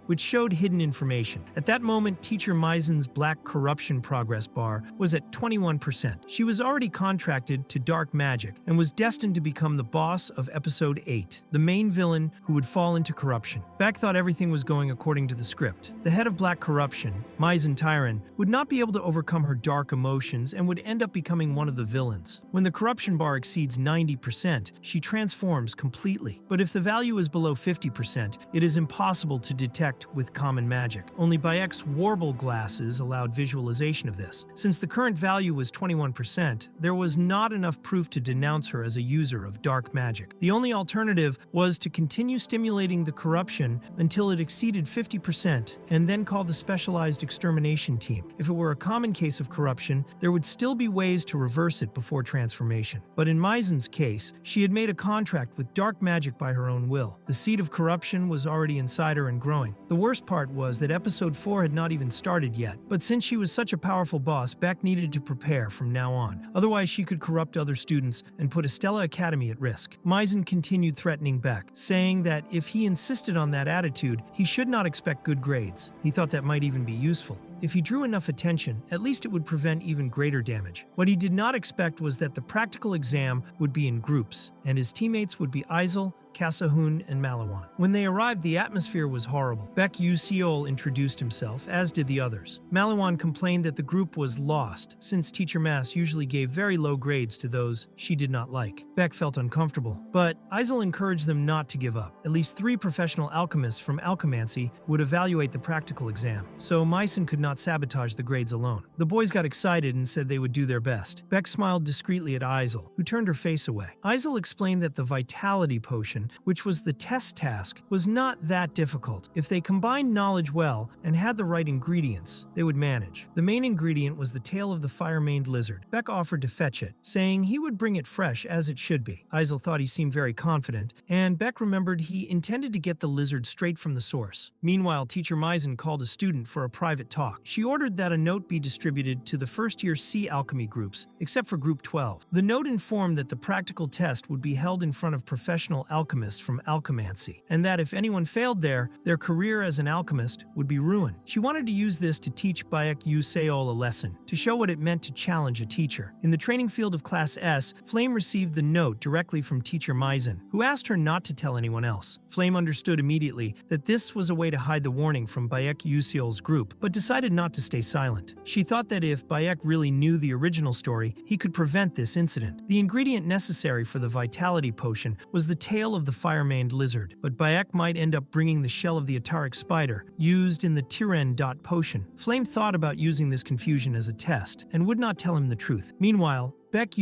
which showed hidden information. At that moment, Teacher Maizen's black corruption progress bar was at 21%. She was already contracted to dark magic and was destined to become the boss of episode 8, the main villain who would fall into corruption. Beck thought everything was going according to the script. The head of black corruption, Maizen Tyron, would not be able to overcome her dark emotions and would end up becoming one of the villains. When the corruption bar exceeds 90%, she transforms completely. But if the value is below 50%, it is impossible to detect with common magic. Only Beck's warble glasses allowed visualization of this. Since the current value was 21%, there was not enough proof to denounce her as a user of dark magic. The only alternative was to continue stimulating the corruption until it exceeded 50% and then call the specialized extermination team. If it were a common case of corruption, there would still be ways to reverse it before transformation. But in Maizen's case, she had made a contract with dark magic by her own will. The seed of corruption was already inside her and growing. The worst part was that episode 4 had not even started yet, but since she was such a powerful boss, Beck needed to prepare from now on. Otherwise, she could corrupt other students and put Estella Academy at risk. Maizen continued threatening Beck, saying that if he insisted on that attitude, he should not expect good grades. He thought that might even be useful. If he drew enough attention, at least it would prevent even greater damage. What he did not expect was that the practical exam would be in groups, and his teammates would be Aiselle, Kasahun, and Malawan. When they arrived, the atmosphere was horrible. Beck Seol introduced himself, as did the others. Malawan complained that the group was lost, since Teacher Mass usually gave very low grades to those she did not like. Beck felt uncomfortable, but Aiselle encouraged them not to give up. At least 3 professional alchemists from alchemancy would evaluate the practical exam, so Maizen could not sabotage the grades alone. The boys got excited and said they would do their best. Beck smiled discreetly at Aiselle, who turned her face away. Aiselle explained that the vitality potion, which was the test task, was not that difficult. If they combined knowledge well and had the right ingredients, they would manage. The main ingredient was the tail of the fire-maned lizard. Beck offered to fetch it, saying he would bring it fresh as it should be. Aiselle thought he seemed very confident, and Beck remembered he intended to get the lizard straight from the source. Meanwhile, Teacher Maizen called a student for a private talk. She ordered that a note be distributed to the first-year C alchemy groups, except for Group 12. The note informed that the practical test would be held in front of professional alchemists from alchemancy, and that if anyone failed there, their career as an alchemist would be ruined. She wanted to use this to teach Beck Seol a lesson, to show what it meant to challenge a teacher. In the training field of Class S, Flame received the note directly from Teacher Maizen, who asked her not to tell anyone else. Flame understood immediately that this was a way to hide the warning from Beck Seol's group, but decided decided not to stay silent. She thought that if Bayek really knew the original story, he could prevent this incident. The ingredient necessary for the vitality potion was the tail of the fire-maned lizard, but Bayek might end up bringing the shell of the Ataric spider, used in the Tyren potion. Flame thought about using this confusion as a test, and would not tell him the truth. Meanwhile, Beck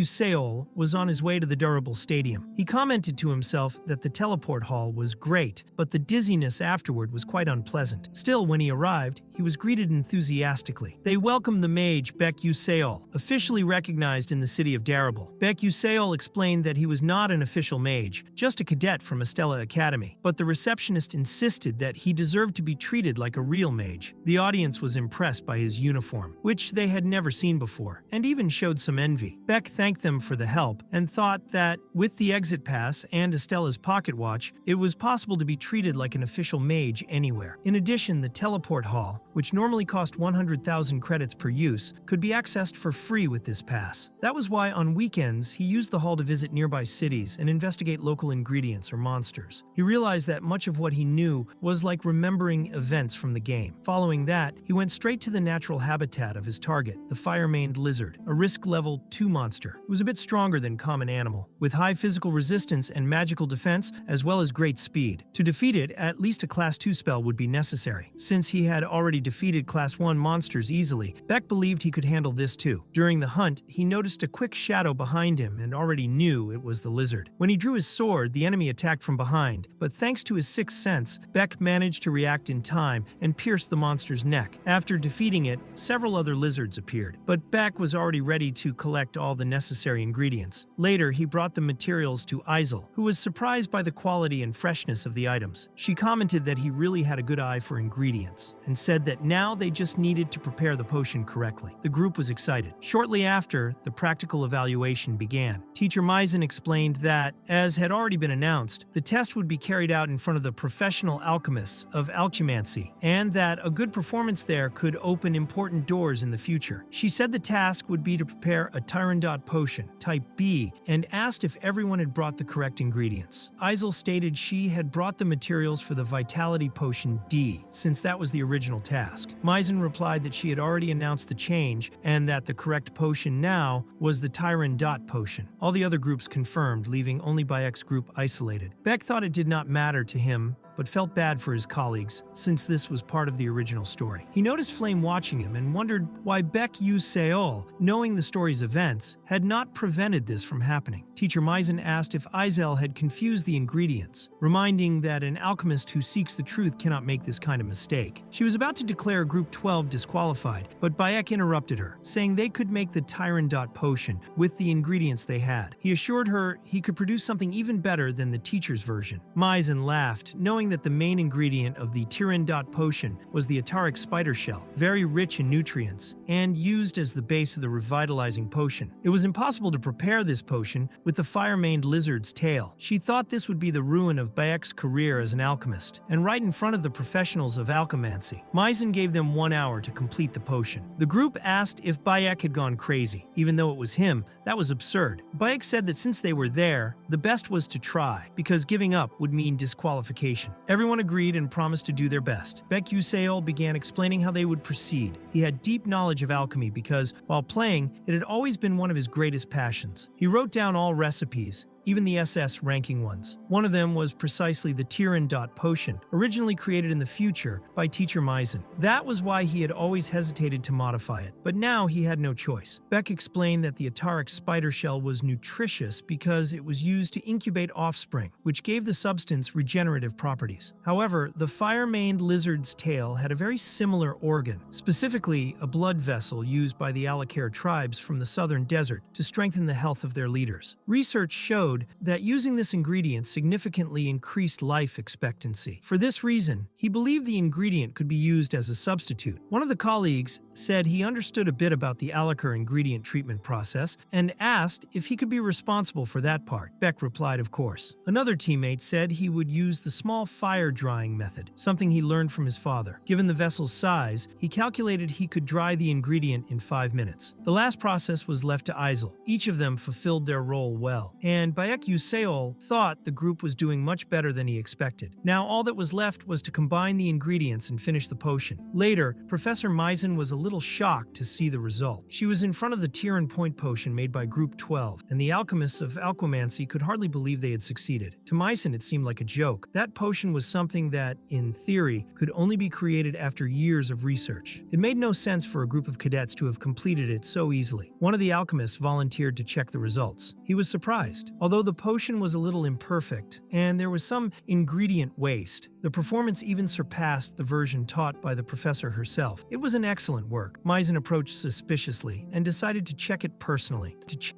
was on his way to the Durable Stadium. He commented to himself that the teleport hall was great, but the dizziness afterward was quite unpleasant. Still, when he arrived, he was greeted enthusiastically. They welcomed the mage Beck officially recognized in the city of Darable. Beck explained that he was not an official mage, just a cadet from Estella Academy, but the receptionist insisted that he deserved to be treated like a real mage. The audience was impressed by his uniform, which they had never seen before, and even showed some envy. Beck thanked them for the help and thought that, with the exit pass and Estella's pocket watch, it was possible to be treated like an official mage anywhere. In addition, the teleport hall, which normally cost 100,000 credits per use, could be accessed for free with this pass. That was why on weekends he used the hall to visit nearby cities and investigate local ingredients or monsters. He realized that much of what he knew was like remembering events from the game. Following that, he went straight to the natural habitat of his target, the fire-maned lizard, a risk level 2 monster. It was a bit stronger than common animal, with high physical resistance and magical defense, as well as great speed. To defeat it, at least a Class 2 spell would be necessary. Since he had already defeated Class 1 monsters easily, Beck believed he could handle this too. During the hunt, he noticed a quick shadow behind him and already knew it was the lizard. When he drew his sword, the enemy attacked from behind, but thanks to his sixth sense, Beck managed to react in time and pierce the monster's neck. After defeating it, several other lizards appeared, but Beck was already ready to collect all the necessary ingredients. Later, he brought the materials to Aiselle, who was surprised by the quality and freshness of the items. She commented that he really had a good eye for ingredients, and said that now they just needed to prepare the potion correctly. The group was excited. Shortly after, the practical evaluation began. Teacher Maizen explained that, as had already been announced, the test would be carried out in front of the professional alchemists of alchemancy, and that a good performance there could open important doors in the future. She said the task would be to prepare a Tyren potion, type B, and asked if everyone had brought the correct ingredients. Aiselle stated she had brought the materials for the vitality potion D, since that was the original task. Maizen replied that she had already announced the change, and that the correct potion now was the Tyren potion. All the other groups confirmed, leaving only Bayek's group isolated. Beck thought it did not matter to him, but felt bad for his colleagues, since this was part of the original story. He noticed Flame watching him and wondered why Beck knowing the story's events, had not prevented this from happening. Teacher Maizen asked if Aiselle had confused the ingredients, reminding that an alchemist who seeks the truth cannot make this kind of mistake. She was about to declare Group 12 disqualified, but Bayek interrupted her, saying they could make the Tyren potion with the ingredients they had. He assured her he could produce something even better than the teacher's version. Maizen laughed, knowing that the main ingredient of the Tyren potion was the Ataric spider shell, very rich in nutrients, and used as the base of the revitalizing potion. It was impossible to prepare this potion with the fire-maned lizard's tail. She thought this would be the ruin of Bayek's career as an alchemist, and right in front of the professionals of alchemancy. Maizen gave them 1 hour to complete the potion. The group asked if Bayek had gone crazy. Even though it was him, that was absurd. Bayek said that since they were there, the best was to try, because giving up would mean disqualification. Everyone agreed and promised to do their best. Beck began explaining how they would proceed. He had deep knowledge of alchemy because, while playing, it had always been one of his greatest passions. He wrote down all recipes, even the SS ranking ones. One of them was precisely the Tyren potion, originally created in the future by Teacher Maizen. That was why he had always hesitated to modify it, but now he had no choice. Beck explained that the Ataric spider shell was nutritious because it was used to incubate offspring, which gave the substance regenerative properties. However, the fire-maned lizard's tail had a very similar organ, specifically a blood vessel used by the Alakare tribes from the southern desert to strengthen the health of their leaders. Research showed that using this ingredient significantly increased life expectancy. For this reason, he believed the ingredient could be used as a substitute. One of the colleagues said he understood a bit about the Alakare ingredient treatment process and asked if he could be responsible for that part. Beck replied, of course. Another teammate said he would use the small fire drying method, something he learned from his father. Given the vessel's size, he calculated he could dry the ingredient in 5 minutes. The last process was left to Aiselle. Each of them fulfilled their role well, and by Beck Useol thought the group was doing much better than he expected. Now all that was left was to combine the ingredients and finish the potion. Later, Professor Misen was a little shocked to see the result. She was in front of the Tyran Point potion made by Group 12, and the alchemists of alchemancy could hardly believe they had succeeded. To Misen, it seemed like a joke. That potion was something that, in theory, could only be created after years of research. It made no sense for a group of cadets to have completed it so easily. One of the alchemists volunteered to check the results. He was surprised. Although the potion was a little imperfect, and there was some ingredient waste, the performance even surpassed the version taught by the professor herself. It was an excellent work. Misen approached suspiciously and decided to check it personally.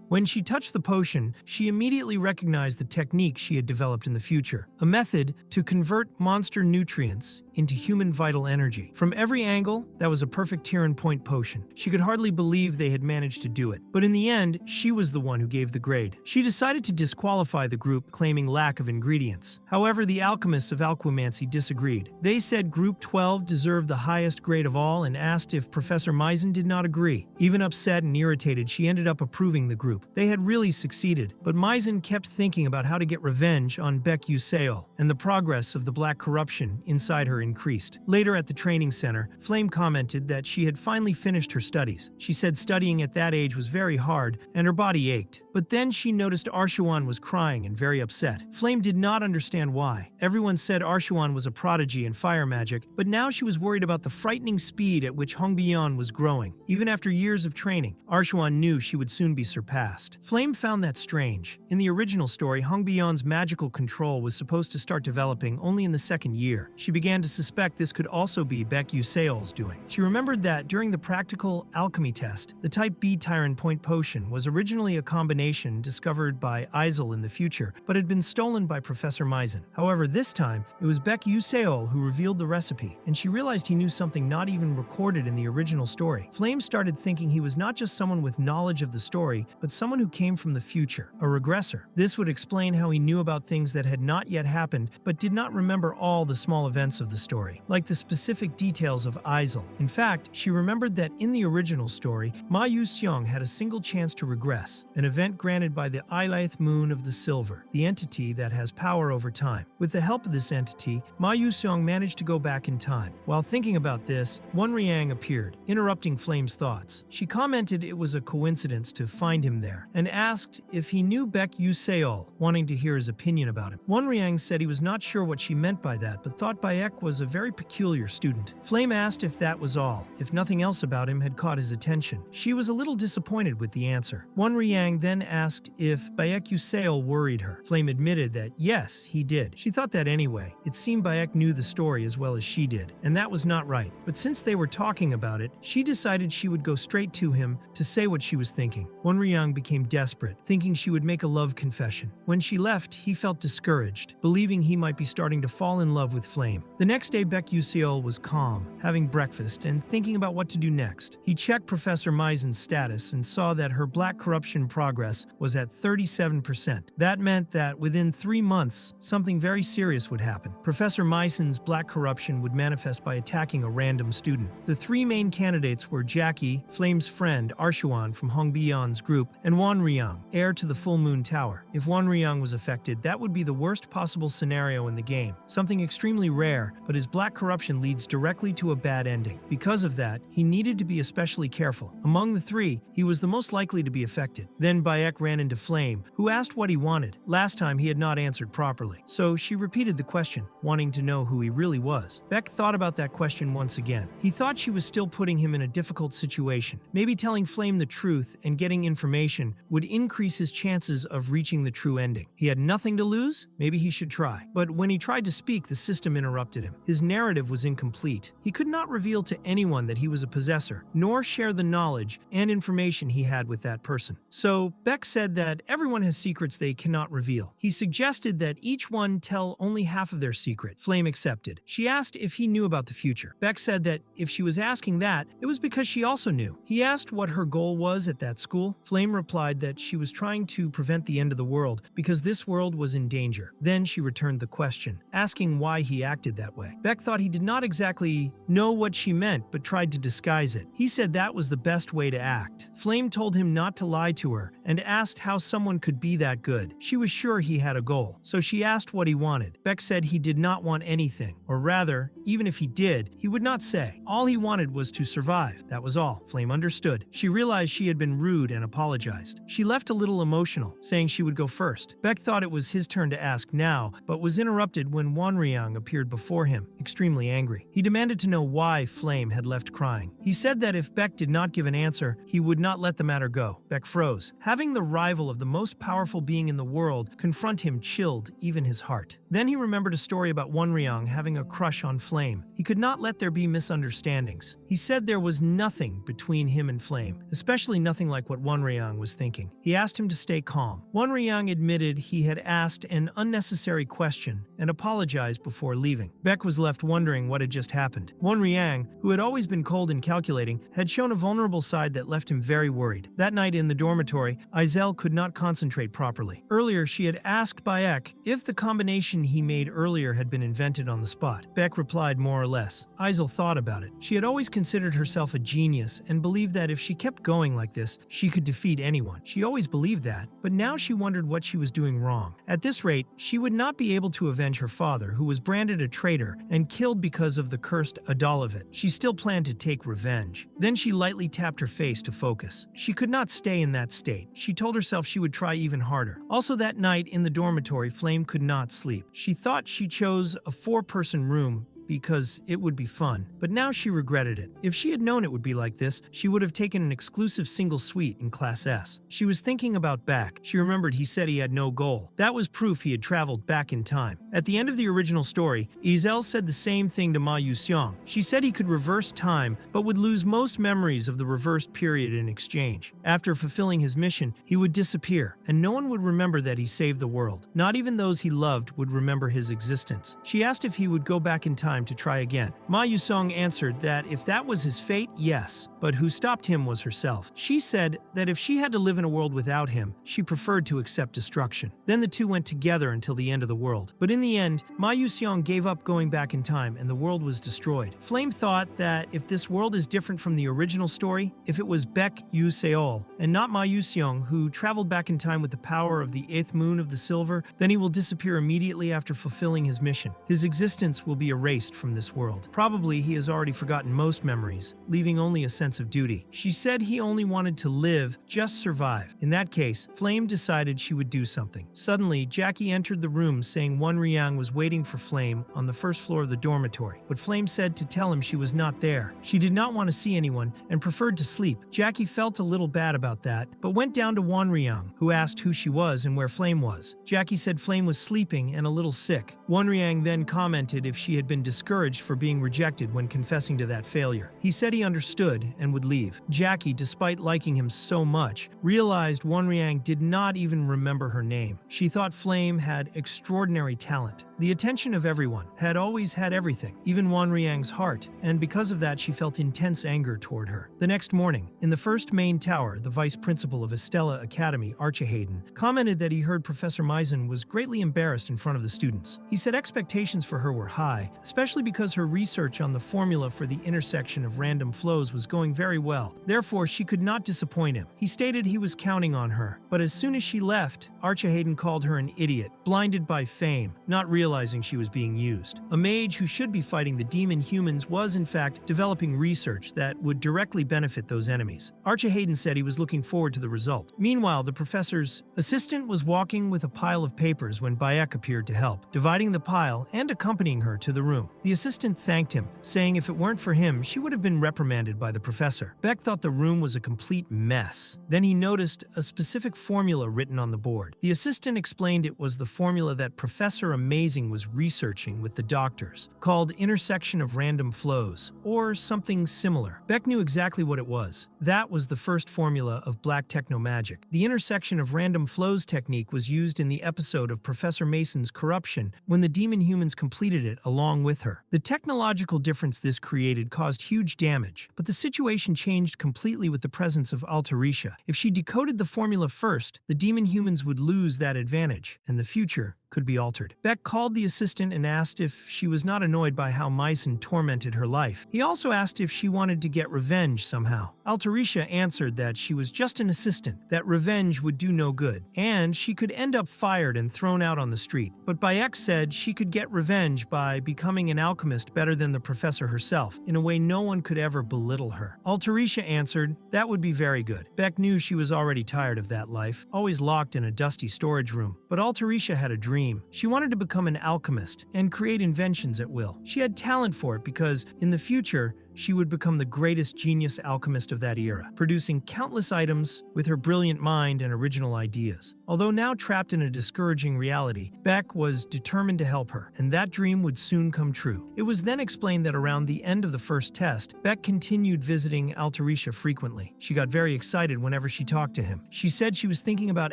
When she touched the potion, she immediately recognized the technique she had developed in the future, a method to convert monster nutrients into human vital energy. From every angle, that was a perfect Tyran Point potion. She could hardly believe they had managed to do it. But in the end, she was the one who gave the grade. She decided to disqualify the group, claiming lack of ingredients. However, the alchemists of alchemancy disagreed. They said Group 12 deserved the highest grade of all and asked if Professor Misen did not agree. Even upset and irritated, she ended up approving the group. They had really succeeded, but Misen kept thinking about how to get revenge on Beck Useol, and the progress of the black corruption inside her increased. Later at the training center, Flame commented that she had finally finished her studies. She said studying at that age was very hard and her body ached. But then she noticed Arshuan was crying and very upset. Flame did not understand why. Everyone said Arshuan was a prodigy in fire magic, but now she was worried about the frightening speed at which Hongbian was growing. Even after years of training, Arshuan knew she would soon be surpassed. Flame found that strange. In the original story, Hongbian's magical control was supposed to start developing only in the second year. She began to suspect this could also be Beck Useol's doing. She remembered that during the practical alchemy test, the Type B Tyran Point potion was originally a combination discovered by Aiselle in the future, but had been stolen by Professor Misen. However, this time, it was Beck Useol who revealed the recipe, and she realized he knew something not even recorded in the original story. Flame started thinking he was not just someone with knowledge of the story, but someone who came from the future, a regressor. This would explain how he knew about things that had not yet happened, but did not remember all the small events of the story, like the specific details of Aiselle. In fact, she remembered that in the original story, Ma Yuseong had a single chance to regress, an event granted by the Eilith Moon of the Silver, the entity that has power over time. With the help of this entity, Ma Yuseong managed to go back in time. While thinking about this, Wan Riang appeared, interrupting Flame's thoughts. She commented it was a coincidence to find him there, and asked if he knew Beck Useol, wanting to hear his opinion about him. Wan Riang said he was not sure what she meant by that, but thought Beck was a very peculiar student. Flame asked if that was all, if nothing else about him had caught his attention. She was a little disappointed with the answer. Wan Riang then asked if Beck Useol worried her. Flame admitted that yes, he did. She thought that anyway. It seemed Beck knew the story as well as she did, and that was not right. But since they were talking about it, she decided she would go straight to him to say what she was thinking. Wan Riang became desperate, thinking she would make a love confession. When she left, he felt discouraged, believing he might be starting to fall in love with Flame. The next day, Beck Useol was calm, having breakfast and thinking about what to do next. He checked Professor Misen's status and saw that her black corruption progress was at 37%. That meant that within 3 months, something very serious would happen. Professor Misen's black corruption would manifest by attacking a random student. The 3 main candidates were Jackie, Flame's friend Arshuan from Hongbian's group, and Wan Riang, heir to the Full Moon Tower. If Wan Riang was affected, that would be the worst possible scenario in the game, something extremely rare, but his black corruption leads directly to a bad ending. Because of that, he needed to be especially careful. Among the 3, he was the most likely to be affected. Then Beck ran into Flame, who asked what he wanted. Last time he had not answered properly, so she repeated the question, wanting to know who he really was. Beck thought about that question once again. He thought she was still putting him in a difficult situation. Maybe telling Flame the truth and getting information would increase his chances of reaching the true ending. He had nothing to lose? Maybe he should try. But when he tried to speak, the system interrupted him. His narrative was incomplete. He could not reveal to anyone that he was a possessor, nor share the knowledge and information he had with that person. So Beck said that everyone has secrets they cannot reveal. He suggested that each one tell only half of their secret. Flame accepted. She asked if he knew about the future. Beck said that if she was asking that, it was because she also knew. He asked what her goal was at that school. Flame replied that she was trying to prevent the end of the world because this world was in danger. Then she returned the question, asking why he acted that way. way. Beck thought he did not exactly know what she meant, but tried to disguise it. He said that was the best way to act. Flame told him not to lie to her and asked how someone could be that good. She was sure he had a goal, so she asked what he wanted. Beck said he did not want anything, or rather, even if he did, he would not say. All he wanted was to survive. That was all. Flame understood. She realized she had been rude and apologized. She left a little emotional, saying she would go first. Beck thought it was his turn to ask now, but was interrupted when Wanryang appeared before him, extremely angry. He demanded to know why Flame had left crying. He said that if Beck did not give an answer, he would not let the matter go. Beck froze. Having the rival of the most powerful being in the world confront him chilled even his heart. Then he remembered a story about Wanryang having a crush on Flame. He could not let there be misunderstandings. He said there was nothing between him and Flame, especially nothing like what Wanryang was thinking. He asked him to stay calm. Wanryang admitted he had asked an unnecessary question and apologized before leaving. Beck was left wondering what had just happened. Wanryang, who had always been cold and calculating, had shown a vulnerable side that left him very worried. That night in the dormitory, Aiselle could not concentrate properly. Earlier, she had asked Beck if the combination he made earlier had been invented on the spot. Beck replied more or less. Aiselle thought about it. She had always considered herself a genius and believed that if she kept going like this, she could defeat anyone. She always believed that, but now she wondered what she was doing wrong. At this rate, she would not be able to avenge her father, who was branded a traitor and killed because of the cursed Adolevit. She still planned to take revenge. Then she lightly tapped her face to focus. She could not stay in that state. She told herself she would try even harder. Also that night in the dormitory, Flame could not sleep. She thought she chose a 4-person room because it would be fun, but now she regretted it. If she had known it would be like this, she would have taken an exclusive single suite in Class S. She was thinking about Beck. She remembered he said he had no goal. That was proof he had traveled back in time. At the end of the original story, Aiselle said the same thing to Ma Yuxiang. She said he could reverse time, but would lose most memories of the reversed period in exchange. After fulfilling his mission, he would disappear, and no one would remember that he saved the world. Not even those he loved would remember his existence. She asked if he would go back in time to try again. Ma Yusong answered that if that was his fate, yes, but who stopped him was herself. She said that if she had to live in a world without him, she preferred to accept destruction. Then the two went together until the end of the world. But in the end, Ma Yuxiang gave up going back in time and the world was destroyed. Flame thought that if this world is different from the original story, if it was Beck Yuseol and not Ma Yuxiang who traveled back in time with the power of the 8th moon of the silver, then he will disappear immediately after fulfilling his mission. His existence will be erased from this world. Probably he has already forgotten most memories, leaving only a sense of duty. She said he only wanted to live, just survive. In that case, Flame decided she would do something. Suddenly, Jackie entered the room saying Wanryang was waiting for Flame on the first floor of the dormitory, but Flame said to tell him she was not there. She did not want to see anyone and preferred to sleep. Jackie felt a little bad about that, but went down to Wanryang, who asked who she was and where Flame was. Jackie said Flame was sleeping and a little sick. Wanryang then commented if she had been discouraged for being rejected when confessing to that failure. He said he understood and would leave. Jackie, despite liking him so much, realized Wanryang did not even remember her name. She thought Flame had extraordinary talent. The attention of everyone, had always had everything, even Wanryang's heart, and because of that she felt intense anger toward her. The next morning, in the first main tower, the vice principal of Estella Academy, Hayden, commented that he heard Professor Misen was greatly embarrassed in front of the students. He said expectations for her were high, especially because her research on the formula for the intersection of random flows was going very well. Therefore, she could not disappoint him. He stated he was counting on her, but as soon as she left, Hayden called her an idiot, blinded by fame, not realizing she was being used. A mage who should be fighting the demon humans was, in fact, developing research that would directly benefit those enemies. Hayden said he was looking forward to the result. Meanwhile, the professor's assistant was walking with a pile of papers when Beck appeared to help, dividing the pile and accompanying her to the room. The assistant thanked him, saying if it weren't for him, she would have been reprimanded by the professor. Beck thought the room was a complete mess. Then he noticed a specific formula written on the board. The assistant explained it was the formula that Professor Amazing was researching with the doctors, called intersection of random flows, or something similar. Beck knew exactly what it was. That was the first formula of black techno-magic. The intersection of random flows technique was used in the episode of Professor Mason's Corruption when the demon humans completed it along with her. The technological difference this created caused huge damage, but the situation changed completely with the presence of Altarisha. If she decoded the formula first, the demon humans would lose that advantage, and the future could be altered. Beck called the assistant and asked if she was not annoyed by how Myson tormented her life. He also asked if she wanted to get revenge somehow. Altarisha answered that she was just an assistant, that revenge would do no good, and she could end up fired and thrown out on the street. But Bayek said she could get revenge by becoming an alchemist better than the professor herself, in a way no one could ever belittle her. Altarisha answered that would be very good. Beck knew she was already tired of that life, always locked in a dusty storage room. But Altarisha had a dream. She wanted to become an alchemist and create inventions at will. She had talent for it because, in the future, she would become the greatest genius alchemist of that era, producing countless items with her brilliant mind and original ideas. Although now trapped in a discouraging reality, Beck was determined to help her, and that dream would soon come true. It was then explained that around the end of the first test, Beck continued visiting Altarisha frequently. She got very excited whenever she talked to him. She said she was thinking about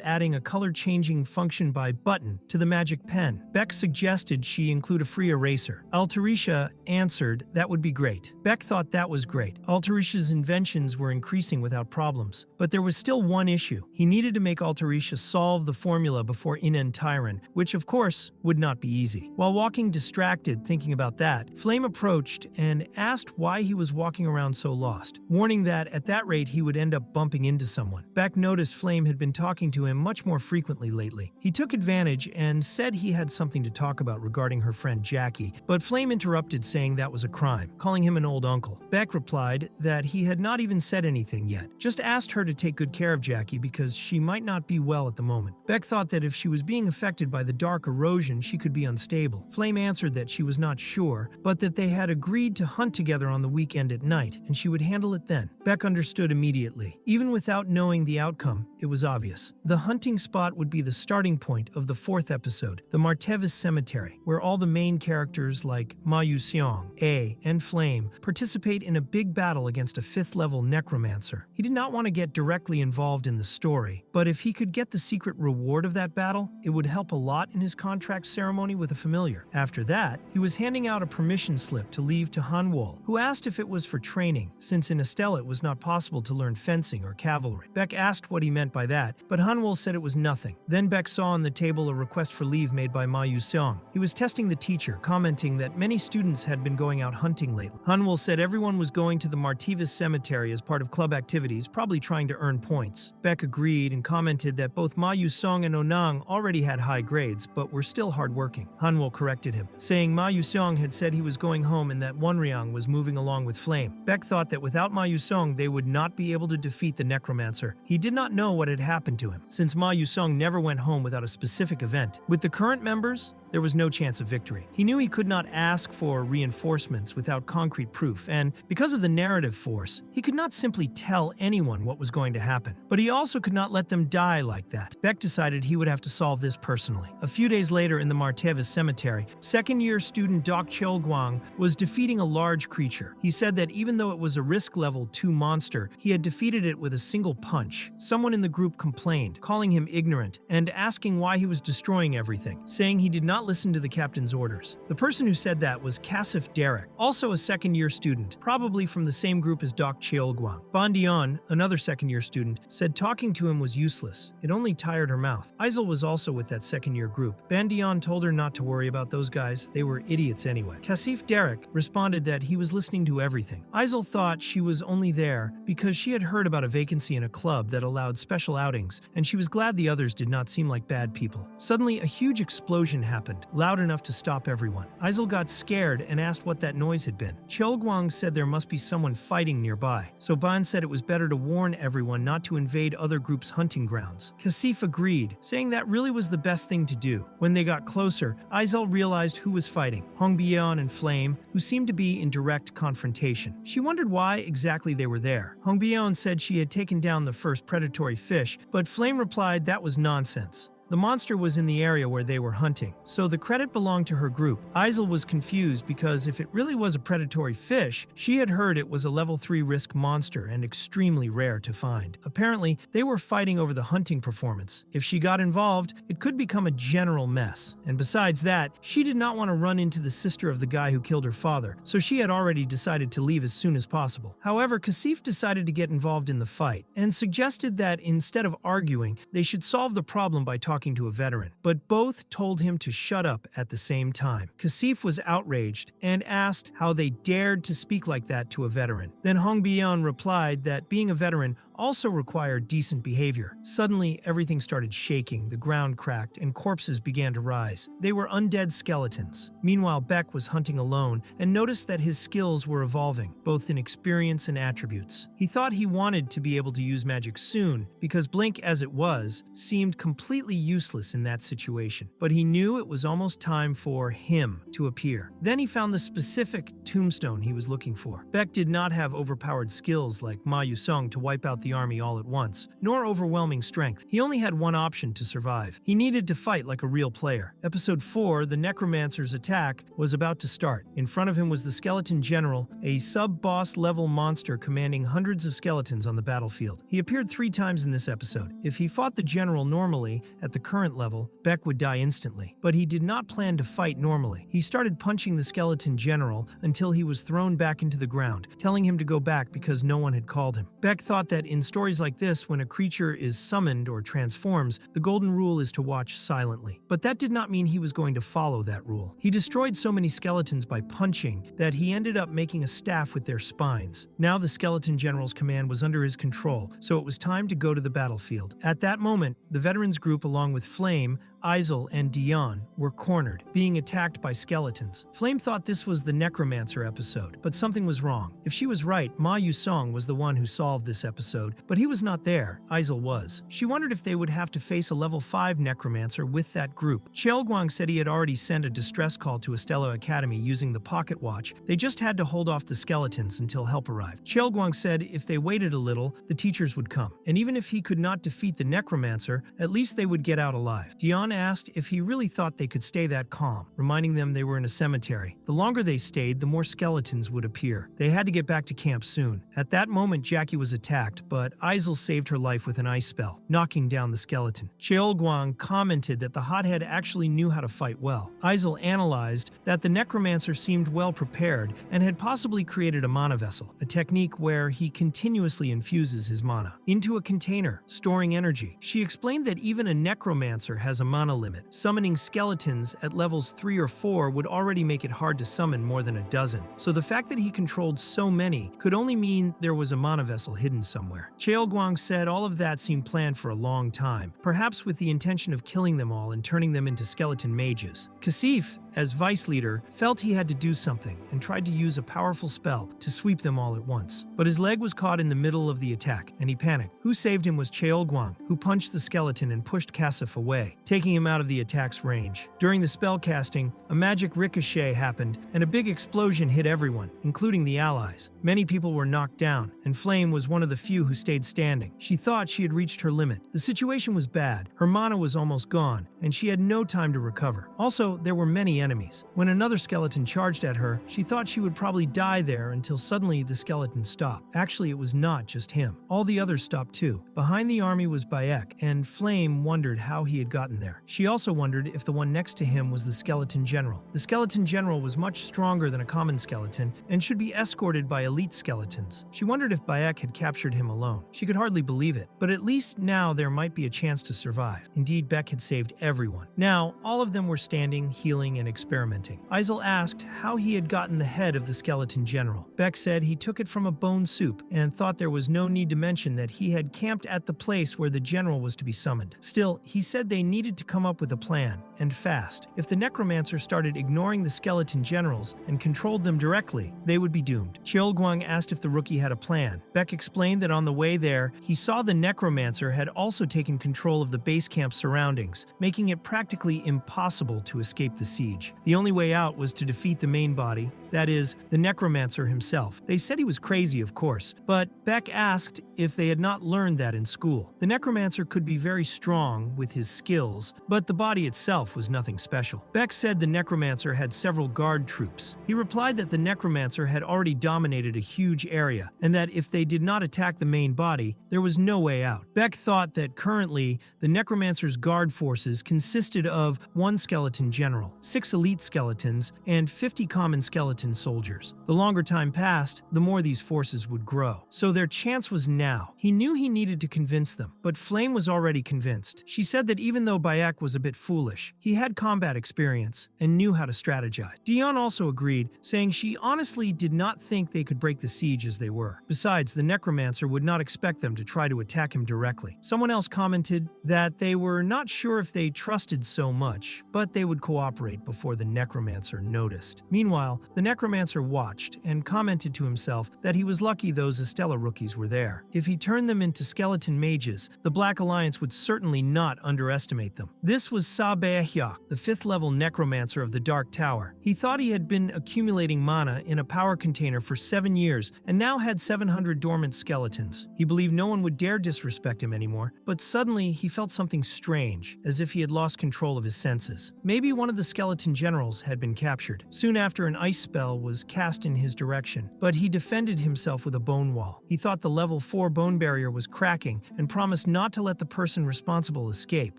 adding a color-changing function by button to the magic pen. Beck suggested she include a free eraser. Altarisha answered that would be great. Beck thought that was great. Altarisha's inventions were increasing without problems. But there was still one issue. He needed to make Altarisha solve the formula before Inen Tyran, which of course would not be easy. While walking distracted thinking about that, Flame approached and asked why he was walking around so lost, warning that at that rate he would end up bumping into someone. Beck noticed Flame had been talking to him much more frequently lately. He took advantage and said he had something to talk about regarding her friend Jackie, but Flame interrupted saying that was a crime, calling him an old uncle. Beck replied that he had not even said anything yet, just asked her to take good care of Jackie because she might not be well at the moment. Beck thought that if she was being affected by the dark erosion, she could be unstable. Flame answered that she was not sure, but that they had agreed to hunt together on the weekend at night, and she would handle it then. Beck understood immediately. Even without knowing the outcome, it was obvious. The hunting spot would be the starting point of the fourth episode, the Martevis Cemetery, where all the main characters like Ma Yuseong, A, and Flame participate in a big battle against a 5th-level necromancer. He did not want to get directly involved in the story, but if he could get the secret reward of that battle, it would help a lot in his contract ceremony with a familiar. After that, he was handing out a permission slip to leave to Hanwol, who asked if it was for training, since in Estella it was not possible to learn fencing or cavalry. Beck asked what he meant by that, but Hanwol said it was nothing. Then Beck saw on the table a request for leave made by Ma Yuseong. He was testing the teacher, commenting that many students had been going out hunting lately. Hanwol said everyone was going to the Martevis Cemetery as part of club activities, probably trying to earn points. Beck agreed and commented that both Ma Yusong and Onang already had high grades, but were still hardworking. Hanwol corrected him, saying Ma Yusong had said he was going home and that Wonryang was moving along with Flame. Beck thought that without Ma Yusong they would not be able to defeat the necromancer. He did not know what had happened to him, since Ma Yusong never went home without a specific event. With the current members, there was no chance of victory. He knew he could not ask for reinforcements without concrete proof, and because of the narrative force, he could not simply tell anyone what was going to happen. But he also could not let them die like that. Beck decided he would have to solve this personally. A few days later in the Martevis Cemetery, second-year student Doc Cheolguang was defeating a large creature. He said that even though it was a risk level 2 monster, he had defeated it with a single punch. Someone in the group complained, calling him ignorant and asking why he was destroying everything, saying he did not listen to the captain's orders. The person who said that was Kasif Derek, also a second-year student, probably from the same group as Doc Cheolguang. Bandion, another second-year student, said talking to him was useless. It only tired her mouth. Aiselle was also with that second-year group. Bandion told her not to worry about those guys, they were idiots anyway. Kasif Derek responded that he was listening to everything. Aiselle thought she was only there because she had heard about a vacancy in a club that allowed special outings, and she was glad the others did not seem like bad people. Suddenly, a huge explosion happened, loud enough to stop everyone. Aiselle got scared and asked what that noise had been. Cheolguang said there must be someone fighting nearby, so Ban said it was better to warn everyone not to invade other groups' hunting grounds. Kasif agreed, saying that really was the best thing to do. When they got closer, Aiselle realized who was fighting, Hongbion and Flame, who seemed to be in direct confrontation. She wondered why exactly they were there. Hongbion said she had taken down the first predatory fish, but Flame replied that was nonsense. The monster was in the area where they were hunting, so the credit belonged to her group. Aiselle was confused because if it really was a predatory fish, she had heard it was a level 3 risk monster and extremely rare to find. Apparently, they were fighting over the hunting performance. If she got involved, it could become a general mess. And besides that, she did not want to run into the sister of the guy who killed her father, so she had already decided to leave as soon as possible. However, Kasif decided to get involved in the fight and suggested that instead of arguing, they should solve the problem by talking talking to a veteran, but both told him to shut up at the same time. Kasif was outraged and asked how they dared to speak like that to a veteran. Then Hongbian replied that being a veteran also required decent behavior. Suddenly, everything started shaking, the ground cracked, and corpses began to rise. They were undead skeletons. Meanwhile, Beck was hunting alone and noticed that his skills were evolving, both in experience and attributes. He thought he wanted to be able to use magic soon, because Blink, as it was, seemed completely useless in that situation. But he knew it was almost time for him to appear. Then he found the specific tombstone he was looking for. Beck did not have overpowered skills like Ma Yusong to wipe out the army all at once, nor overwhelming strength. He only had one option to survive. He needed to fight like a real player. Episode 4, the Necromancer's attack, was about to start. In front of him was the Skeleton General, a sub-boss level monster commanding hundreds of skeletons on the battlefield. He appeared 3 times in this episode. If he fought the General normally, at the current level, Beck would die instantly. But he did not plan to fight normally. He started punching the Skeleton General until he was thrown back into the ground, telling him to go back because no one had called him. Beck thought that in stories like this, when a creature is summoned or transforms, the golden rule is to watch silently. But that did not mean he was going to follow that rule. He destroyed so many skeletons by punching that he ended up making a staff with their spines. Now the Skeleton General's command was under his control, so it was time to go to the battlefield. At that moment, the veterans group, along with Flame, Aiselle, and Dion, were cornered, being attacked by skeletons. Flame thought this was the Necromancer episode, but something was wrong. If she was right, Ma Yusong was the one who solved this episode, but he was not there. Aiselle was. She wondered if they would have to face a level 5 Necromancer with that group. Cheolguang said he had already sent a distress call to Estella Academy using the pocket watch. They just had to hold off the skeletons until help arrived. Cheolguang said if they waited a little, the teachers would come. And even if he could not defeat the Necromancer, at least they would get out alive. Dion asked if he really thought they could stay that calm, reminding them they were in a cemetery. The longer they stayed, the more skeletons would appear. They had to get back to camp soon. At that moment, Jackie was attacked, but Aiselle saved her life with an ice spell, knocking down the skeleton. Cheolguang commented that the hothead actually knew how to fight well. Aiselle analyzed that the Necromancer seemed well prepared and had possibly created a mana vessel, a technique where he continuously infuses his mana into a container, storing energy. She explained that even a Necromancer has a mana limit. Summoning skeletons at levels 3 or 4 would already make it hard to summon more than a dozen, so the fact that he controlled so many could only mean there was a mana vessel hidden somewhere. Cheolguang said all of that seemed planned for a long time, perhaps with the intention of killing them all and turning them into skeleton mages. Kasif, as vice leader, felt he had to do something and tried to use a powerful spell to sweep them all at once. But his leg was caught in the middle of the attack, and he panicked. Who saved him was Cheolguang, who punched the skeleton and pushed Kasif away, taking him out of the attack's range. During the spell casting, a magic ricochet happened, and a big explosion hit everyone, including the allies. Many people were knocked down, and Flame was one of the few who stayed standing. She thought she had reached her limit. The situation was bad. Her mana was almost gone, and she had no time to recover. Also, there were many enemies. When another skeleton charged at her, she thought she would probably die there until suddenly the skeleton stopped. Actually, it was not just him. All the others stopped too. Behind the army was Bayek, and Flame wondered how he had gotten there. She also wondered if the one next to him was the Skeleton General. The Skeleton General was much stronger than a common skeleton and should be escorted by elite skeletons. She wondered if Bayek had captured him alone. She could hardly believe it, but at least now there might be a chance to survive. Indeed, Beck had saved everyone. Now, all of them were standing, healing, and experimenting. Aiselle asked how he had gotten the head of the Skeleton General. Beck said he took it from a bone soup and thought there was no need to mention that he had camped at the place where the general was to be summoned. Still, he said they needed to come up with a plan, and fast. If the Necromancer started ignoring the Skeleton Generals and controlled them directly, they would be doomed. Cheolguang asked if the rookie had a plan. Beck explained that on the way there, he saw the Necromancer had also taken control of the base camp surroundings, making it practically impossible to escape the siege. The only way out was to defeat the main body, that is, the Necromancer himself. They said he was crazy, of course, but Beck asked if they had not learned that in school. The Necromancer could be very strong with his skills, but the body itself was nothing special. Beck said the Necromancer had several guard troops. He replied that the Necromancer had already dominated a huge area, and that if they did not attack the main body, there was no way out. Beck thought that currently, the Necromancer's guard forces consisted of one Skeleton General, 6 6 elite skeletons, and 50 common skeleton soldiers. The longer time passed, the more these forces would grow. So their chance was now. He knew he needed to convince them, but Flame was already convinced. She said that even though Bayek was a bit foolish, he had combat experience and knew how to strategize. Dion also agreed, saying she honestly did not think they could break the siege as they were. Besides, the necromancer would not expect them to try to attack him directly. Someone else commented that they were not sure if they trusted so much, but they would cooperate before the necromancer noticed. Meanwhile, the necromancer watched and commented to himself that he was lucky those Estella rookies were there. If he turned them into skeleton mages, the Black Alliance would certainly not underestimate them. This was Sabaehyak, the 5th level necromancer of the Dark Tower. He thought he had been accumulating mana in a power container for 7 years and now had 700 dormant skeletons. He believed no one would dare disrespect him anymore, but suddenly he felt something strange, as if he had lost control of his senses. Maybe one of the skeleton generals had been captured. Soon after, an ice spell was cast in his direction, but he defended himself with a bone wall. He thought the level 4 bone barrier was cracking and promised not to let the person responsible escape.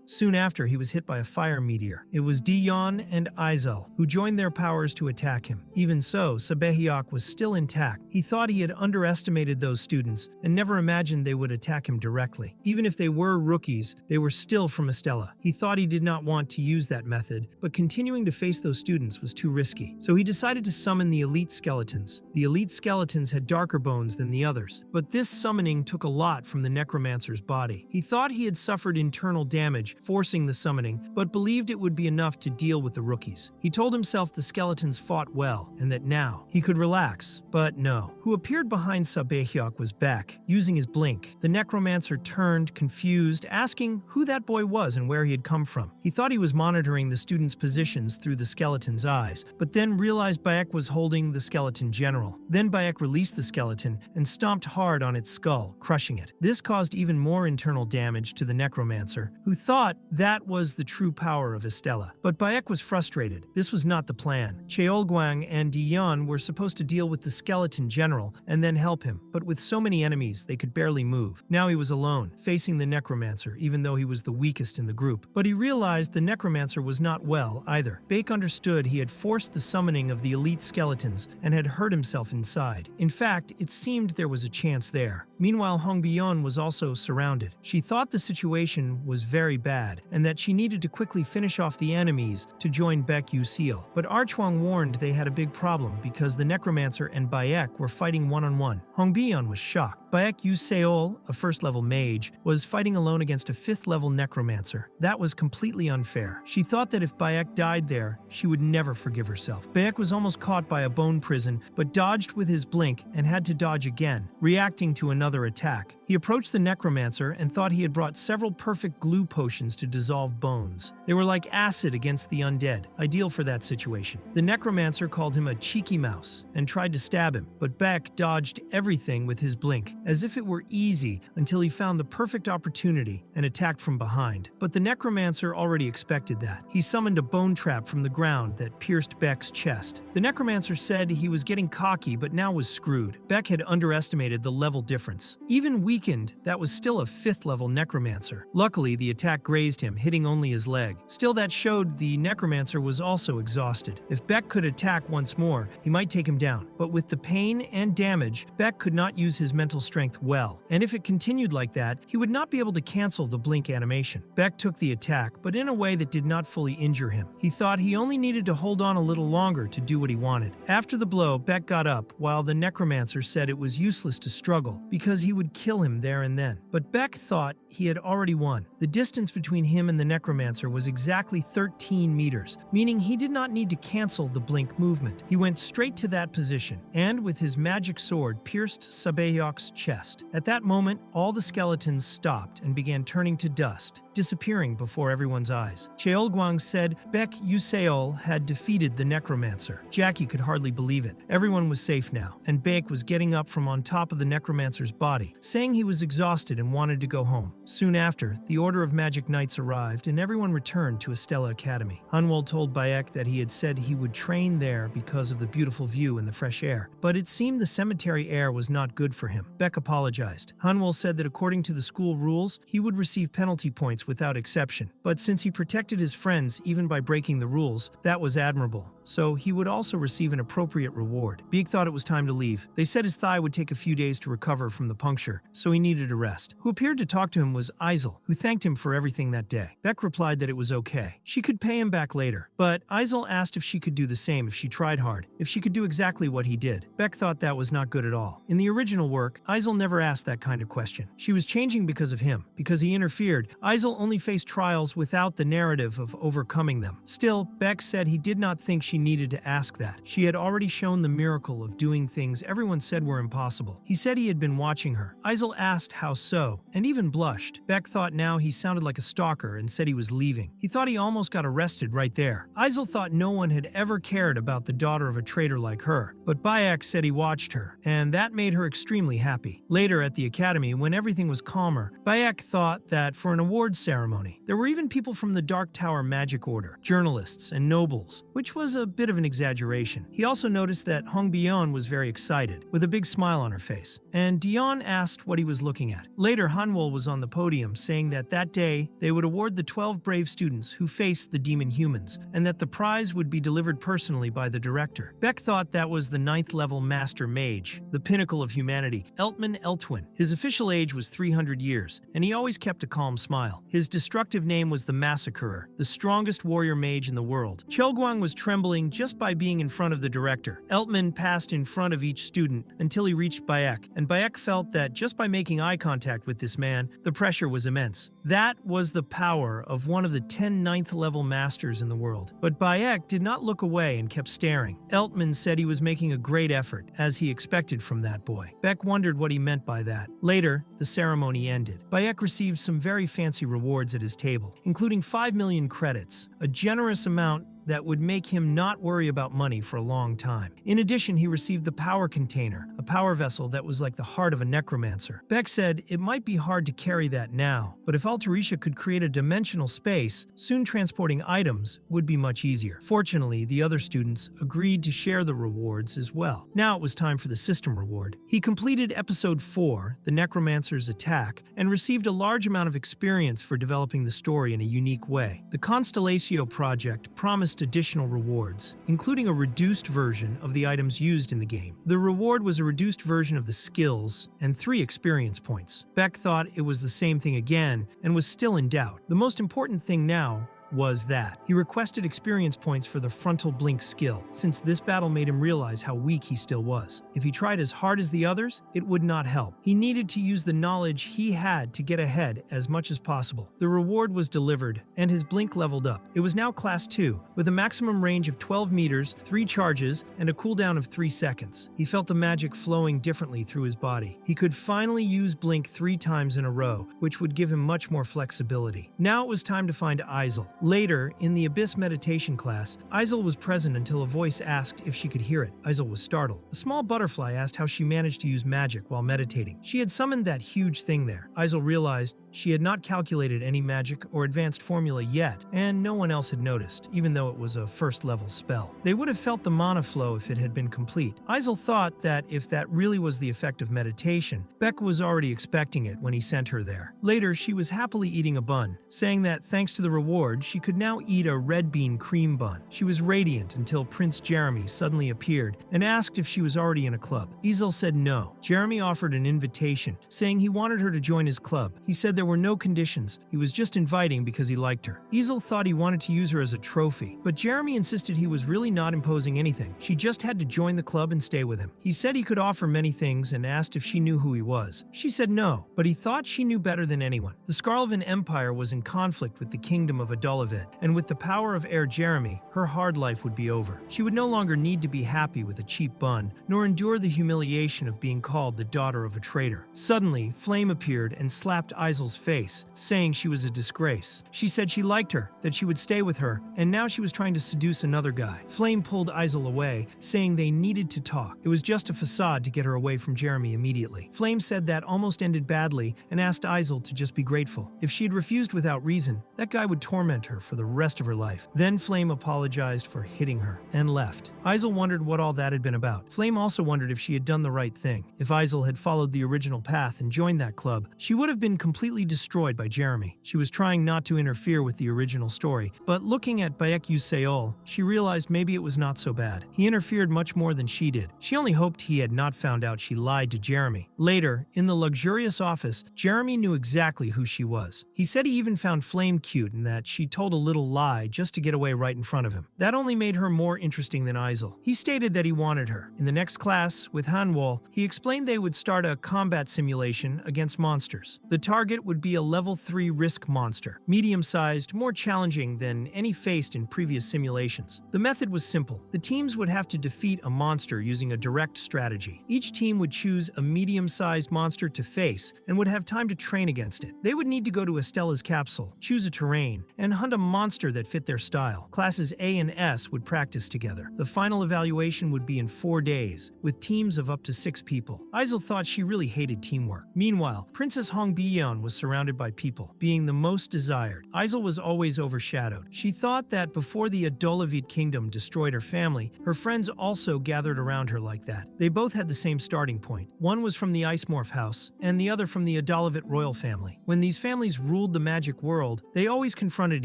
Soon after, he was hit by a fire meteor. It was Dion and Aiselle who joined their powers to attack him. Even so, Sabaehyak was still intact. He thought he had underestimated those students and never imagined they would attack him directly. Even if they were rookies, they were still from Estella. He thought he did not want to use that method, but continuing to face those students was too risky. So he decided to summon the elite skeletons. The elite skeletons had darker bones than the others, but this summoning took a lot from the necromancer's body. He thought he had suffered internal damage forcing the summoning, but believed it would be enough to deal with the rookies. He told himself the skeletons fought well, and that now he could relax, but no. Who appeared behind Sabaehyak was Beck, using his blink. The necromancer turned, confused, asking who that boy was and where he had come from. He thought he was monitoring the students' positions through the skeleton's eyes, but then realized Bayek was holding the skeleton general. Then Bayek released the skeleton and stomped hard on its skull, crushing it. This caused even more internal damage to the necromancer, who thought that was the true power of Estella. But Bayek was frustrated. This was not the plan. Cheolguang and Dion were supposed to deal with the skeleton general and then help him, but with so many enemies, they could barely move. Now he was alone, facing the necromancer, even though he was the weakest in the group. But he realized the necromancer was not well either. Bake understood he had forced the summoning of the elite skeletons and had hurt himself inside. In fact, it seemed there was a chance there. Meanwhile, Hongbion was also surrounded. She thought the situation was very bad and that she needed to quickly finish off the enemies to join Beck Yusil. But Archwang warned they had a big problem because the necromancer and Bayek were fighting one-on-one. Hongbion was shocked. Bayek Yuseol, a 1st level mage, was fighting alone against a 5th level necromancer. That was completely unfair. She thought that if Bayek died there, she would never forgive herself. Bayek was almost caught by a bone prison, but dodged with his blink and had to dodge again, reacting to another attack. He approached the necromancer and thought he had brought several perfect glue potions to dissolve bones. They were like acid against the undead, ideal for that situation. The necromancer called him a cheeky mouse and tried to stab him, but Beck dodged everything with his blink, as if it were easy, until he found the perfect opportunity and attacked from behind. But the necromancer already expected that. He summoned a bone trap from the ground that pierced Beck's chest. The necromancer said he was getting cocky but now was screwed. Beck had underestimated the level difference. Even weakened, that was still a 5th level necromancer. Luckily, the attack grazed him, hitting only his leg. Still, that showed the necromancer was also exhausted. If Beck could attack once more, he might take him down. But with the pain and damage, Beck could not use his mental strength well, and if it continued like that, he would not be able to cancel the blink animation. Beck took the attack, but in a way that did not fully injure him. He thought he only needed to hold on a little longer to do what he wanted. After the blow, Beck got up, while the necromancer said it was useless to struggle, because he would kill him there and then. But Beck thought he had already won. The distance between him and the necromancer was exactly 13 meters, meaning he did not need to cancel the blink movement. He went straight to that position, and with his magic sword pierced Sabaehyak's chest. At that moment, all the skeletons stopped and began turning to dust, disappearing before everyone's eyes. Cheolguang said Beck Yuseol had defeated the necromancer. Jackie could hardly believe it. Everyone was safe now, and Beck was getting up from on top of the necromancer's body, saying he was exhausted and wanted to go home. Soon after, the Order of Magic Knights arrived and everyone returned to Estella Academy. Hunwald told Bayek that he had said he would train there because of the beautiful view and the fresh air, but it seemed the cemetery air was not good for him. Beck apologized. Hunwald said that according to the school rules, he would receive penalty points without exception, but since he protected his friends even by breaking the rules, that was admirable, so he would also receive an appropriate reward. Beek thought it was time to leave. They said his thigh would take a few days to recover from the puncture, so he needed a rest. Who appeared to talk to him was Aiselle, who thanked him for everything that day. Beck replied that it was okay. She could pay him back later, but Aiselle asked if she could do the same if she tried hard, if she could do exactly what he did. Beck thought that was not good at all. In the original work, Aiselle never asked that kind of question. She was changing because of him. Because he interfered, Aiselle only faced trials without the narrative of overcoming them. Still, Beck said he did not think she needed to ask that. She had already shown the miracle of doing things everyone said were impossible. He said he had been watching her. Aiselle asked how so, and even blushed. Beck thought now he sounded like a stalker and said he was leaving. He thought he almost got arrested right there. Aiselle thought no one had ever cared about the daughter of a traitor like her, but Bayek said he watched her, and that made her extremely happy. Later at the academy, when everything was calmer, Bayek thought that for an awards ceremony, there were even people from the Dark Tower Magic Order, journalists, and nobles, which was a bit of an exaggeration. He also noticed that Hong Bion was very excited, with a big smile on her face, and Dion asked what he was looking at. Later, Hanwol was on the podium saying that that day they would award the 12 brave students who faced the demon humans, and that the prize would be delivered personally by the director. Beck thought that was the 9th level Master Mage, the pinnacle of humanity, Eltman Eltwin. His official age was 300 years, and he always kept a calm smile. His destructive name was the Massacrer, the strongest warrior mage in the world. Chelguang was trembling just by being in front of the director. Eltman passed in front of each student until he reached Bayek, and Bayek felt that just by making eye contact with this man, the pressure was immense. That was the power of one of the 10 9th level masters in the world. But Bayek did not look away and kept staring. Eltman said he was making a great effort, as he expected from that boy. Beck wondered what he meant by that. Later, the ceremony ended. Bayek received some very fancy rewards at his table, including 5 million credits, a generous amount that would make him not worry about money for a long time. In addition, he received the power container, a power vessel that was like the heart of a necromancer. Beck said it might be hard to carry that now, but if Altarisha could create a dimensional space, soon transporting items would be much easier. Fortunately, the other students agreed to share the rewards as well. Now it was time for the system reward. He completed episode 4, The Necromancer's Attack, and received a large amount of experience for developing the story in a unique way. The Constellatio project promised additional rewards, including a reduced version of the items used in the game. The reward was a reduced version of the skills and 3 experience points. Beck thought it was the same thing again and was still in doubt. The most important thing now was that he requested experience points for the frontal blink skill, since this battle made him realize how weak he still was. If he tried as hard as the others, it would not help. He needed to use the knowledge he had to get ahead as much as possible. The reward was delivered, and his blink leveled up. It was now class 2, with a maximum range of 12 meters, 3 charges, and a cooldown of 3 seconds. He felt the magic flowing differently through his body. He could finally use blink 3 times in a row, which would give him much more flexibility. Now it was time to find Aiselle. Later, in the Abyss meditation class, Aiselle was present until a voice asked if she could hear it. Aiselle was startled. A small butterfly asked how she managed to use magic while meditating. She had summoned that huge thing there. Aiselle realized she had not calculated any magic or advanced formula yet, and no one else had noticed, even though it was a first-level spell. They would have felt the mana flow if it had been complete. Aiselle thought that if that really was the effect of meditation, Beck was already expecting it when he sent her there. Later, she was happily eating a bun, saying that thanks to the reward, she could now eat a red bean cream bun. She was radiant until Prince Jeremy suddenly appeared and asked if she was already in a club. Aiselle said no. Jeremy offered an invitation, saying he wanted her to join his club. He said there were no conditions. He was just inviting because he liked her. Aiselle thought he wanted to use her as a trophy, but Jeremy insisted he was really not imposing anything. She just had to join the club and stay with him. He said he could offer many things and asked if she knew who he was. She said no, but he thought she knew better than anyone. The Skarlvan Empire was in conflict with the kingdom of Adulavid, and with the power of Heir Jeremy, her hard life would be over. She would no longer need to be happy with a cheap bun, nor endure the humiliation of being called the daughter of a traitor. Suddenly, Flame appeared and slapped Aiselle's face, saying she was a disgrace. She said she liked her, that she would stay with her, and now she was trying to seduce another guy. Flame pulled Aiselle away, saying they needed to talk. It was just a facade to get her away from Jeremy immediately. Flame said that almost ended badly and asked Aiselle to just be grateful. If she had refused without reason, that guy would torment her for the rest of her life. Then Flame apologized for hitting her and left. Aiselle wondered what all that had been about. Flame also wondered if she had done the right thing. If Aiselle had followed the original path and joined that club, she would have been completely destroyed by Jeremy. She was trying not to interfere with the original story, but looking at Beck Aiselle, she realized maybe it was not so bad. He interfered much more than she did. She only hoped he had not found out she lied to Jeremy. Later, in the luxurious office, Jeremy knew exactly who she was. He said he even found Flame cute and that she told a little lie just to get away right in front of him. That only made her more interesting than Aiselle. He stated that he wanted her. In the next class, with Hanwol, he explained they would start a combat simulation against monsters. The target would be a level 3 risk monster, medium-sized, more challenging than any faced in previous simulations. The method was simple. The teams would have to defeat a monster using a direct strategy. Each team would choose a medium-sized monster to face and would have time to train against it. They would need to go to Estella's capsule, choose a terrain, and hunt a monster that fit their style. Classes A and S would practice together. The final evaluation would be in 4 days, with teams of up to 6 people. Aiselle thought she really hated teamwork. Meanwhile, Princess Hongbiyeon was surrounded by people, being the most desired. Aiselle was always overshadowed. She thought that before the Adolavite kingdom destroyed her family, her friends also gathered around her like that. They both had the same starting point. One was from the Ice Morph house, and the other from the Adolavite royal family. When these families ruled the magic world, they always confronted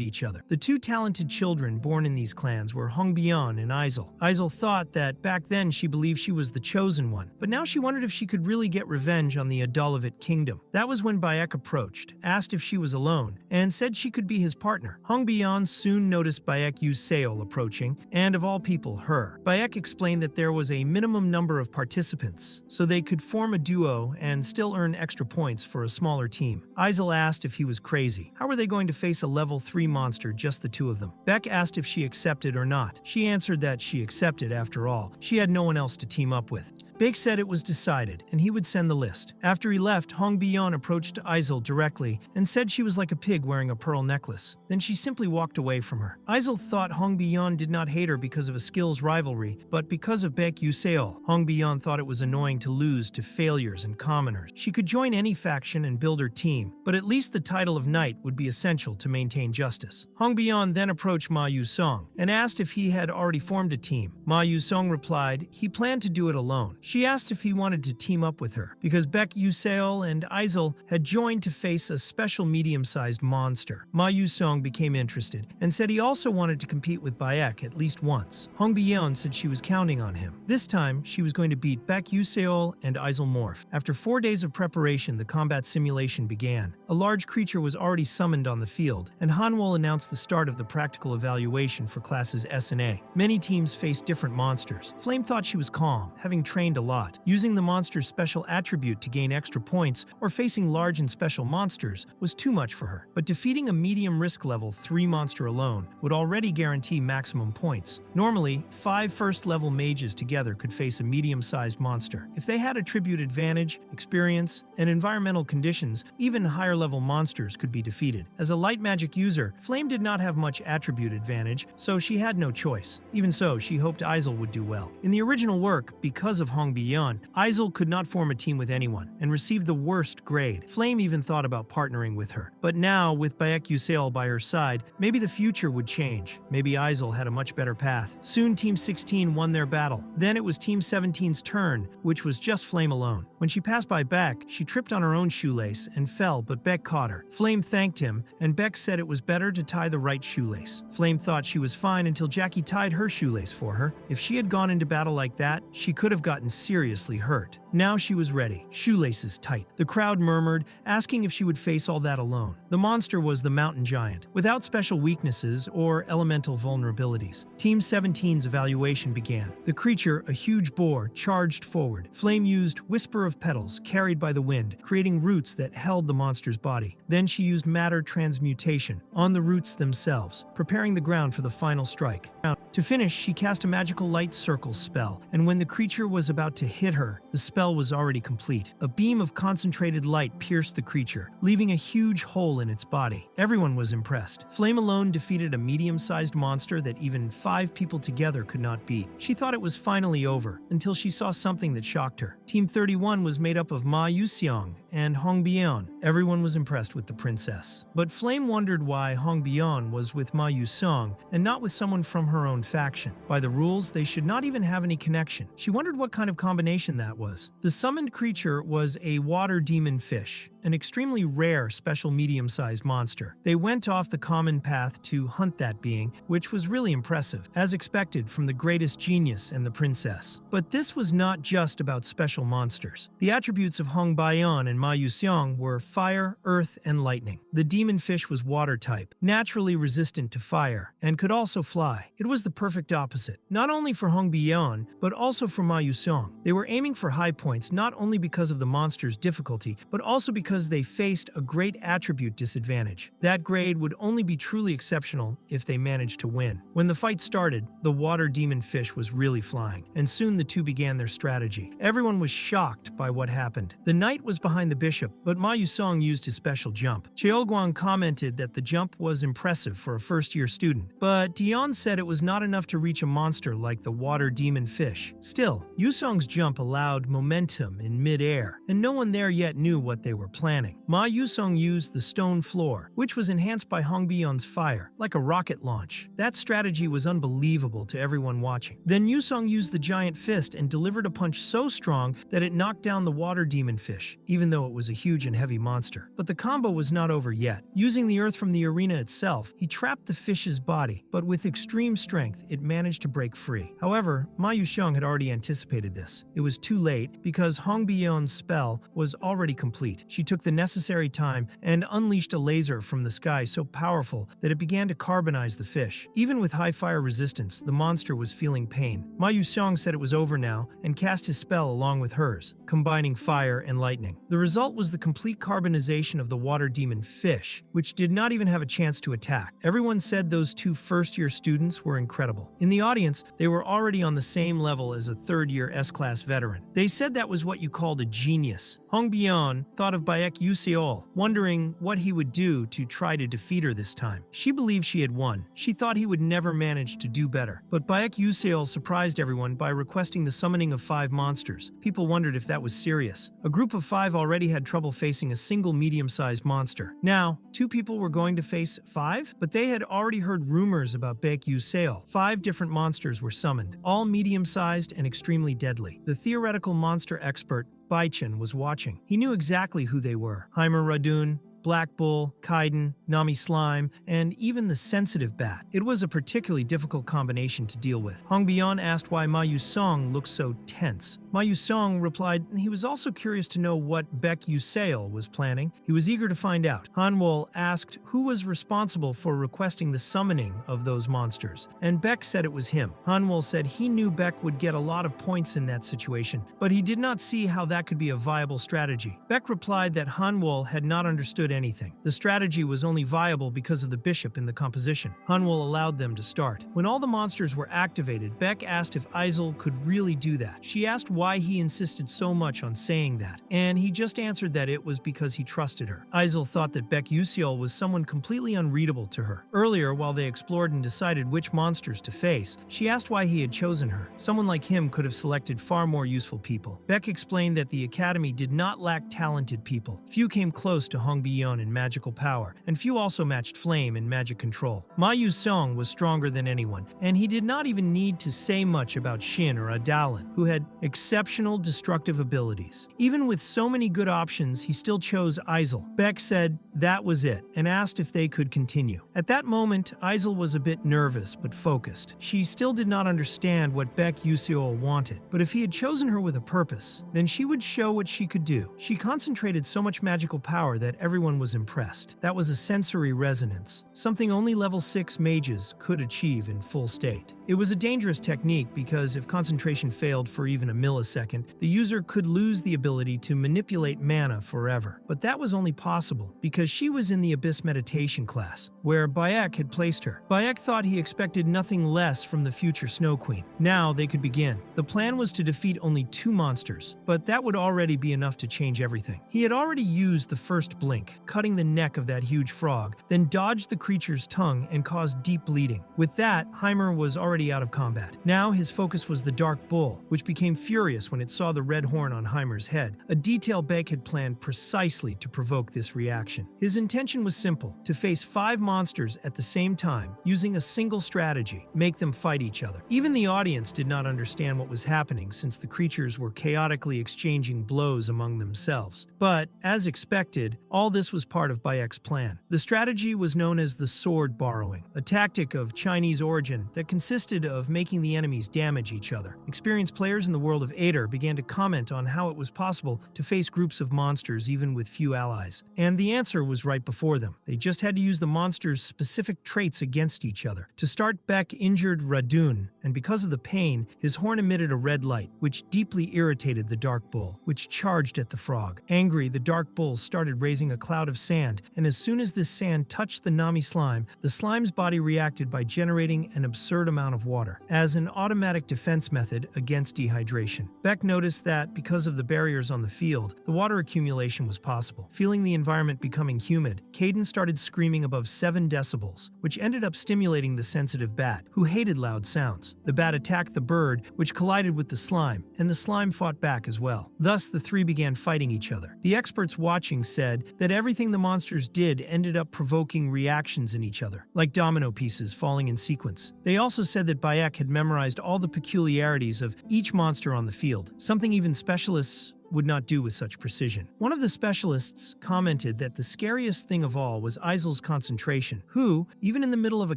each other. The two talented children born in these clans were Hongbiyeon and Aiselle. Aiselle thought that back then she believed she was the chosen one, but now she wondered if she could really get revenge on the Adolavite kingdom. That was when Beck approached, asked if she was alone, and said she could be his partner. Hongbiyeon soon noticed Beck Aiselle approaching, and of all people, her. Beck explained that there was a minimum number of participants, so they could form a duo and still earn extra points for a smaller team. Aiselle asked if he was crazy. How were they going to face a level 3 monster, just the two of them? Beck asked if she accepted or not. She answered that she accepted after all. She had no one else to team up with. Beck said it was decided, and he would send the list. After he left, Hongbiyeon approached Aiselle directly and said she was like a pig wearing a pearl necklace. Then she simply walked away from her. Aiselle thought Hongbiyeon did not hate her because of a skills rivalry, but because of Beck Aiselle. Hongbiyeon thought it was annoying to lose to failures and commoners. She could join any faction and build her team, but at least the title of knight would be essential to maintain justice. Hongbiyeon then approached Ma Yusong and asked if he had already formed a team. Ma Yusong replied he planned to do it alone. She asked if he wanted to team up with her, because Beck Aiselle and Aiselle had joined to face a special medium-sized monster. Ma Yusong became interested and said he also wanted to compete with Beck at least once. Hongbiyeon said she was counting on him. This time, she was going to beat Beck Aiselle and Aiselle Morph. After 4 days of preparation, the combat simulation began. A large creature was already summoned on the field, and Hanwol announced the start of the practical evaluation for classes S and A. Many teams faced different monsters. Flame thought she was calm, having trained a lot. Using the monster's special attribute to gain extra points or facing large and special monsters was too much for her. But defeating a medium risk level 3 monster alone would already guarantee maximum points. Normally, 5 first level mages together could face a medium-sized monster. If they had attribute advantage, experience, and environmental conditions, even higher level monsters could be defeated. As a light magic user, Flame did not have much attribute advantage, so she had no choice. Even so, she hoped Aiselle would do well. In the original work, because of Hongbiyeon, Aiselle could not form a team with anyone and received the worst grade. Flame even thought about partnering with her. But now, with Beck Aiselle by her side, maybe the future would change. Maybe Aiselle had a much better path. Soon Team 16 won their battle. Then it was Team 17's turn, which was just Flame alone. When she passed by Beck, she tripped on her own shoelace and fell, but Beck caught her. Flame thanked him, and Beck said it was better to tie the right shoelace. Flame thought she was fine until Jackie tied her shoelace for her. If she had gone into battle like that, she could have gotten seriously hurt. Now she was ready, shoelaces tight. The crowd murmured, asking if she would face all that alone. The monster was the mountain giant, without special weaknesses or elemental vulnerabilities. Team 17's evaluation began. The creature, a huge boar, charged forward. Flame used Whisper of Petals, carried by the wind, creating roots that held the monster's body. Then she used matter transmutation on the roots themselves, preparing the ground for the final strike. To finish, she cast a magical light circle spell, and when the creature was about to hit her, the spell was already complete. A beam of concentrated light pierced the creature, leaving a huge hole in its body. Everyone was impressed. Flame alone defeated a medium-sized monster that even 5 people together could not beat. She thought it was finally over, until she saw something that shocked her. Team 31 was made up of Ma Yuseong and Hong Bian. Everyone was impressed with the princess. But Flame wondered why Hong Bian was with Ma Yuseong and not with someone from her own faction. By the rules, they should not even have any connection. She wondered what kind of combination that was. The summoned creature was a water demon fish, an extremely rare special medium-sized monster. They went off the common path to hunt that being, which was really impressive, as expected from the greatest genius and the princess. But this was not just about special monsters. The attributes of Hong Baiyan and Ma Yuseong were fire, earth, and lightning. The demon fish was water type, naturally resistant to fire, and could also fly. It was the perfect opposite, not only for Hong Baiyan, but also for Ma Yuseong. They were aiming for high points not only because of the monster's difficulty, but also because they faced a great attribute disadvantage. That grade would only be truly exceptional if they managed to win. When the fight started, the water demon fish was really flying, and soon the two began their strategy. Everyone was shocked by what happened. The knight was behind the bishop, but Ma Yusong used his special jump. Cheolguang commented that the jump was impressive for a first-year student, but Dion said it was not enough to reach a monster like the water demon fish. Still, Yusong's jump allowed momentum in mid-air, and no one there yet knew what they were planning. Ma Yusong used the stone floor, which was enhanced by Hong Bion's fire, like a rocket launch. That strategy was unbelievable to everyone watching. Then Yusong used the giant fist and delivered a punch so strong that it knocked down the water demon fish, even though it was a huge and heavy monster. But the combo was not over yet. Using the earth from the arena itself, he trapped the fish's body, but with extreme strength, it managed to break free. However, Ma Yuxiang had already anticipated this. It was too late because Hong Bion's spell was already complete. She took the necessary time and unleashed a laser from the sky so powerful that it began to carbonize the fish. Even with high fire resistance, the monster was feeling pain. Ma Yuxiang said it was over now and cast his spell along with hers, combining fire and lightning. The result was the complete carbonization of the water demon fish, which did not even have a chance to attack. Everyone said those two first-year students were incredible. In the audience, they were already on the same level as a third-year S-class veteran. They said that was what you called a genius. Hong Bian thought of Baek Yuseol, wondering what he would do to try to defeat her this time. She believed she had won. She thought he would never manage to do better. But Baek Yuseol surprised everyone by requesting the summoning of 5 monsters. People wondered if that was serious. A group of 5 already had trouble facing a single medium-sized monster. Now, 2 people were going to face 5? But they had already heard rumors about Baek Yuseol. 5 different monsters were summoned, all medium-sized and extremely deadly. The theoretical monster expert Baichen was watching. He knew exactly who they were. Heimer Radun, Black Bull, Kaiden, Nami Slime, and even the sensitive bat. It was a particularly difficult combination to deal with. Hong Bian asked why Ma Yusong looked so tense. Ma Yusong replied he was also curious to know what Baek Yuseol was planning. He was eager to find out. Hanwol asked who was responsible for requesting the summoning of those monsters, and Beck said it was him. Hanwol said he knew Beck would get a lot of points in that situation, but he did not see how that could be a viable strategy. Beck replied that Hanwol had not understood anything. The strategy was only viable because of the bishop in the composition. Hanwol allowed them to start. When all the monsters were activated, Beck asked if Aiselle could really do that. She asked why he insisted so much on saying that, and he just answered that it was because he trusted her. Aiselle thought that Baek Yuseol was someone completely unreadable to her. Earlier, while they explored and decided which monsters to face, she asked why he had chosen her. Someone like him could have selected far more useful people. Beck explained that the Academy did not lack talented people. Few came close to Hong Bian in magical power, and few also matched Flame in magic control. Ma Yusong was stronger than anyone, and he did not even need to say much about Shin or Adalin, who had exceptional destructive abilities. Even with so many good options, he still chose Aiselle. Beck said that was it, and asked if they could continue. At that moment, Aiselle was a bit nervous but focused. She still did not understand what Baek Yuseol wanted, but if he had chosen her with a purpose, then she would show what she could do. She concentrated so much magical power that everyone everyone was impressed. That was a sensory resonance, something only level 6 mages could achieve in full state. It was a dangerous technique because if concentration failed for even a millisecond, the user could lose the ability to manipulate mana forever. But that was only possible because she was in the Abyss Meditation class, where Bayek had placed her. Bayek thought he expected nothing less from the future Snow Queen. Now they could begin. The plan was to defeat only 2 monsters, but that would already be enough to change everything. He had already used the first blink, cutting the neck of that huge frog, then dodged the creature's tongue and caused deep bleeding. With that, Heimer was already out of combat. Now his focus was the Dark Bull, which became furious when it saw the red horn on Heimer's head, a detail Beck had planned precisely to provoke this reaction. His intention was simple: to face 5 monsters at the same time, using a single strategy: make them fight each other. Even the audience did not understand what was happening since the creatures were chaotically exchanging blows among themselves. But, as expected, all this was part of Bayek's plan. The strategy was known as the sword borrowing, a tactic of Chinese origin that consisted of making the enemies damage each other. Experienced players in the world of Aether began to comment on how it was possible to face groups of monsters even with few allies. And the answer was right before them. They just had to use the monsters' specific traits against each other. To start, Beck injured Radun, and because of the pain, his horn emitted a red light, which deeply irritated the Dark Bull, which charged at the frog. Angry, the Dark Bull started raising a cloud of sand, and as soon as this sand touched the Nami slime, the slime's body reacted by generating an absurd amount of water, as an automatic defense method against dehydration. Beck noticed that, because of the barriers on the field, the water accumulation was possible. Feeling the environment becoming humid, Caden started screaming above 7 decibels, which ended up stimulating the sensitive bat, who hated loud sounds. The bat attacked the bird, which collided with the slime, and the slime fought back as well. Thus, the 3 began fighting each other. The experts watching said that everything the monsters did ended up provoking reactions in each other, like domino pieces falling in sequence. They also said that Bayek had memorized all the peculiarities of each monster on the field, something even specialists would not do with such precision. One of the specialists commented that the scariest thing of all was Aiselle's concentration, who, even in the middle of a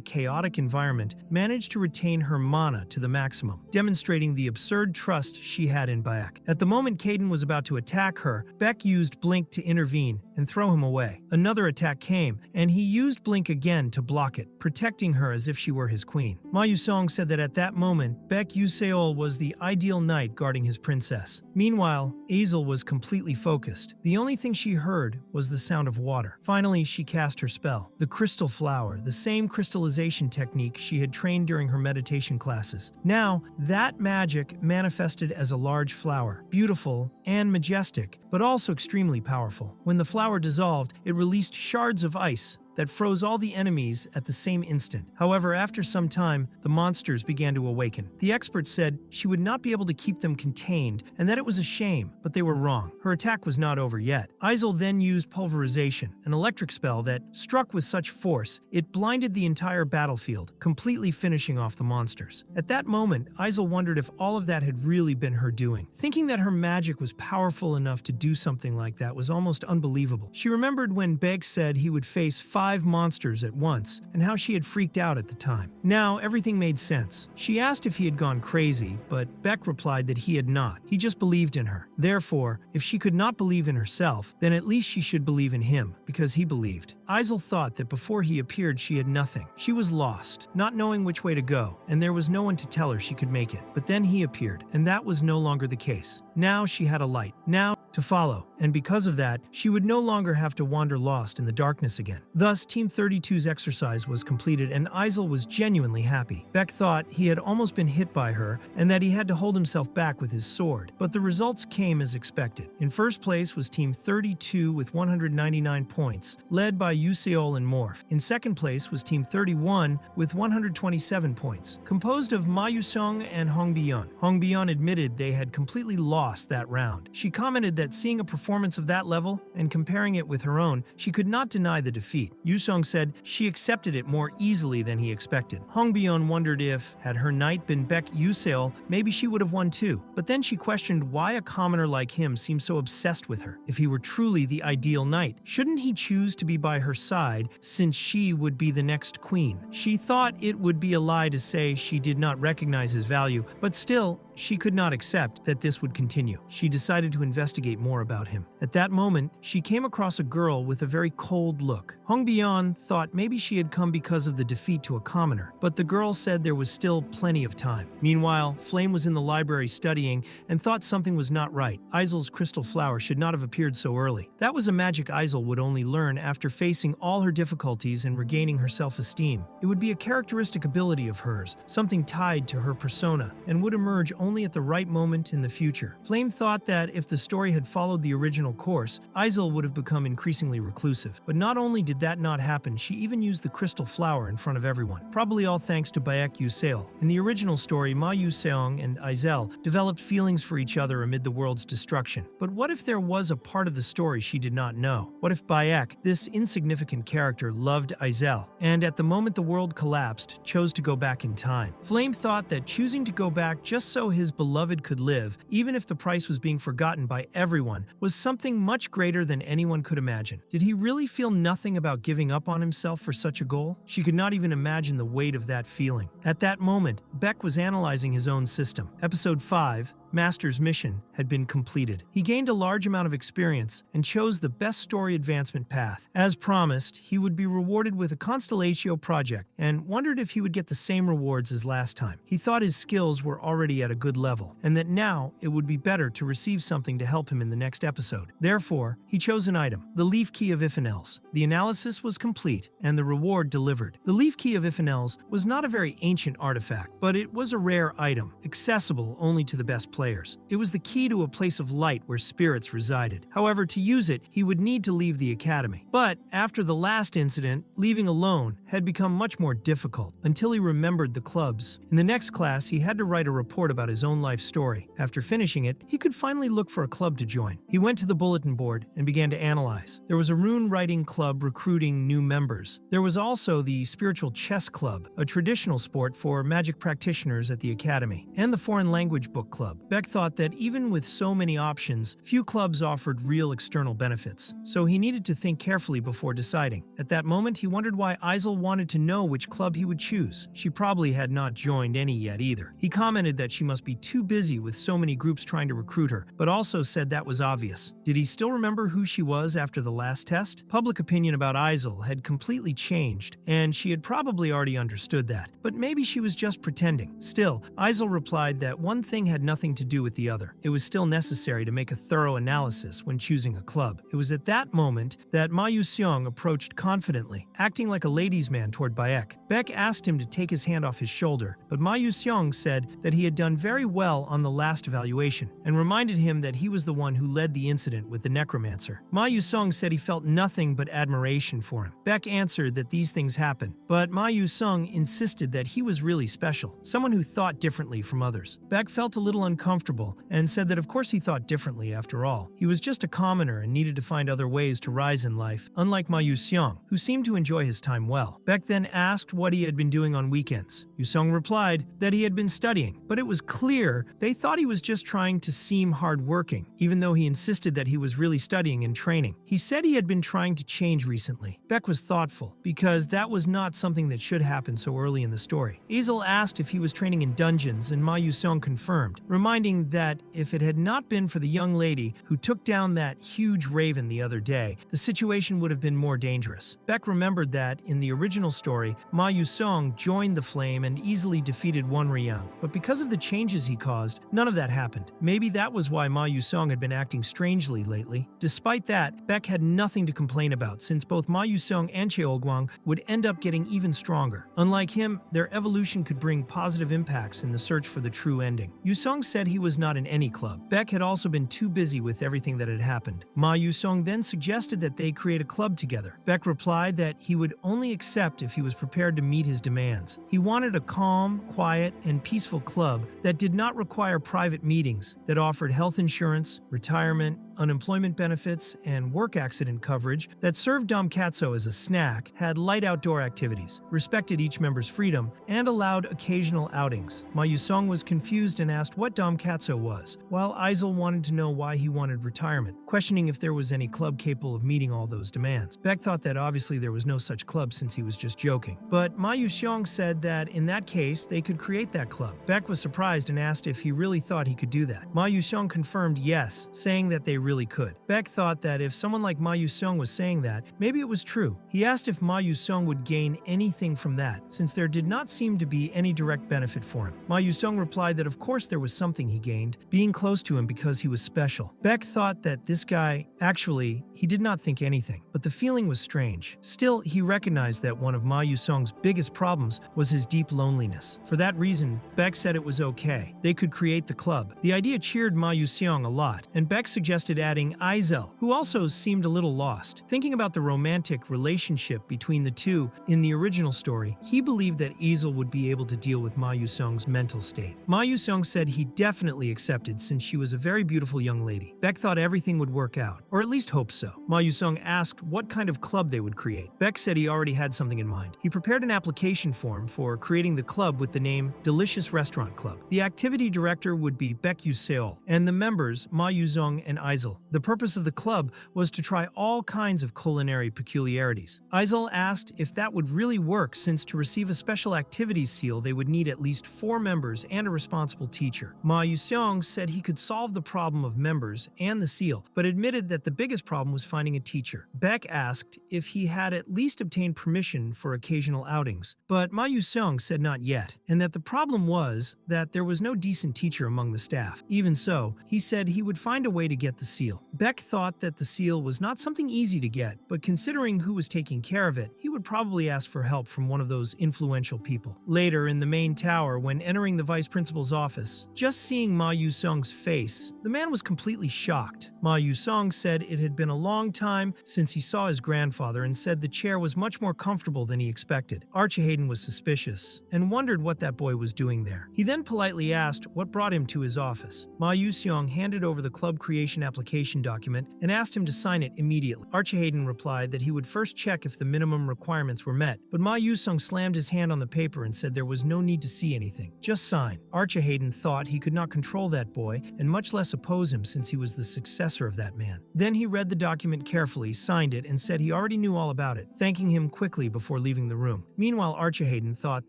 chaotic environment, managed to retain her mana to the maximum, demonstrating the absurd trust she had in Bayek. At the moment Caden was about to attack her, Beck used Blink to intervene and throw him away. Another attack came, and he used Blink again to block it, protecting her as if she were his queen. Ma Yusong said that at that moment, Beck Yuseol was the ideal knight guarding his princess. Meanwhile, Aiselle was completely focused. The only thing she heard was the sound of water. Finally, she cast her spell, the Crystal Flower, the same crystallization technique she had trained during her meditation classes. Now, that magic manifested as a large flower, beautiful and majestic, but also extremely powerful. When the flower dissolved, it released shards of ice that froze all the enemies at the same instant. However, after some time, the monsters began to awaken. The experts said she would not be able to keep them contained and that it was a shame, but they were wrong. Her attack was not over yet. Aiselle then used Pulverization, an electric spell that struck with such force, it blinded the entire battlefield, completely finishing off the monsters. At that moment, Aiselle wondered if all of that had really been her doing. Thinking that her magic was powerful enough to do something like that was almost unbelievable. She remembered when Beck said he would face 5 monsters at once, and how she had freaked out at the time. Now, everything made sense. She asked if he had gone crazy, but Beck replied that he had not. He just believed in her. Therefore, if she could not believe in herself, then at least she should believe in him, because he believed. Aiselle thought that before he appeared she had nothing. She was lost, not knowing which way to go, and there was no one to tell her she could make it. But then he appeared, and that was no longer the case. Now she had a light. Now to follow, and because of that, she would no longer have to wander lost in the darkness again. Thus, Team 32's exercise was completed and Aiselle was genuinely happy. Beck thought he had almost been hit by her and that he had to hold himself back with his sword, but the results came as expected. In first place was Team 32 with 199 points, led by Yuseol and Morph. In second place was Team 31 with 127 points, composed of Ma Yusong and Hong Bion. Hong Bion admitted they had completely lost that round. She commented that seeing a performance of that level and comparing it with her own, she could not deny the defeat. Yusong said she accepted it more easily than he expected. Hong Bion wondered if, had her knight been Beck Yuseol, maybe she would have won too. But then she questioned why a commoner like him seemed so obsessed with her. If he were truly the ideal knight, shouldn't he choose to be by her side since she would be the next queen? She thought it would be a lie to say she did not recognize his value, but still, she could not accept that this would continue. She decided to investigate more about him. At that moment, she came across a girl with a very cold look. Hong Bian thought maybe she had come because of the defeat to a commoner, but the girl said there was still plenty of time. Meanwhile, Flame was in the library studying and thought something was not right. Aiselle's crystal flower should not have appeared so early. That was a magic Aiselle would only learn after facing all her difficulties and regaining her self-esteem. It would be a characteristic ability of hers, something tied to her persona, and would emerge only at the right moment in the future. Flame thought that if the story had followed the original course, Aiselle would have become increasingly reclusive. But not only did that not happen, she even used the crystal flower in front of everyone, probably all thanks to Baek Yuseol. In the original story, Ma Yuseong and Aiselle developed feelings for each other amid the world's destruction. But what if there was a part of the story she did not know? What if Baek, this insignificant character, loved Aiselle, and at the moment the world collapsed, chose to go back in time? Flame thought that choosing to go back just so his beloved could live, even if the price was being forgotten by everyone, was something much greater than anyone could imagine. Did he really feel nothing about giving up on himself for such a goal? She could not even imagine the weight of that feeling. At that moment, Beck was analyzing his own system. Episode 5, Master's mission, had been completed. He gained a large amount of experience and chose the best story advancement path. As promised, he would be rewarded with a Constellatio project and wondered if he would get the same rewards as last time. He thought his skills were already at a good level and that now it would be better to receive something to help him in the next episode. Therefore, he chose an item, the Leaf Key of Ifenels. The analysis was complete and the reward delivered. The Leaf Key of Ifenels was not a very ancient artifact, but it was a rare item, accessible only to the best players. It was the key to a place of light where spirits resided. However, to use it, he would need to leave the academy. But after the last incident, leaving alone had become much more difficult until he remembered the clubs. In the next class, he had to write a report about his own life story. After finishing it, he could finally look for a club to join. He went to the bulletin board and began to analyze. There was a rune writing club recruiting new members. There was also the spiritual chess club, a traditional sport for magic practitioners at the academy, and the foreign language book club. Beck thought that even with so many options, few clubs offered real external benefits, so he needed to think carefully before deciding. At that moment, he wondered why Aiselle wanted to know which club he would choose. She probably had not joined any yet either. He commented that she must be too busy with so many groups trying to recruit her, but also said that was obvious. Did he still remember who she was after the last test? Public opinion about Aiselle had completely changed, and she had probably already understood that. But maybe she was just pretending. Still, Aiselle replied that one thing had nothing to do with the other. It was still necessary to make a thorough analysis when choosing a club. It was at that moment that Ma Yuseong approached confidently, acting like a ladies' man toward Baek. Beck asked him to take his hand off his shoulder, but Ma Yuseong said that he had done very well on the last evaluation and reminded him that he was the one who led the incident with the necromancer. Ma Yuseong said he felt nothing but admiration for him. Beck answered that these things happen, but Ma Yuseong insisted that he was really special, someone who thought differently from others. Beck felt a little uncomfortable and said that of course he thought differently after all. He was just a commoner and needed to find other ways to rise in life, unlike Ma Yuseong, who seemed to enjoy his time well. Beck then asked what he had been doing on weekends. Yuseong replied that he had been studying, but it was clear they thought he was just trying to seem hardworking, even though he insisted that he was really studying and training. He said he had been trying to change recently. Beck was thoughtful, because that was not something that should happen so early in the story. Aiselle asked if he was training in dungeons, and Ma Yuseong confirmed, reminding that if it had not been for the young lady who took down that huge raven the other day, the situation would have been more dangerous. Beck remembered that, in the original story, Ma Yuseong joined the flame and easily defeated Wonryang, but because of the changes he caused, none of that happened. Maybe that was why Ma Yuseong had been acting strangely lately. Despite that, Beck had nothing to complain about, since both Ma Yuseong and Cheolguang would end up getting even stronger. Unlike him, their evolution could bring positive impacts in the search for the true ending. Yuseong said he was not in any club. Beck had also been too busy with everything that had happened. Ma Yuseong then suggested that they create a club together. Beck replied that he would only accept if he was prepared to meet his demands. He wanted a calm, quiet, and peaceful club that did not require private meetings, that offered health insurance, retirement, unemployment benefits, and work accident coverage that served Dom Katso as a snack, had light outdoor activities, respected each member's freedom, and allowed occasional outings. Ma Yusong was confused and asked what Dom Katso was, while Aiselle wanted to know why he wanted retirement, questioning if there was any club capable of meeting all those demands. Beck thought that obviously there was no such club since he was just joking. But Ma Yusong said that in that case, they could create that club. Beck was surprised and asked if he really thought he could do that. Ma Yusong confirmed yes, saying that they really could. Beck thought that if someone like Ma Yusong was saying that, maybe it was true. He asked if Ma Yusong would gain anything from that, since there did not seem to be any direct benefit for him. Ma Yusong replied that of course there was something he gained, being close to him because he was special. Beck thought that this guy, actually, he did not think anything, but the feeling was strange. Still, he recognized that one of Ma Yusong's biggest problems was his deep loneliness. For that reason, Beck said it was okay. They could create the club. The idea cheered Ma Yusong a lot, and Beck suggested adding Aiselle, who also seemed a little lost. Thinking about the romantic relationship between the two in the original story, he believed that Aiselle would be able to deal with Ma Yusong's mental state. Ma Yusong said he definitely accepted since she was a very beautiful young lady. Beck thought everything would work out, or at least hoped so. Ma Yusong asked what kind of club they would create. Beck said he already had something in mind. He prepared an application form for creating the club with the name Delicious Restaurant Club. The activity director would be Beck Yuseol, and the members Ma Yusong and Aiselle. The purpose of the club was to try all kinds of culinary peculiarities. Aiselle asked if that would really work since to receive a special activities seal they would need at least 4 members and a responsible teacher. Ma Yusong said he could solve the problem of members and the seal, but admitted that the biggest problem was finding a teacher. Beck asked if he had at least obtained permission for occasional outings, but Ma Yusong said not yet, and that the problem was that there was no decent teacher among the staff. Even so, he said he would find a way to get the seal. Beck thought that the seal was not something easy to get, but considering who was taking care of it, he would probably ask for help from one of those influential people. Later, in the main tower, when entering the vice principal's office, just seeing Ma Yusong's face, the man was completely shocked. Ma Yusong said it had been a long time since he saw his grandfather and said the chair was much more comfortable than he expected. Archihayden was suspicious and wondered what that boy was doing there. He then politely asked what brought him to his office. Ma Yusong handed over the club creation application document and asked him to sign it immediately. Archihayden replied that he would first check if the minimum requirements were met, but Ma Yusong slammed his hand on the paper and said there was no need to see anything. Just sign. Archihayden thought he could not control that boy and much less oppose him since he was the successor of that man. Then he read the document carefully, signed it, and said he already knew all about it, thanking him quickly before leaving the room. Meanwhile, Archihayden thought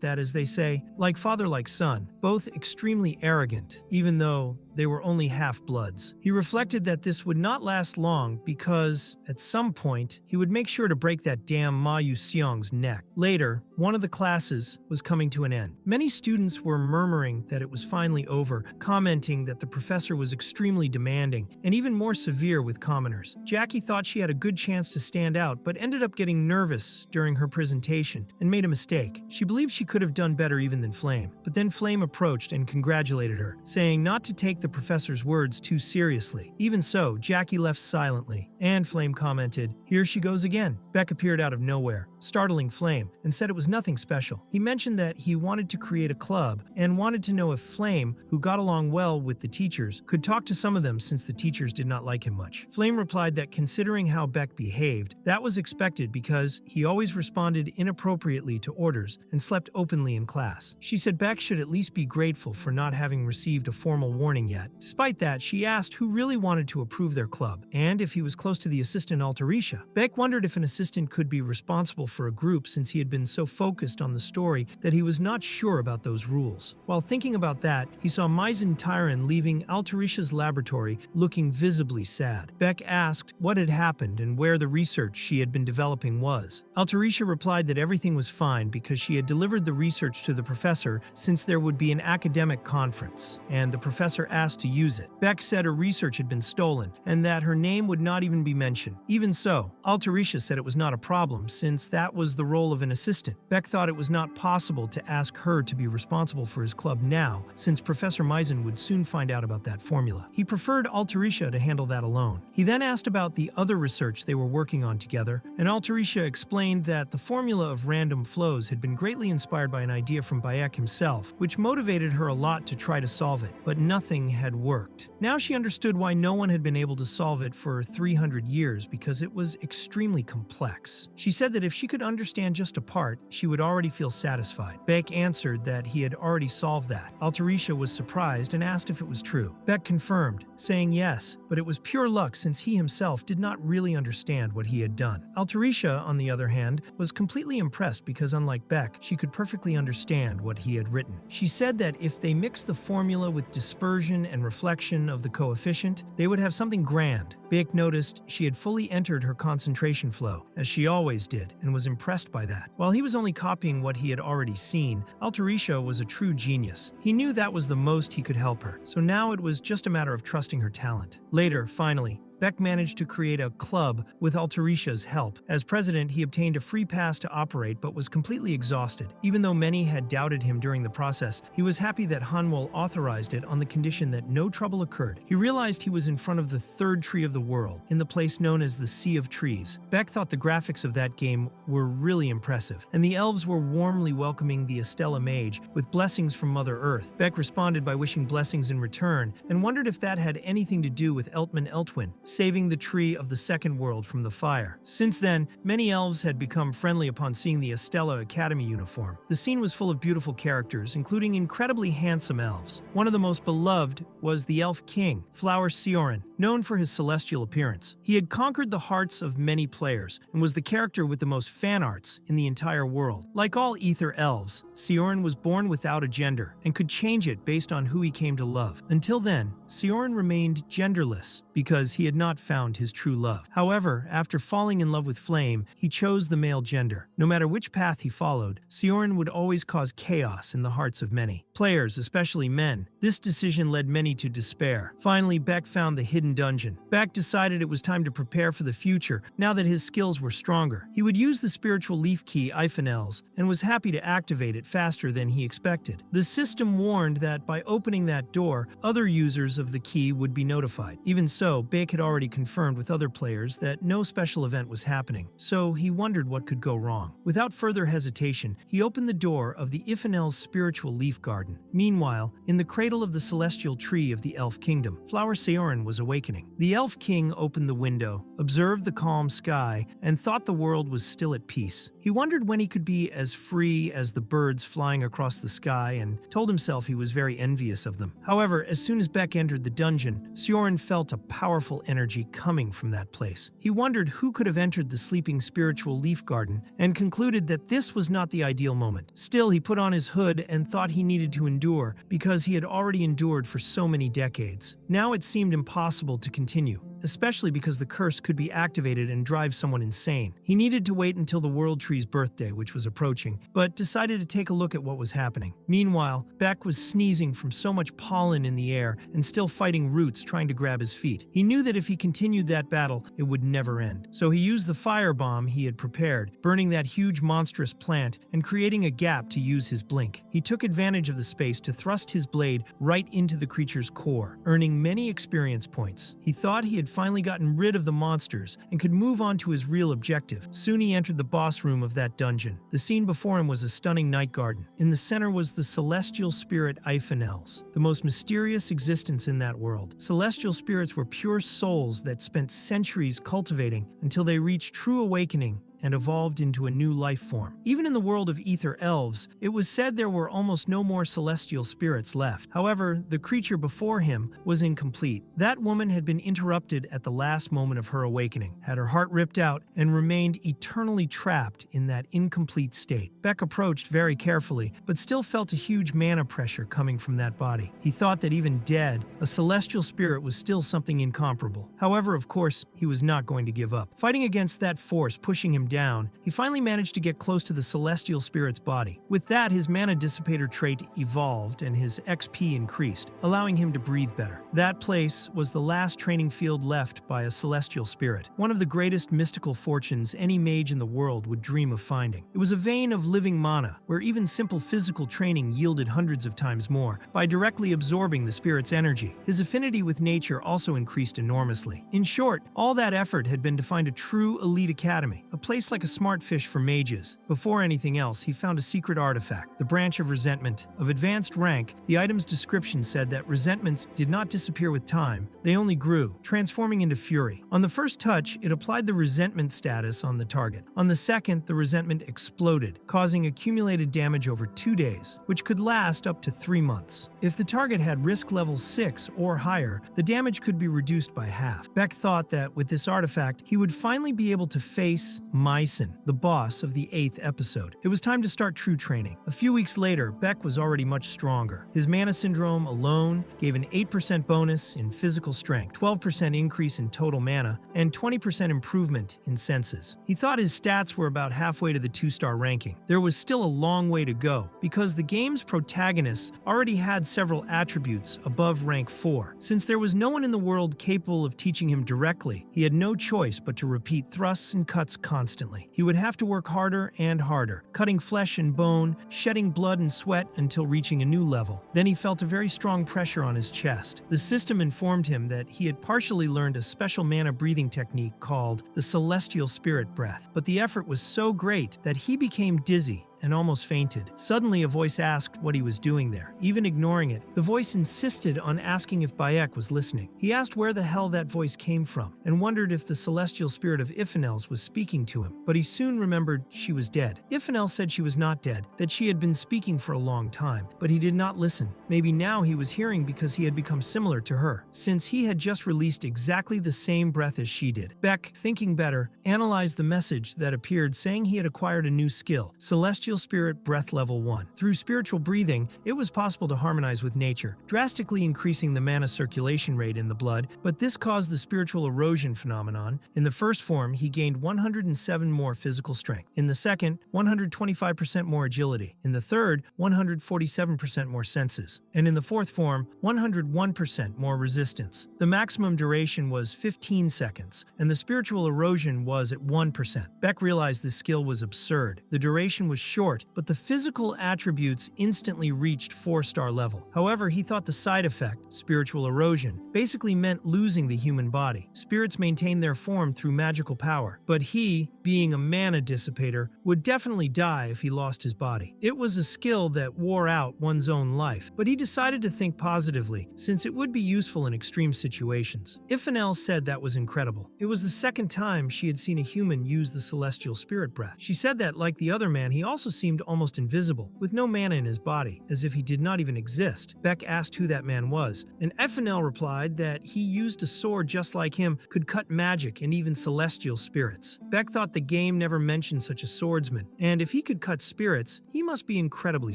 that, as they say, like father like son, both extremely arrogant, even though they were only half-bloods. He reflected that this would not last long because, at some point, he would make sure to break that damn Ma Yusong's neck. Later, one of the classes was coming to an end. Many students were murmuring that it was finally over, commenting that the professor was extremely demanding and even more severe with commoners. Jackie thought she had a good chance to stand out, but ended up getting nervous during her presentation and made a mistake. She believed she could have done better even than Flame, but then Flame approached and congratulated her, saying not to take the professor's words too seriously. Even so, Jackie left silently, and Flame commented, "Here she goes again." Beck appeared out of nowhere, startling Flame, and said it was nothing special. He mentioned that he wanted to create a club and wanted to know if Flame, who got along well with the teachers, could talk to some of them since the teachers did not like him much. Flame replied that considering how Beck behaved, that was expected because he always responded inappropriately to orders and slept openly in class. She said Beck should at least be grateful for not having received a formal warning yet. Despite that, she asked who really wanted to approve their club, and if he was close to the assistant Altarisha. Beck wondered if an assistant could be responsible for a group since he had been so focused on the story that he was not sure about those rules. While thinking about that, he saw Maizen Tyron leaving Altarisha's laboratory looking visibly sad. Beck asked what had happened and where the research she had been developing was. Altarisha replied that everything was fine because she had delivered the research to the professor since there would be an academic conference, and the professor asked to use it. Beck said her research had been stolen and that her name would not even be mentioned. Even so, Altarisha said it was not a problem since that that was the role of an assistant. Beck thought it was not possible to ask her to be responsible for his club now, since Professor Misen would soon find out about that formula. He preferred Altarisha to handle that alone. He then asked about the other research they were working on together, and Altarisha explained that the formula of random flows had been greatly inspired by an idea from Beck himself, which motivated her a lot to try to solve it, but nothing had worked. Now she understood why no one had been able to solve it for 300 years, because it was extremely complex. She said that if she could understand just a part, she would already feel satisfied. Beck answered that he had already solved that. Altarisha was surprised and asked if it was true. Beck confirmed, saying yes, but it was pure luck since he himself did not really understand what he had done. Altarisha, on the other hand, was completely impressed because unlike Beck, she could perfectly understand what he had written. She said that if they mixed the formula with dispersion and reflection of the coefficient, they would have something grand. Beck noticed she had fully entered her concentration flow, as she always did, and was impressed by that. While he was only copying what he had already seen, Altarisha was a true genius. He knew that was the most he could help her, so now it was just a matter of trusting her talent. Later, finally, Beck managed to create a club with Altarisha's help. As president, he obtained a free pass to operate but was completely exhausted. Even though many had doubted him during the process, he was happy that Hanwol authorized it on the condition that no trouble occurred. He realized he was in front of the third tree of the world, in the place known as the Sea of Trees. Beck thought the graphics of that game were really impressive, and the elves were warmly welcoming the Estella mage with blessings from Mother Earth. Beck responded by wishing blessings in return, and wondered if that had anything to do with Eltman Eltwin, saving the tree of the second world from the fire. Since then, many elves had become friendly upon seeing the Estella Academy uniform. The scene was full of beautiful characters, including incredibly handsome elves. One of the most beloved was the elf king, Flower Sioran, known for his celestial appearance. He had conquered the hearts of many players, and was the character with the most fan arts in the entire world. Like all ether elves, Sioran was born without a gender, and could change it based on who he came to love. Until then, Sioran remained genderless, because he had not found his true love. However, after falling in love with Flame, he chose the male gender. No matter which path he followed, Sioran would always cause chaos in the hearts of many players, especially men. This decision led many to despair. Finally, Beck found the hidden dungeon. Beck decided it was time to prepare for the future, now that his skills were stronger. He would use the spiritual leaf key Ifanels, and was happy to activate it faster than he expected. The system warned that by opening that door, other users of the key would be notified. Even so, Beck had already confirmed with other players that no special event was happening, so he wondered what could go wrong. Without further hesitation, he opened the door of the Ifanel's spiritual leaf garden. Meanwhile, in the cradle of the celestial tree of the Elf Kingdom, Flower Sioran was awakening. The Elf King opened the window, observed the calm sky, and thought the world was still at peace. He wondered when he could be as free as the birds flying across the sky, and told himself he was very envious of them. However, as soon as Beck entered the dungeon, Sioran felt a powerful energy coming from that place. He wondered who could have entered the sleeping spiritual leaf garden, and concluded that this was not the ideal moment. Still, he put on his hood and thought he needed to endure, because he had already endured for so many decades. Now it seemed impossible to continue, especially because the curse could be activated and drive someone insane. He needed to wait until the World Tree's birthday, which was approaching, but decided to take a look at what was happening. Meanwhile, Beck was sneezing from so much pollen in the air and still fighting roots trying to grab his feet. He knew that if he continued that battle, it would never end. So he used the firebomb he had prepared, burning that huge monstrous plant and creating a gap to use his blink. He took advantage of the space to thrust his blade right into the creature's core, earning many experience points. He thought he had finally gotten rid of the monsters and could move on to his real objective. Soon he entered the boss room of that dungeon. The scene before him was a stunning night garden. In the center was the celestial spirit Ifanels, the most mysterious existence in that world. Celestial spirits were pure souls that spent centuries cultivating until they reached true awakening and evolved into a new life form. Even in the world of ether elves, it was said there were almost no more celestial spirits left. However, the creature before him was incomplete. That woman had been interrupted at the last moment of her awakening, had her heart ripped out, and remained eternally trapped in that incomplete state. Beck approached very carefully, but still felt a huge mana pressure coming from that body. He thought that even dead, a celestial spirit was still something incomparable. However, of course, he was not going to give up. Fighting against that force pushing him down, he finally managed to get close to the celestial spirit's body. With that, his mana dissipator trait evolved and his XP increased, allowing him to breathe better. That place was the last training field left by a celestial spirit, one of the greatest mystical fortunes any mage in the world would dream of finding. It was a vein of living mana, where even simple physical training yielded hundreds of times more by directly absorbing the spirit's energy. His affinity with nature also increased enormously. In short, all that effort had been to find a true elite academy, a place like a smart fish for mages. Before anything else, he found a secret artifact, the branch of resentment. Of advanced rank, the item's description said that resentments did not disappear with time, they only grew, transforming into fury. On the first touch, it applied the resentment status on the target. On the second, the resentment exploded, causing accumulated damage over 2 days, which could last up to 3 months. If the target had risk level 6 or higher, the damage could be reduced by half. Beck thought that with this artifact, he would finally be able to face Mycen, the boss of the 8th episode. It was time to start true training. A few weeks later, Beck was already much stronger. His mana syndrome alone gave an 8% bonus in physical strength, 12% increase in total mana, and 20% improvement in senses. He thought his stats were about halfway to the 2-star ranking. There was still a long way to go, because the game's protagonists already had several attributes above rank 4. Since there was no one in the world capable of teaching him directly, he had no choice but to repeat thrusts and cuts constantly. He would have to work harder and harder, cutting flesh and bone, shedding blood and sweat until reaching a new level. Then he felt a very strong pressure on his chest. The system informed him that he had partially learned a special mana breathing technique called the Celestial Spirit Breath, but the effort was so great that he became dizzy and almost fainted. Suddenly, a voice asked what he was doing there. Even ignoring it, the voice insisted on asking if Bayek was listening. He asked where the hell that voice came from, and wondered if the celestial spirit of Iphanels was speaking to him, but he soon remembered she was dead. Iphanel said she was not dead, that she had been speaking for a long time, but he did not listen. Maybe now he was hearing because he had become similar to her, since he had just released exactly the same breath as she did. Beck, thinking better, analyzed the message that appeared saying he had acquired a new skill, Celestial Spirit Breath Level 1. Through spiritual breathing, it was possible to harmonize with nature, drastically increasing the mana circulation rate in the blood, but this caused the spiritual erosion phenomenon. In the first form, he gained 107 more physical strength. In the second, 125% more agility. In the third, 147% more senses. And in the fourth form, 101% more resistance. The maximum duration was 15 seconds, and the spiritual erosion was at 1%. Beck realized this skill was absurd. The duration was short, but the physical attributes instantly reached 4-star level. However, he thought the side effect, spiritual erosion, basically meant losing the human body. Spirits maintain their form through magical power, but he, being a mana dissipator, would definitely die if he lost his body. It was a skill that wore out one's own life, but he decided to think positively, since it would be useful in extreme situations. Iphanel said that was incredible. It was the second time she had seen a human use the celestial spirit breath. She said that, like the other man, he also seemed almost invisible, with no mana in his body, as if he did not even exist. Beck asked who that man was, and Iphanel replied that he used a sword just like him, could cut magic and even celestial spirits. Beck thought the game never mentioned such a swordsman, and if he could cut spirits, he must be incredibly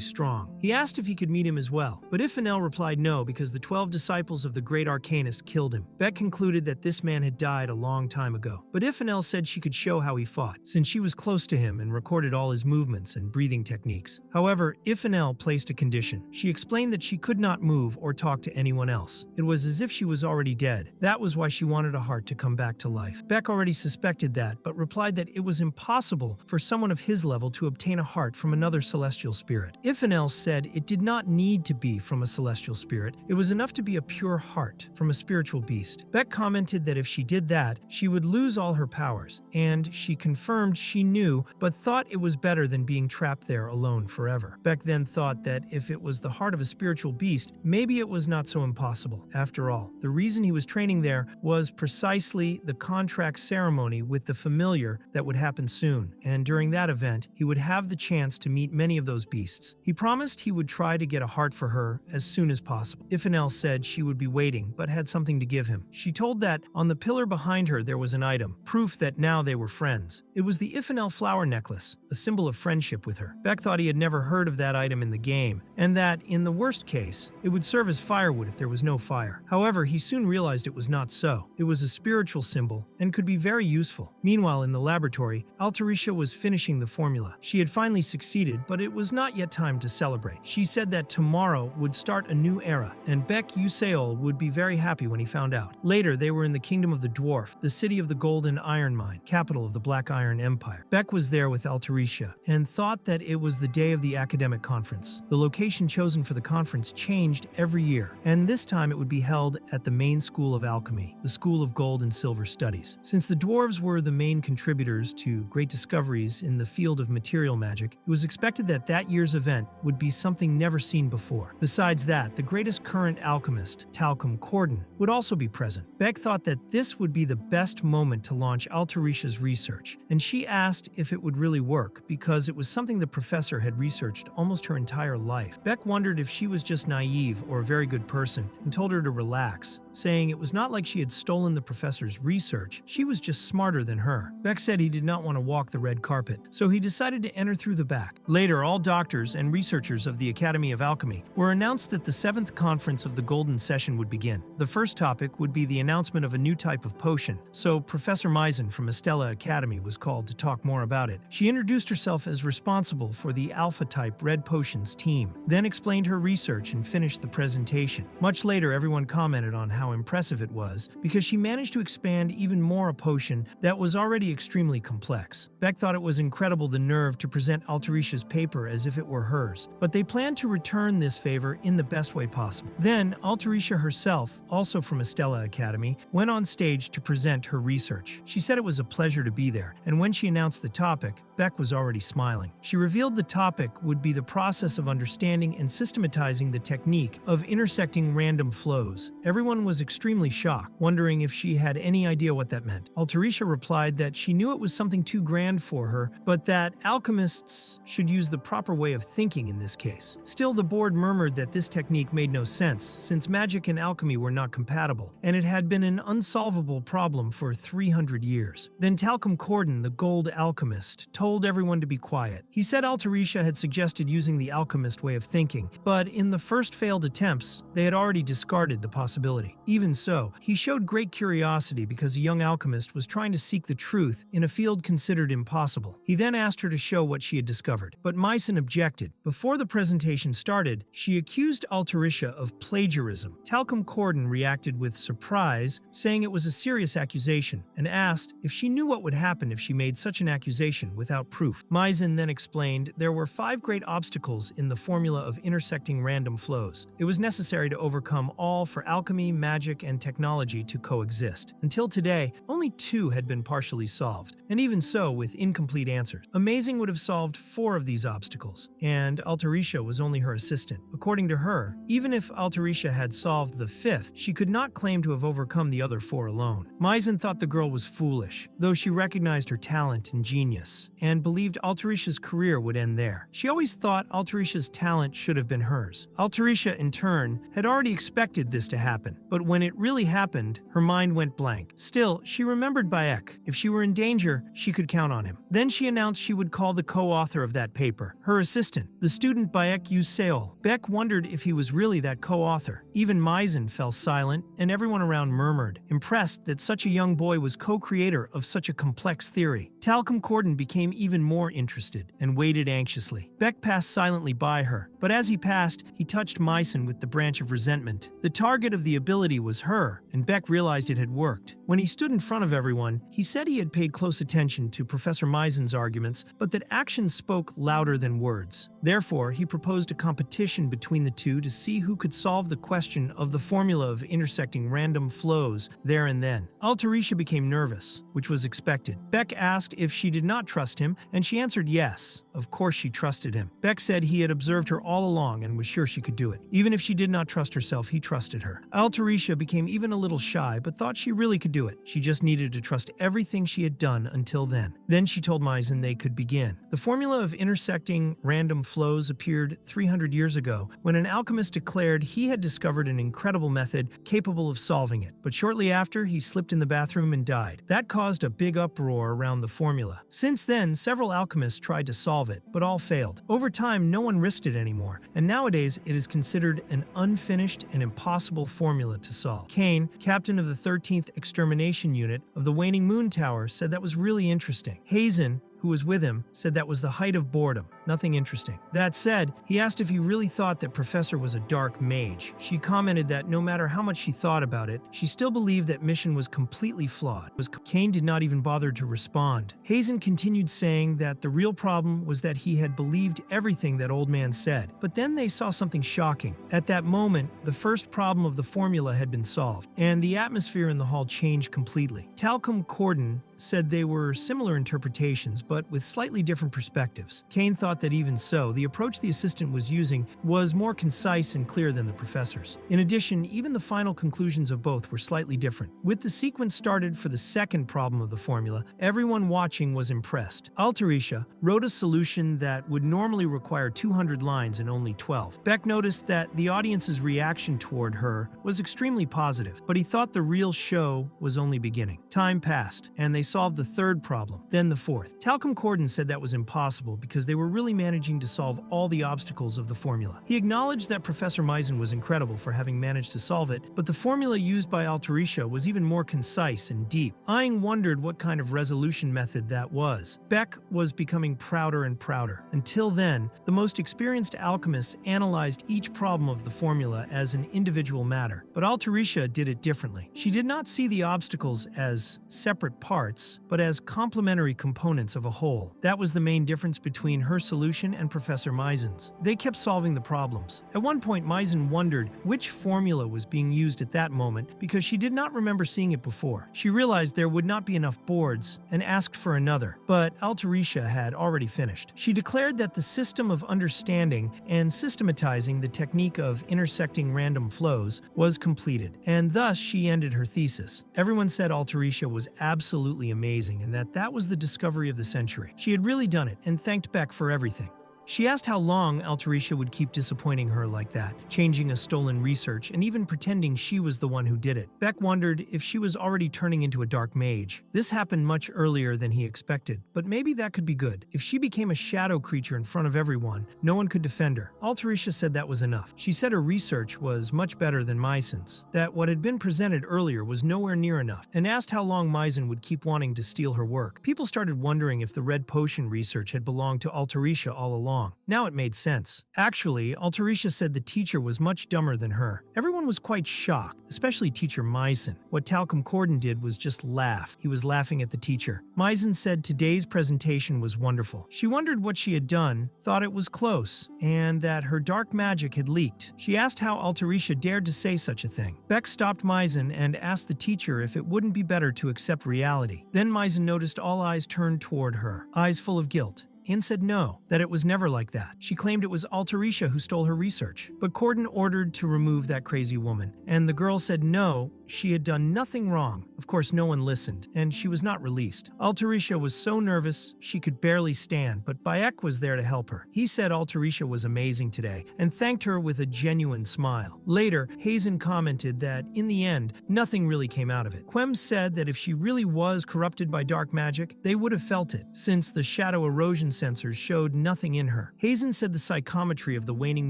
strong. He asked if he could meet him as well, but Iphanel replied no because the 12 disciples of the great arcanist killed him. Beck concluded that this man had died a long time ago, but Iphanel said she could show how he fought, since she was close to him and recorded all his movements and breathing techniques. However, Iphanel placed a condition. She explained that she could not move or talk to anyone else. It was as if she was already dead. That was why she wanted a heart to come back to life. Beck already suspected that, but replied that it was impossible for someone of his level to obtain a heart from another celestial spirit. Iphanel said it did not need to be from a celestial spirit. It was enough to be a pure heart from a spiritual beast. Beck commented that if she did that, she would lose all her powers, and she confirmed she knew, but thought it was better than being trapped there alone forever. Beck then thought that if it was the heart of a spiritual beast, maybe it was not so impossible. After all, the reason he was training there was precisely the contract ceremony with the familiar that would happen soon, and during that event, he would have the chance to meet many of those beasts. He promised he would try to get a heart for her as soon as possible. Iphanel said she would be waiting, but had something to give him. She told that on the pillar behind her there was an item, proof that now they were friends. It was the Iphanel flower necklace, a symbol of friendship up with her. Beck thought he had never heard of that item in the game, and that, in the worst case, it would serve as firewood if there was no fire. However, he soon realized it was not so. It was a spiritual symbol and could be very useful. Meanwhile, in the laboratory, Altarisha was finishing the formula. She had finally succeeded, but it was not yet time to celebrate. She said that tomorrow would start a new era, and Beck Yahello would be very happy when he found out. Later, they were in the Kingdom of the Dwarf, the city of the Golden Iron Mine, capital of the Black Iron Empire. Beck was there with Altarisha and thought that it was the day of the academic conference. The location chosen for the conference changed every year, and this time it would be held at the main school of alchemy, the School of Gold and Silver Studies. Since the dwarves were the main contributors to great discoveries in the field of material magic, it was expected that that year's event would be something never seen before. Besides that, the greatest current alchemist, Talcum Corden, would also be present. Beck thought that this would be the best moment to launch Altarisha's research, and she asked if it would really work because it was something the professor had researched almost her entire life. Beck wondered if she was just naive or a very good person and told her to relax, saying it was not like she had stolen the professor's research, she was just smarter than her. Beck said he did not want to walk the red carpet, so he decided to enter through the back. Later, all doctors and researchers of the Academy of Alchemy were announced that the 7th conference of the Golden Session would begin. The first topic would be the announcement of a new type of potion, so Professor Misen from Estella Academy was called to talk more about it. She introduced herself as responsible for the Alpha-type Red Potions team, then explained her research and finished the presentation. Much later, everyone commented on how impressive it was because she managed to expand even more a potion that was already extremely complex. Beck thought it was incredible the nerve to present Altarisha's paper as if it were hers, but they planned to return this favor in the best way possible. Then, Altarisha herself, also from Estella Academy, went on stage to present her research. She said it was a pleasure to be there, and when she announced the topic, Beck was already smiling. She revealed the topic would be the process of understanding and systematizing the technique of intersecting random flows. Everyone was extremely shocked, wondering if she had any idea what that meant. Altarisha replied that she knew it was something too grand for her, but that alchemists should use the proper way of thinking in this case. Still, the board murmured that this technique made no sense, since magic and alchemy were not compatible, and it had been an unsolvable problem for 300 years. Then Talcum Corden, the gold alchemist, told everyone to be quiet. He said Altarisha had suggested using the alchemist way of thinking, but in the first failed attempts, they had already discarded the possibility. Even so, he showed great curiosity because a young alchemist was trying to seek the truth in a field considered impossible. He then asked her to show what she had discovered, but Misen objected. Before the presentation started, she accused Altarisha of plagiarism. Talcum Corden reacted with surprise, saying it was a serious accusation, and asked if she knew what would happen if she made such an accusation without proof. Misen then explained there were 5 great obstacles in the formula of intersecting random flows. It was necessary to overcome all for alchemy, magic, and technology to coexist. Until today, only 2 had been partially solved, and even so with incomplete answers. Amazing would have solved 4 of these obstacles, and Altarisha was only her assistant. According to her, even if Altarisha had solved the 5th, she could not claim to have overcome the other 4 alone. Misen thought the girl was foolish, though she recognized her talent and genius, and believed Altarisha's career would end there. She always thought Altarisha's talent should have been hers. Altarisha, in turn, had already expected this to happen, but when it really happened, her mind went blank. Still, she remembered Beck. If she were in danger, she could count on him. Then she announced she would call the co-author of that paper, her assistant, the student Beck Yahello. Beck wondered if he was really that co-author. Even Misen fell silent, and everyone around murmured, impressed that such a young boy was co-creator of such a complex theory. Talcum Corden became even more interested and waited anxiously. Beck passed silently by her, but as he passed, he touched Misen with the branch of resentment. The target of the ability was her, and Beck realized it had worked. When he stood in front of everyone, he said he had paid close attention to Professor Misen's arguments, but that actions spoke louder than words. Therefore, he proposed a competition between the two to see who could solve the question of the formula of intersecting random flows there and then. Altarisha became nervous, which was expected. Beck asked if she did not trust him, and she answered yes. Of course she trusted him. Beck said he had observed her all along and was sure she could do it. Even if she did not trust herself, he trusted her. Altarisha became even a little shy, but thought she really could do it. She just needed to trust everything she had done until then. Then she told Misen they could begin. The formula of intersecting random flows appeared 300 years ago, when an alchemist declared he had discovered an incredible method capable of solving it. But shortly after, he slipped in the bathroom and died. That caused a big uproar around the formula. Since then, several alchemists tried to solve it, but all failed. Over time, no one risked it anymore, and nowadays it is considered an unfinished and impossible formula to solve. Kane, captain of the 13th Extermination Unit of the Waning Moon Tower, said that was really interesting. Hazen, who was with him, said that was the height of boredom. Nothing interesting. That said, he asked if he really thought that Professor was a dark mage. She commented that no matter how much she thought about it, she still believed that mission was completely flawed. Kane did not even bother to respond. Hazen continued saying that the real problem was that he had believed everything that Old Man said. But then they saw something shocking. At that moment, the first problem of the formula had been solved, and the atmosphere in the hall changed completely. Talcum Corden said they were similar interpretations, but with slightly different perspectives. Kane thought that even so, the approach the assistant was using was more concise and clear than the professor's. In addition, even the final conclusions of both were slightly different. With the sequence started for the second problem of the formula, everyone watching was impressed. Altarisha wrote a solution that would normally require 200 lines in only 12. Beck noticed that the audience's reaction toward her was extremely positive, but he thought the real show was only beginning. Time passed, and they solved the third problem, then the fourth. Talcum Corden said that was impossible because they were really managing to solve all the obstacles of the formula. He acknowledged that Professor Misen was incredible for having managed to solve it, but the formula used by Altarisha was even more concise and deep. Aang wondered what kind of resolution method that was. Beck was becoming prouder and prouder. Until then, the most experienced alchemists analyzed each problem of the formula as an individual matter, but Altarisha did it differently. She did not see the obstacles as separate parts, but as complementary components of a whole. That was the main difference between her solution and Professor Misen's. They kept solving the problems. At one point, Misen wondered which formula was being used at that moment because she did not remember seeing it before. She realized there would not be enough boards and asked for another, but Altarisha had already finished. She declared that the system of understanding and systematizing the technique of intersecting random flows was completed, and thus she ended her thesis. Everyone said Altarisha was absolutely amazing and that was the discovery of the century. She had really done it and thanked Beck for everything. She asked how long Altarisha would keep disappointing her like that, changing a stolen research and even pretending she was the one who did it. Beck wondered if she was already turning into a dark mage. This happened much earlier than he expected, but maybe that could be good. If she became a shadow creature in front of everyone, no one could defend her. Altarisha said that was enough. She said her research was much better than Misen's, that what had been presented earlier was nowhere near enough, and asked how long Misen would keep wanting to steal her work. People started wondering if the red potion research had belonged to Altarisha all along. Now it made sense. Actually, Altarisha said the teacher was much dumber than her. Everyone was quite shocked, especially teacher Misen. What Talcum Corden did was just laugh. He was laughing at the teacher. Misen said today's presentation was wonderful. She wondered what she had done, thought it was close, and that her dark magic had leaked. She asked how Altarisha dared to say such a thing. Beck stopped Misen and asked the teacher if it wouldn't be better to accept reality. Then Misen noticed all eyes turned toward her, eyes full of guilt. Anne said no, that it was never like that. She claimed it was Altarisha who stole her research. But Corden ordered to remove that crazy woman, and the girl said no, she had done nothing wrong. Of course, no one listened, and she was not released. Altarisha was so nervous she could barely stand, but Bayek was there to help her. He said Altarisha was amazing today, and thanked her with a genuine smile. Later, Hazen commented that, in the end, nothing really came out of it. Quem said that if she really was corrupted by dark magic, they would have felt it, since the shadow erosion sensors showed nothing in her. Hazen said the psychometry of the Waning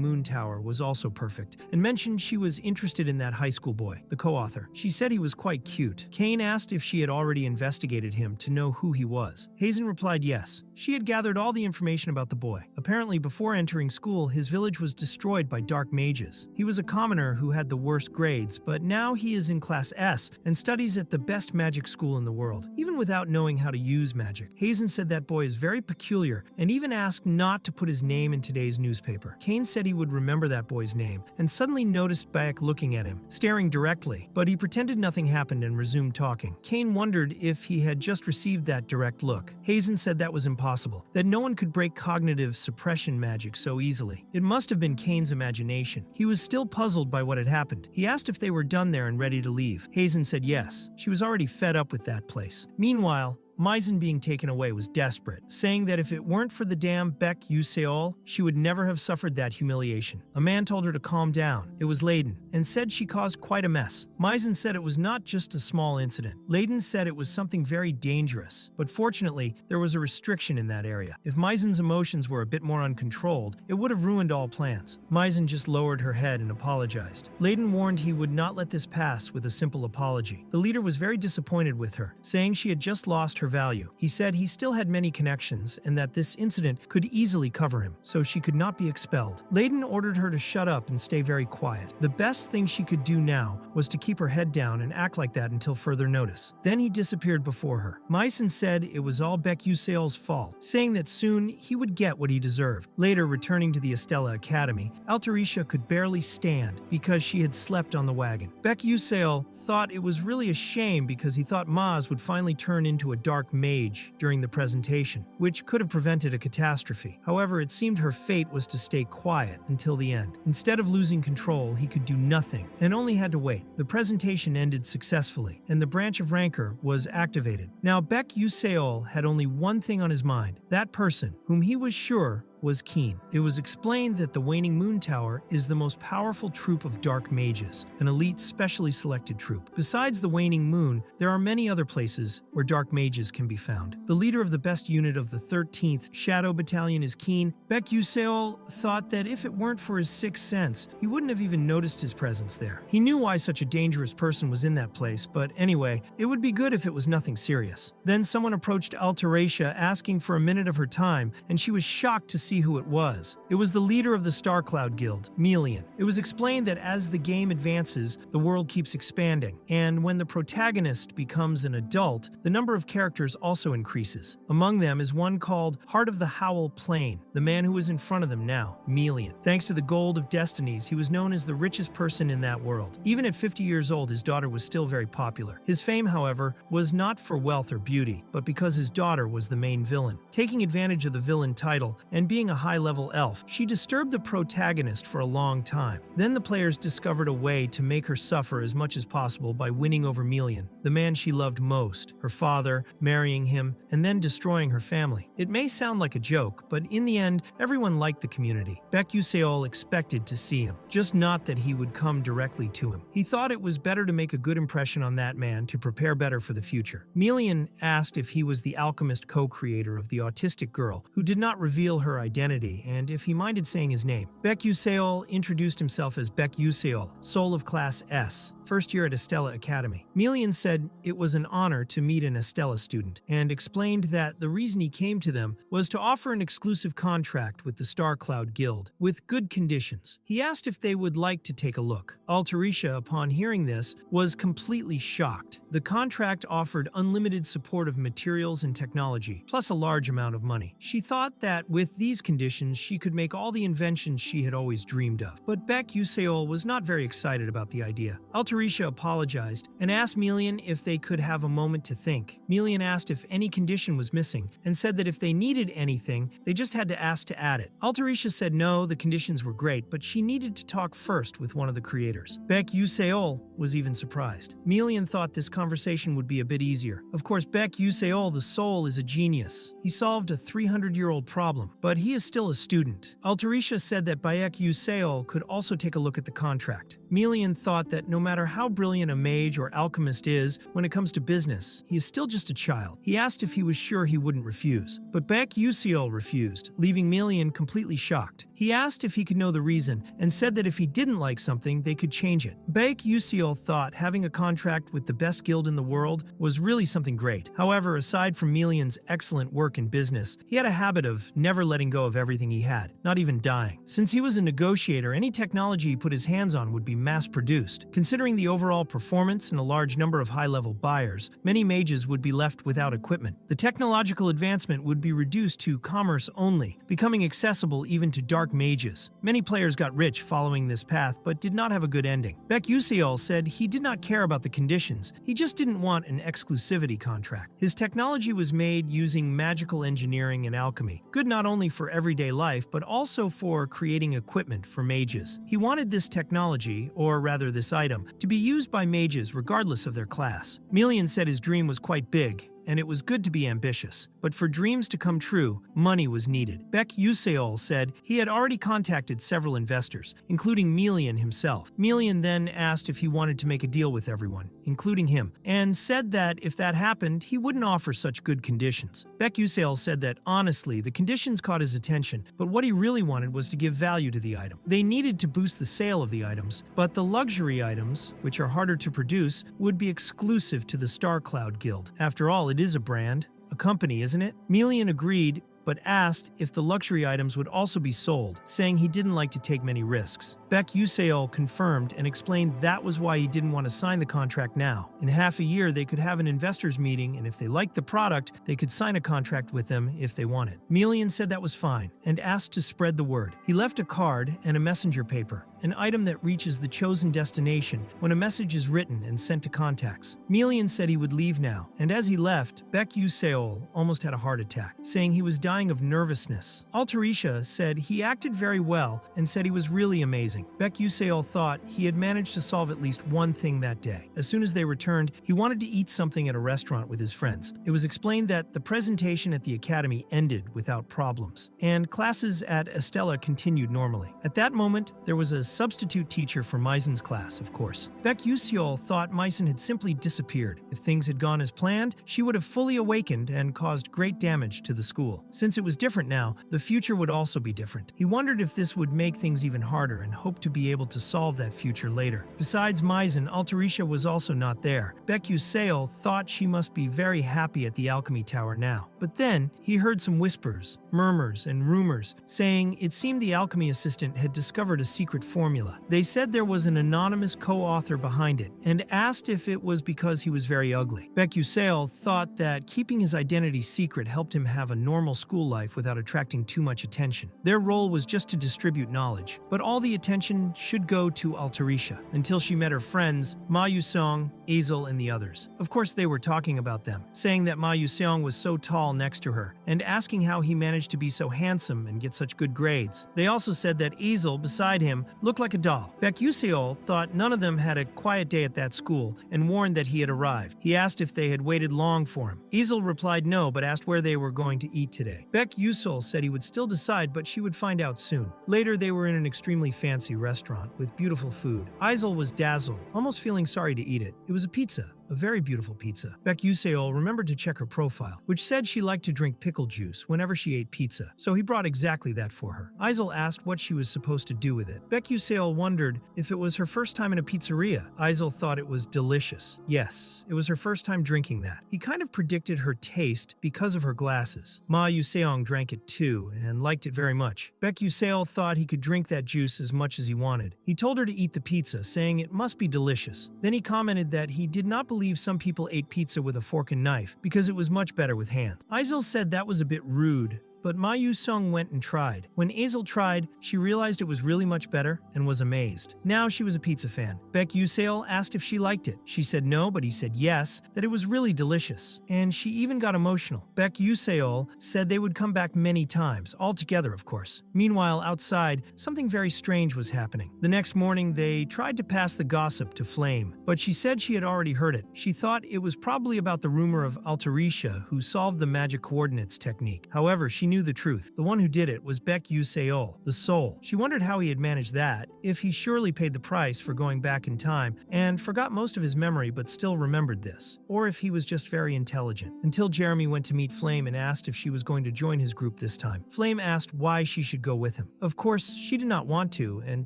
Moon Tower was also perfect, and mentioned she was interested in that high school boy, the co-author. She said he was quite cute. Kane asked if she had already investigated him to know who he was. Hazen replied yes. She had gathered all the information about the boy. Apparently, before entering school, his village was destroyed by dark mages. He was a commoner who had the worst grades, but now he is in Class S and studies at the best magic school in the world, even without knowing how to use magic. Hazen said that boy is very peculiar and even asked not to put his name in today's newspaper. Kane said he would remember that boy's name and suddenly noticed Bayek looking at him, staring directly, but he pretended nothing happened and resumed talking. Kane wondered if he had just received that direct look. Hazen said that was impossible, that no one could break cognitive suppression magic so easily. It must have been Kane's imagination. He was still puzzled by what had happened. He asked if they were done there and ready to leave. Hazen said yes. She was already fed up with that place. Meanwhile, Maizen being taken away was desperate, saying that if it weren't for the damn Beck Yuseol, she would never have suffered that humiliation. A man told her to calm down. It was Layden, and said she caused quite a mess. Maizen said it was not just a small incident. Layden said it was something very dangerous, but fortunately, there was a restriction in that area. If Maizen's emotions were a bit more uncontrolled, it would have ruined all plans. Maizen just lowered her head and apologized. Layden warned he would not let this pass with a simple apology. The leader was very disappointed with her, saying she had just lost her value. He said he still had many connections and that this incident could easily cover him, so she could not be expelled. Layden ordered her to shut up and stay very quiet. The best thing she could do now was to keep her head down and act like that until further notice. Then he disappeared before her. Maizen said it was all Beck Yuseol's fault, saying that soon he would get what he deserved. Later, returning to the Estella Academy, Altarisha could barely stand because she had slept on the wagon. Beck Yuseol thought it was really a shame because he thought Maz would finally turn into a dark mage during the presentation, which could have prevented a catastrophe. However, it seemed her fate was to stay quiet until the end. Instead of losing control, he could do nothing and only had to wait. The presentation ended successfully, and the branch of Rancor was activated. Now, Beck Yuseol had only one thing on his mind: that person, whom he was sure was Keen. It was explained that the Waning Moon Tower is the most powerful troop of dark mages, an elite specially selected troop. Besides the Waning Moon, there are many other places where dark mages can be found. The leader of the best unit of the 13th Shadow Battalion is Keen. Beck Yuseol thought that if it weren't for his sixth sense, he wouldn't have even noticed his presence there. He knew why such a dangerous person was in that place, but anyway, it would be good if it was nothing serious. Then someone approached Altarisha asking for a minute of her time, and she was shocked to see who it was. It was the leader of the Star Cloud Guild, Melian. It was explained that as the game advances, the world keeps expanding, and when the protagonist becomes an adult, the number of characters also increases. Among them is one called Heart of the Howl Plain, the man who is in front of them now, Melian. Thanks to the Gold of Destinies, he was known as the richest person in that world. Even at 50 years old, his daughter was still very popular. His fame, however, was not for wealth or beauty, but because his daughter was the main villain. Taking advantage of the villain title and being a high-level elf, she disturbed the protagonist for a long time. Then the players discovered a way to make her suffer as much as possible by winning over Melian, the man she loved most, her father, marrying him, and then destroying her family. It may sound like a joke, but in the end, everyone liked the community. Beck Yuseol expected to see him, just not that he would come directly to him. He thought it was better to make a good impression on that man to prepare better for the future. Melian asked if he was the alchemist co-creator of the autistic girl, who did not reveal her identity, and if he minded saying his name. Beck Yuseol introduced himself as Beck Yuseol, Soul of Class S, first year at Estella Academy. Melian said it was an honor to meet an Estella student, and explained that the reason he came to them was to offer an exclusive contract with the Star Cloud Guild, with good conditions. He asked if they would like to take a look. Altarisha, upon hearing this, was completely shocked. The contract offered unlimited support of materials and technology, plus a large amount of money. She thought that with these conditions, she could make all the inventions she had always dreamed of. But Beck Yuseol was not very excited about the idea. Altarisha apologized and asked Melian if they could have a moment to think. Melian asked if any condition was missing and said that if they needed anything, they just had to ask to add it. Altarisha said no, the conditions were great, but she needed to talk first with one of the creators. Beck Yuseol was even surprised. Melian thought this conversation would be a bit easier. Of course, Beck Yuseol, the soul, is a genius. He solved a 300-year-old problem, but he is still a student. Altarisha said that Beck Yuseol could also take a look at the contract. Melian thought that no matter how brilliant a mage or alchemist is when it comes to business, he is still just a child. He asked if he was sure he wouldn't refuse, but Beck Yuseol refused, leaving Melian completely shocked. He asked if he could know the reason and said that if he didn't like something, they could change it. Beck Yuseol thought having a contract with the best guild in the world was really something great. However, aside from Melian's excellent work in business, he had a habit of never letting go of everything he had, not even dying. Since he was a negotiator, any technology he put his hands on would be mass-produced. Considering the overall performance and a large number of high-level buyers, many mages would be left without equipment. The technological advancement would be reduced to commerce only, becoming accessible even to dark mages. Many players got rich following this path, but did not have a good ending. Beck Yuseol said he did not care about the conditions, he just didn't want an exclusivity contract. His technology was made using magical engineering and alchemy, good not only for everyday life, but also for creating equipment for mages. He wanted this technology, or rather this item, to be used by mages regardless of their class. Melian said his dream was quite big, and it was good to be ambitious. But for dreams to come true, money was needed. Beck Yuseol said he had already contacted several investors, including Melian himself. Melian then asked if he wanted to make a deal with everyone, including him, and said that if that happened, he wouldn't offer such good conditions. Beck Yuseol said that, honestly, the conditions caught his attention, but what he really wanted was to give value to the item. They needed to boost the sale of the items, but the luxury items, which are harder to produce, would be exclusive to the Star Cloud Guild. After all, it is a brand, a company, isn't it? Melian agreed, but asked if the luxury items would also be sold, saying he didn't like to take many risks. Beck Yuseol confirmed and explained that was why he didn't want to sign the contract now. In half a year, they could have an investors meeting, and if they liked the product, they could sign a contract with them if they wanted. Melian said that was fine, and asked to spread the word. He left a card and a messenger paper, an item that reaches the chosen destination when a message is written and sent to contacts. Melian said he would leave now, and as he left, Beck Yuseol almost had a heart attack, saying he was dying of nervousness. Altarisha said he acted very well and said he was really amazing. Beck Yuseol thought he had managed to solve at least one thing that day. As soon as they returned, he wanted to eat something at a restaurant with his friends. It was explained that the presentation at the academy ended without problems, and classes at Estella continued normally. At that moment, there was a substitute teacher for Meisen's class, of course. Beck Yuseol thought Meisen had simply disappeared. If things had gone as planned, she would have fully awakened and caused great damage to the school. Since it was different now, the future would also be different. He wondered if this would make things even harder and hoped to be able to solve that future later. Besides Meisen, Altarisha was also not there. Beck Yuseol thought she must be very happy at the alchemy tower now. But then, he heard some whispers, murmurs, and rumors, saying it seemed the alchemy assistant had discovered a secret formula. They said there was an anonymous co-author behind it, and asked if it was because he was very ugly. Beck Yuseol thought that keeping his identity secret helped him have a normal school life without attracting too much attention. Their role was just to distribute knowledge, but all the attention should go to Altarisha, until she met her friends, Ma Yusong, Aiselle, and the others. Of course, they were talking about them, saying that Ma Yusong was so tall next to her, and asking how he managed to be so handsome and get such good grades. They also said that Aiselle, beside him, looked like a doll. Beck Yuseol thought none of them had a quiet day at that school, and warned that he had arrived. He asked if they had waited long for him. Aiselle replied no, but asked where they were going to eat today. Beck Yuseol said he would still decide, but she would find out soon. Later, they were in an extremely fancy restaurant with beautiful food. Aiselle was dazzled, almost feeling sorry to eat it. It was a pizza. A very beautiful pizza. Beck Yuseol remembered to check her profile, which said she liked to drink pickle juice whenever she ate pizza, so he brought exactly that for her. Aiselle asked what she was supposed to do with it. Beck Yuseol wondered if it was her first time in a pizzeria. Aiselle thought it was delicious. Yes, it was her first time drinking that. He kind of predicted her taste because of her glasses. Ma Yuseong drank it too, and liked it very much. Beck Yuseol thought he could drink that juice as much as he wanted. He told her to eat the pizza, saying it must be delicious. Then he commented that he did not believe some people ate pizza with a fork and knife because it was much better with hands. Aiselle said that was a bit rude, but Ma Yusong went and tried. When Aiselle tried, she realized it was really much better and was amazed. Now she was a pizza fan. Beck Yuseol asked if she liked it. She said no, but he said yes, that it was really delicious, and she even got emotional. Beck Yuseol said they would come back many times, all together of course. Meanwhile, outside, something very strange was happening. The next morning, they tried to pass the gossip to Flame, but she said she had already heard it. She thought it was probably about the rumor of Altarisha, who solved the magic coordinates technique. However, she knew the truth. The one who did it was Beck Yuseol, the soul. She wondered how he had managed that, if he surely paid the price for going back in time and forgot most of his memory but still remembered this, or if he was just very intelligent. Until Jeremy went to meet Flame and asked if she was going to join his group this time. Flame asked why she should go with him. Of course, she did not want to and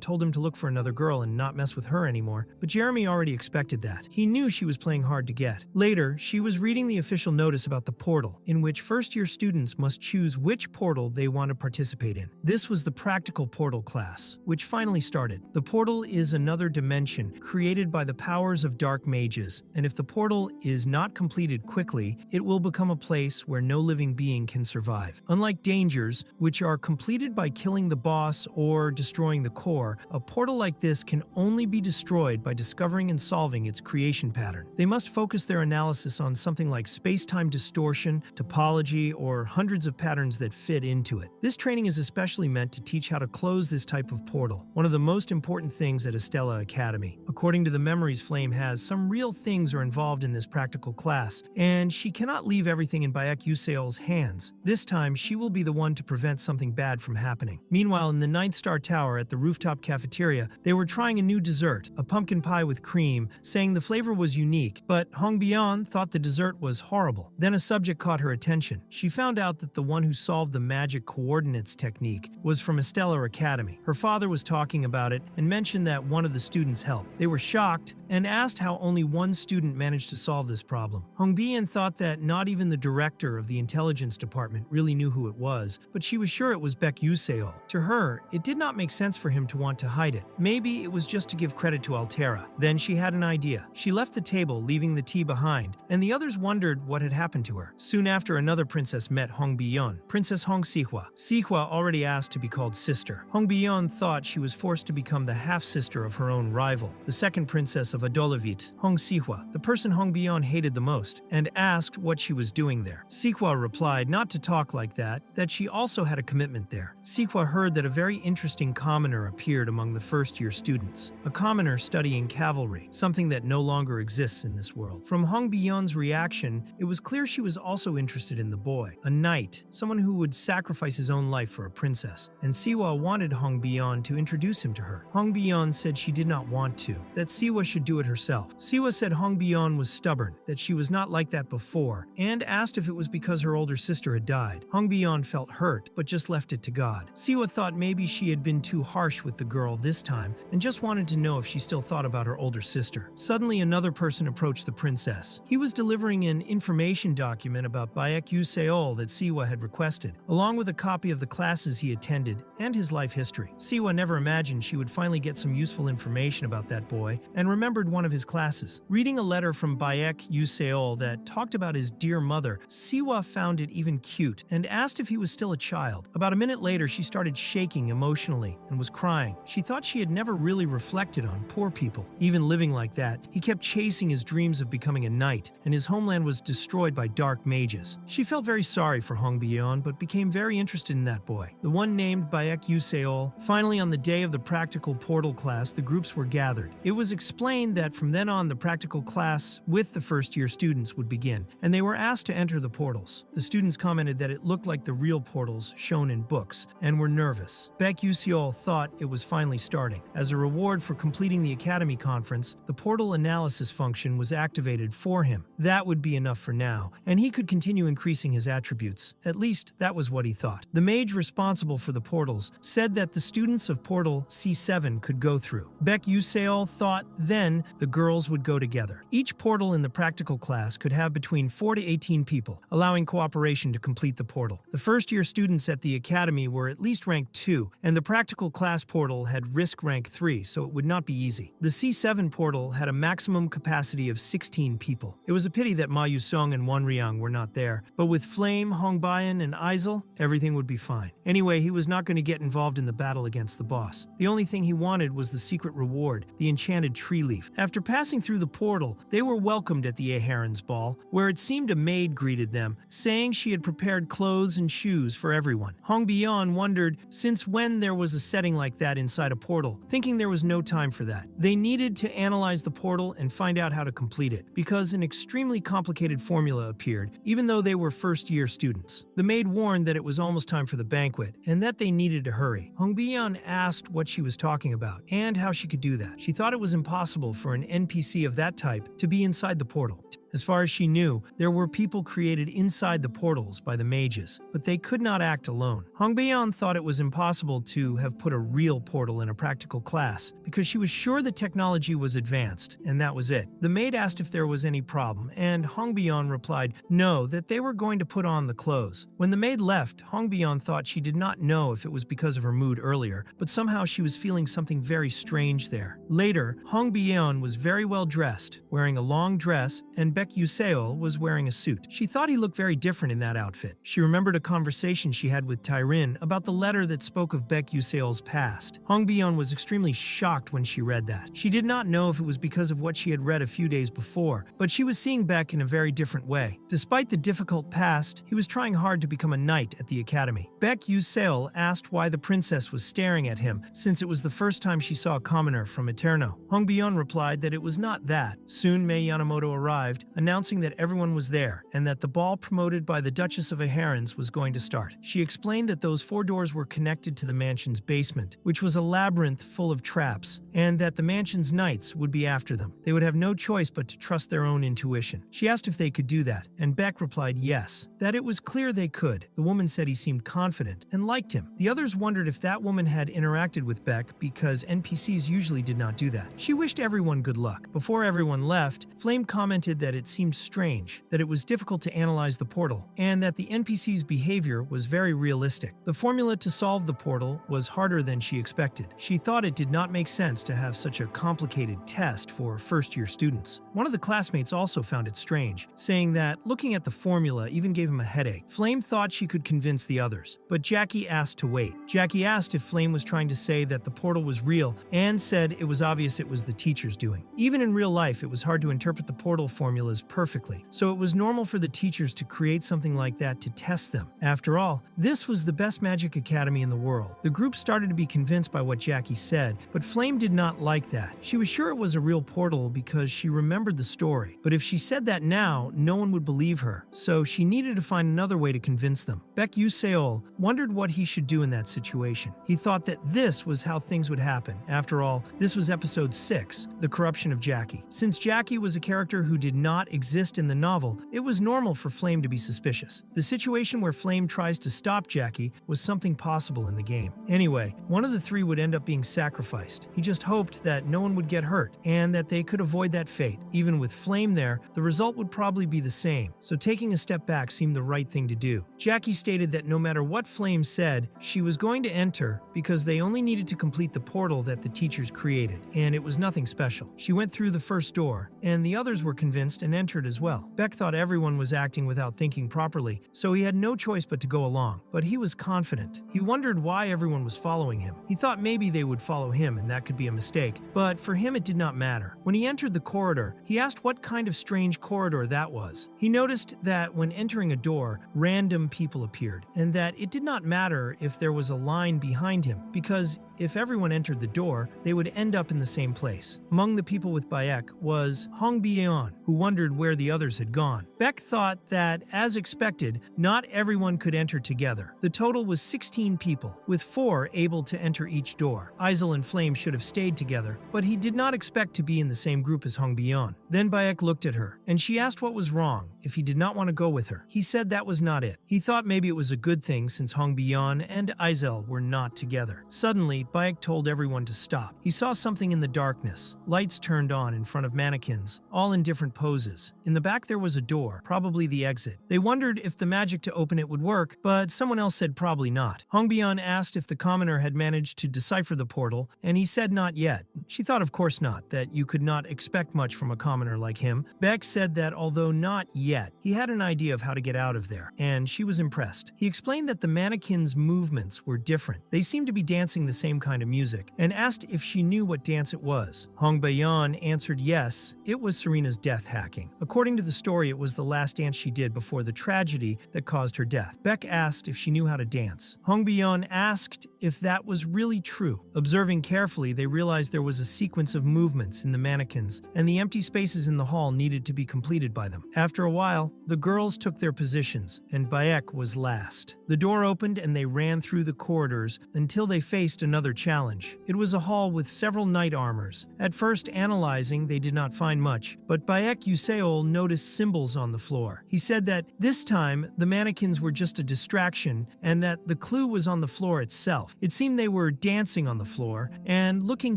told him to look for another girl and not mess with her anymore, but Jeremy already expected that. He knew she was playing hard to get. Later, she was reading the official notice about the portal, in which first-year students must choose which portal they want to participate in. This was the practical portal class, which finally started. The portal is another dimension created by the powers of dark mages, and if the portal is not completed quickly, it will become a place where no living being can survive. Unlike dangers, which are completed by killing the boss or destroying the core, a portal like this can only be destroyed by discovering and solving its creation pattern. They must focus their analysis on something like space-time distortion, topology, or hundreds of patterns that fit into it. This training is especially meant to teach how to close this type of portal, one of the most important things at Estella Academy. According to the memories Flame has, some real things are involved in this practical class, and she cannot leave everything in Beck Yuseol's hands. This time, she will be the one to prevent something bad from happening. Meanwhile, in the 9th Star Tower at the rooftop cafeteria, they were trying a new dessert, a pumpkin pie with cream, saying the flavor was unique, but Hong Bian thought the dessert was horrible. Then a subject caught her attention. She found out that the one who solved the magic coordinates technique was from Estella Academy. Her father was talking about it and mentioned that one of the students helped. They were shocked and asked how only one student managed to solve this problem. Hong Bian thought that not even the director of the intelligence department really knew who it was, but she was sure it was Beck Yuseol. To her, it did not make sense for him to want to hide it. Maybe it was just to give credit to Altera. Then she had an idea. She left the table, leaving the tea behind, and the others wondered what had happened to her. Soon after, another princess met Hong Bian, Princess Hong Sihua. Sihua already asked to be called sister. Hong Bian thought she was forced to become the half-sister of her own rival, the second princess of Adolavit, Hong Sihua, the person Hong Bian hated the most, and asked what she was doing there. Sihua replied not to talk like that she also had a commitment there. Sihua heard that a very interesting commoner appeared among the first-year students, a commoner studying cavalry, something that no longer exists in this world. From Hong Bian's reaction, it was clear she was also interested in the boy, a knight, someone who would sacrifice his own life for a princess, and Siwa wanted Hong Bian to introduce him to her. Hong Bian said she did not want to, that Siwa should do it herself. Siwa said Hong Bian was stubborn, that she was not like that before, and asked if it was because her older sister had died. Hong Bian felt hurt, but just left it to God. Siwa thought maybe she had been too harsh with the girl this time, and just wanted to know if she still thought about her older sister. Suddenly, another person approached the princess. He was delivering an information document about Beck Yuseol that Siwa had requested, along with a copy of the classes he attended and his life history. Siwa never imagined she would finally get some useful information about that boy, and remembered one of his classes. Reading a letter from Beck Yuseol that talked about his dear mother, Siwa found it even cute, and asked if he was still a child. About a minute later, she started shaking emotionally and was crying. She thought she had never really reflected on poor people. Even living like that, he kept chasing his dreams of becoming a knight, and his homeland was destroyed by dark mages. She felt very sorry for Hong Bian, but became very interested in that boy, the one named Beck Yuseol. Finally, on the day of the practical portal class, the groups were gathered. It was explained that from then on, the practical class with the first-year students would begin, and they were asked to enter the portals. The students commented that it looked like the real portals shown in books, and were nervous. Beck Yuseol thought it was finally starting. As a reward for completing the Academy conference, the portal analysis function was activated for him. That would be enough for now, and he could continue increasing his attributes. At least, that was what he thought. The mage responsible for the portals said that the students of Portal C7 could go through. Beck Yuseol thought then the girls would go together. Each portal in the practical class could have between 4 to 18 people, allowing cooperation to complete the portal. The first-year students at the Academy were at least rank 2, and the practical class portal had risk rank 3, so it would not be easy. The C7 portal had a maximum capacity of 16 people. It was a pity that Ma Yusong and Wanriang were not there, but with Flame, Hong Bian, and Aiselle, everything would be fine. Anyway, he was not going to get involved in the battle against the boss. The only thing he wanted was the secret reward, the enchanted tree leaf. After passing through the portal, they were welcomed at the Aheron's ball, where it seemed a maid greeted them, saying she had prepared clothes and shoes for everyone. Hong Bian wondered since when there was a setting like that inside a portal, thinking there was no time for that. They needed to analyze the portal and find out how to complete it, because an extremely complicated formula appeared, even though they were first-year students. The maid warned that it was almost time for the banquet, and that they needed to hurry. Hong Bian asked what she was talking about, and how she could do that. She thought it was impossible for an NPC of that type to be inside the portal. As far as she knew, there were people created inside the portals by the mages, but they could not act alone. Hong Bian thought it was impossible to have put a real portal in a practical class, because she was sure the technology was advanced, and that was it. The maid asked if there was any problem, and Hong Bian replied no, that they were going to put on the clothes. When the maid left, Hong Bian thought she did not know if it was because of her mood earlier, but somehow she was feeling something very strange there. Later, Hong Bian was very well dressed, wearing a long dress, and Beck Yuseol was wearing a suit. She thought he looked very different in that outfit. She remembered a conversation she had with Tyrin about the letter that spoke of Beck Yuseol's past. Hong Byeon was extremely shocked when she read that. She did not know if it was because of what she had read a few days before, but she was seeing Beck in a very different way. Despite the difficult past, he was trying hard to become a knight at the academy. Beck Yuseol asked why the princess was staring at him, since it was the first time she saw a commoner from Eterno. Hong Byeon replied that it was not that. Soon Mei Yamamoto arrived, announcing that everyone was there, and that the ball promoted by the Duchess of Aherens was going to start. She explained that those 4 doors were connected to the mansion's basement, which was a labyrinth full of traps, and that the mansion's knights would be after them. They would have no choice but to trust their own intuition. She asked if they could do that, and Beck replied yes, that it was clear they could. The woman said he seemed confident and liked him. The others wondered if that woman had interacted with Beck because NPCs usually did not do that. She wished everyone good luck. Before everyone left, Flame commented that it seemed strange, that it was difficult to analyze the portal, and that the NPC's behavior was very realistic. The formula to solve the portal was harder than she expected. She thought it did not make sense to have such a complicated test for first-year students. One of the classmates also found it strange, saying that looking at the formula even gave him a headache. Flame thought she could convince the others, but Jackie asked to wait. Jackie asked if Flame was trying to say that the portal was real, and said it was obvious it was the teacher's doing. Even in real life, it was hard to interpret the portal formulas perfectly, so it was normal for the teachers to create something like that to test them. After all, this was the best magic academy in the world. The group started to be convinced by what Jackie said, but Flame did not like that. She was sure it was a real portal because she remembered the story, but if she said that now, no one would believe her, so she needed to find another way to convince them. Beck Yuseol wondered what he should do in that situation. He thought that this was how things would happen. After all, this was episode 6, The Corruption of Jackie. Since Jackie was a character who did not exist in the novel, it was normal for Flame to be suspicious. The situation where Flame tries to stop Jackie was something possible in the game. Anyway, one of the 3 would end up being sacrificed. He just hoped that no one would get hurt, and that they could avoid that fate. Even with Flame there, the result would probably be the same, so taking a step back seemed the right thing to do. Jackie stated that no matter what Flame said, she was going to enter because they only needed to complete the portal that the teachers created, and it was nothing special. She went through the first door, and the others were convinced and entered as well. Beck thought everyone was acting without thinking properly, so he had no choice but to go along, but he was confident. He wondered why everyone was following him. He thought maybe they would follow him and that could be a mistake, but for him it did not matter. When he entered the corridor, he asked what kind of strange corridor that was. He noticed that when entering a door, random people appeared, and that it did not matter if there was a line behind him, because if everyone entered the door, they would end up in the same place. Among the people with Bayek was Hong Byeon, who wondered where the others had gone. Beck thought that, as expected, not everyone could enter together. The total was 16 people, with 4 able to enter each door. Aiselle and Flame should have stayed together, but he did not expect to be in the same group as Hong Byeon. Then Bayek looked at her, and she asked what was wrong, if he did not want to go with her. He said that was not it. He thought maybe it was a good thing since Hong Byeon and Aiselle were not together. Suddenly, Bayek told everyone to stop. He saw something in the darkness. Lights turned on in front of mannequins, all in different poses. In the back there was a door, probably the exit. They wondered if the magic to open it would work, but someone else said probably not. Hong Byeon asked if the commoner had managed to decipher the portal, and he said not yet. She thought of course not, that you could not expect much from a commoner like him. Beck said that although not yet, he had an idea of how to get out of there, and she was impressed. He explained that the mannequins' movements were different. They seemed to be dancing the same kind of music, and asked if she knew what dance it was. Hong Byeon answered yes, it was Serena's death hacking. According to the story, it was the last dance she did before the tragedy that caused her death. Beck asked if she knew how to dance. Hong Byeon asked if that was really true. Observing carefully, they realized there was a sequence of movements in the mannequins, and the empty spaces in the hall needed to be completed by them. After a while, the girls took their positions, and Bayek was last. The door opened and they ran through the corridors until they faced another challenge. It was a hall with several knight armors. At first, analyzing, they did not find much, but Bayek Yuseol noticed symbols on the floor. He said that this time, the mannequins were just a distraction, and that the clue was on the floor itself. It seemed they were dancing on the floor, and looking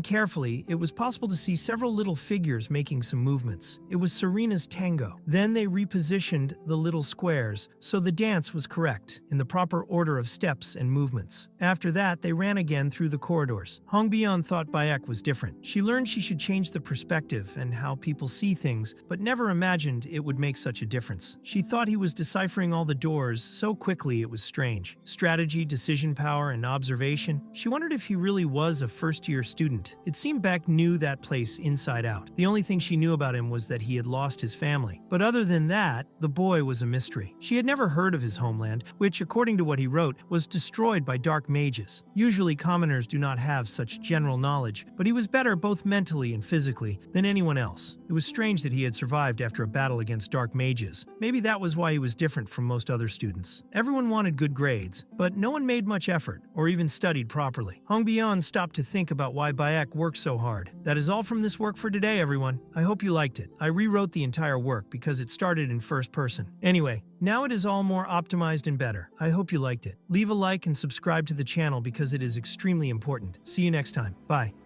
carefully, it was possible to see several little figures making some movements. It was Serena's tango. Then they repositioned the little squares, so the dance was correct, in the proper order of steps and movements. After that, they ran again through the corridors. Hong Byeon thought Bayek was different. She learned she should change the perspective and how people see things, but never never imagined it would make such a difference. She thought he was deciphering all the doors so quickly it was strange. Strategy, decision power, and observation. She wondered if he really was a first-year student. It seemed Beck knew that place inside out. The only thing she knew about him was that he had lost his family. But other than that, the boy was a mystery. She had never heard of his homeland, which, according to what he wrote, was destroyed by dark mages. Usually, commoners do not have such general knowledge, but he was better both mentally and physically than anyone else. It was strange that he had survived after a battle against dark mages. Maybe that was why he was different from most other students. Everyone wanted good grades, but no one made much effort or even studied properly. Hongbian stopped to think about why Bayek worked so hard. That is all from this work for today, everyone. I hope you liked it. I rewrote the entire work because it started in first person. Anyway, now it is all more optimized and better. I hope you liked it. Leave a like and subscribe to the channel because it is extremely important. See you next time. Bye.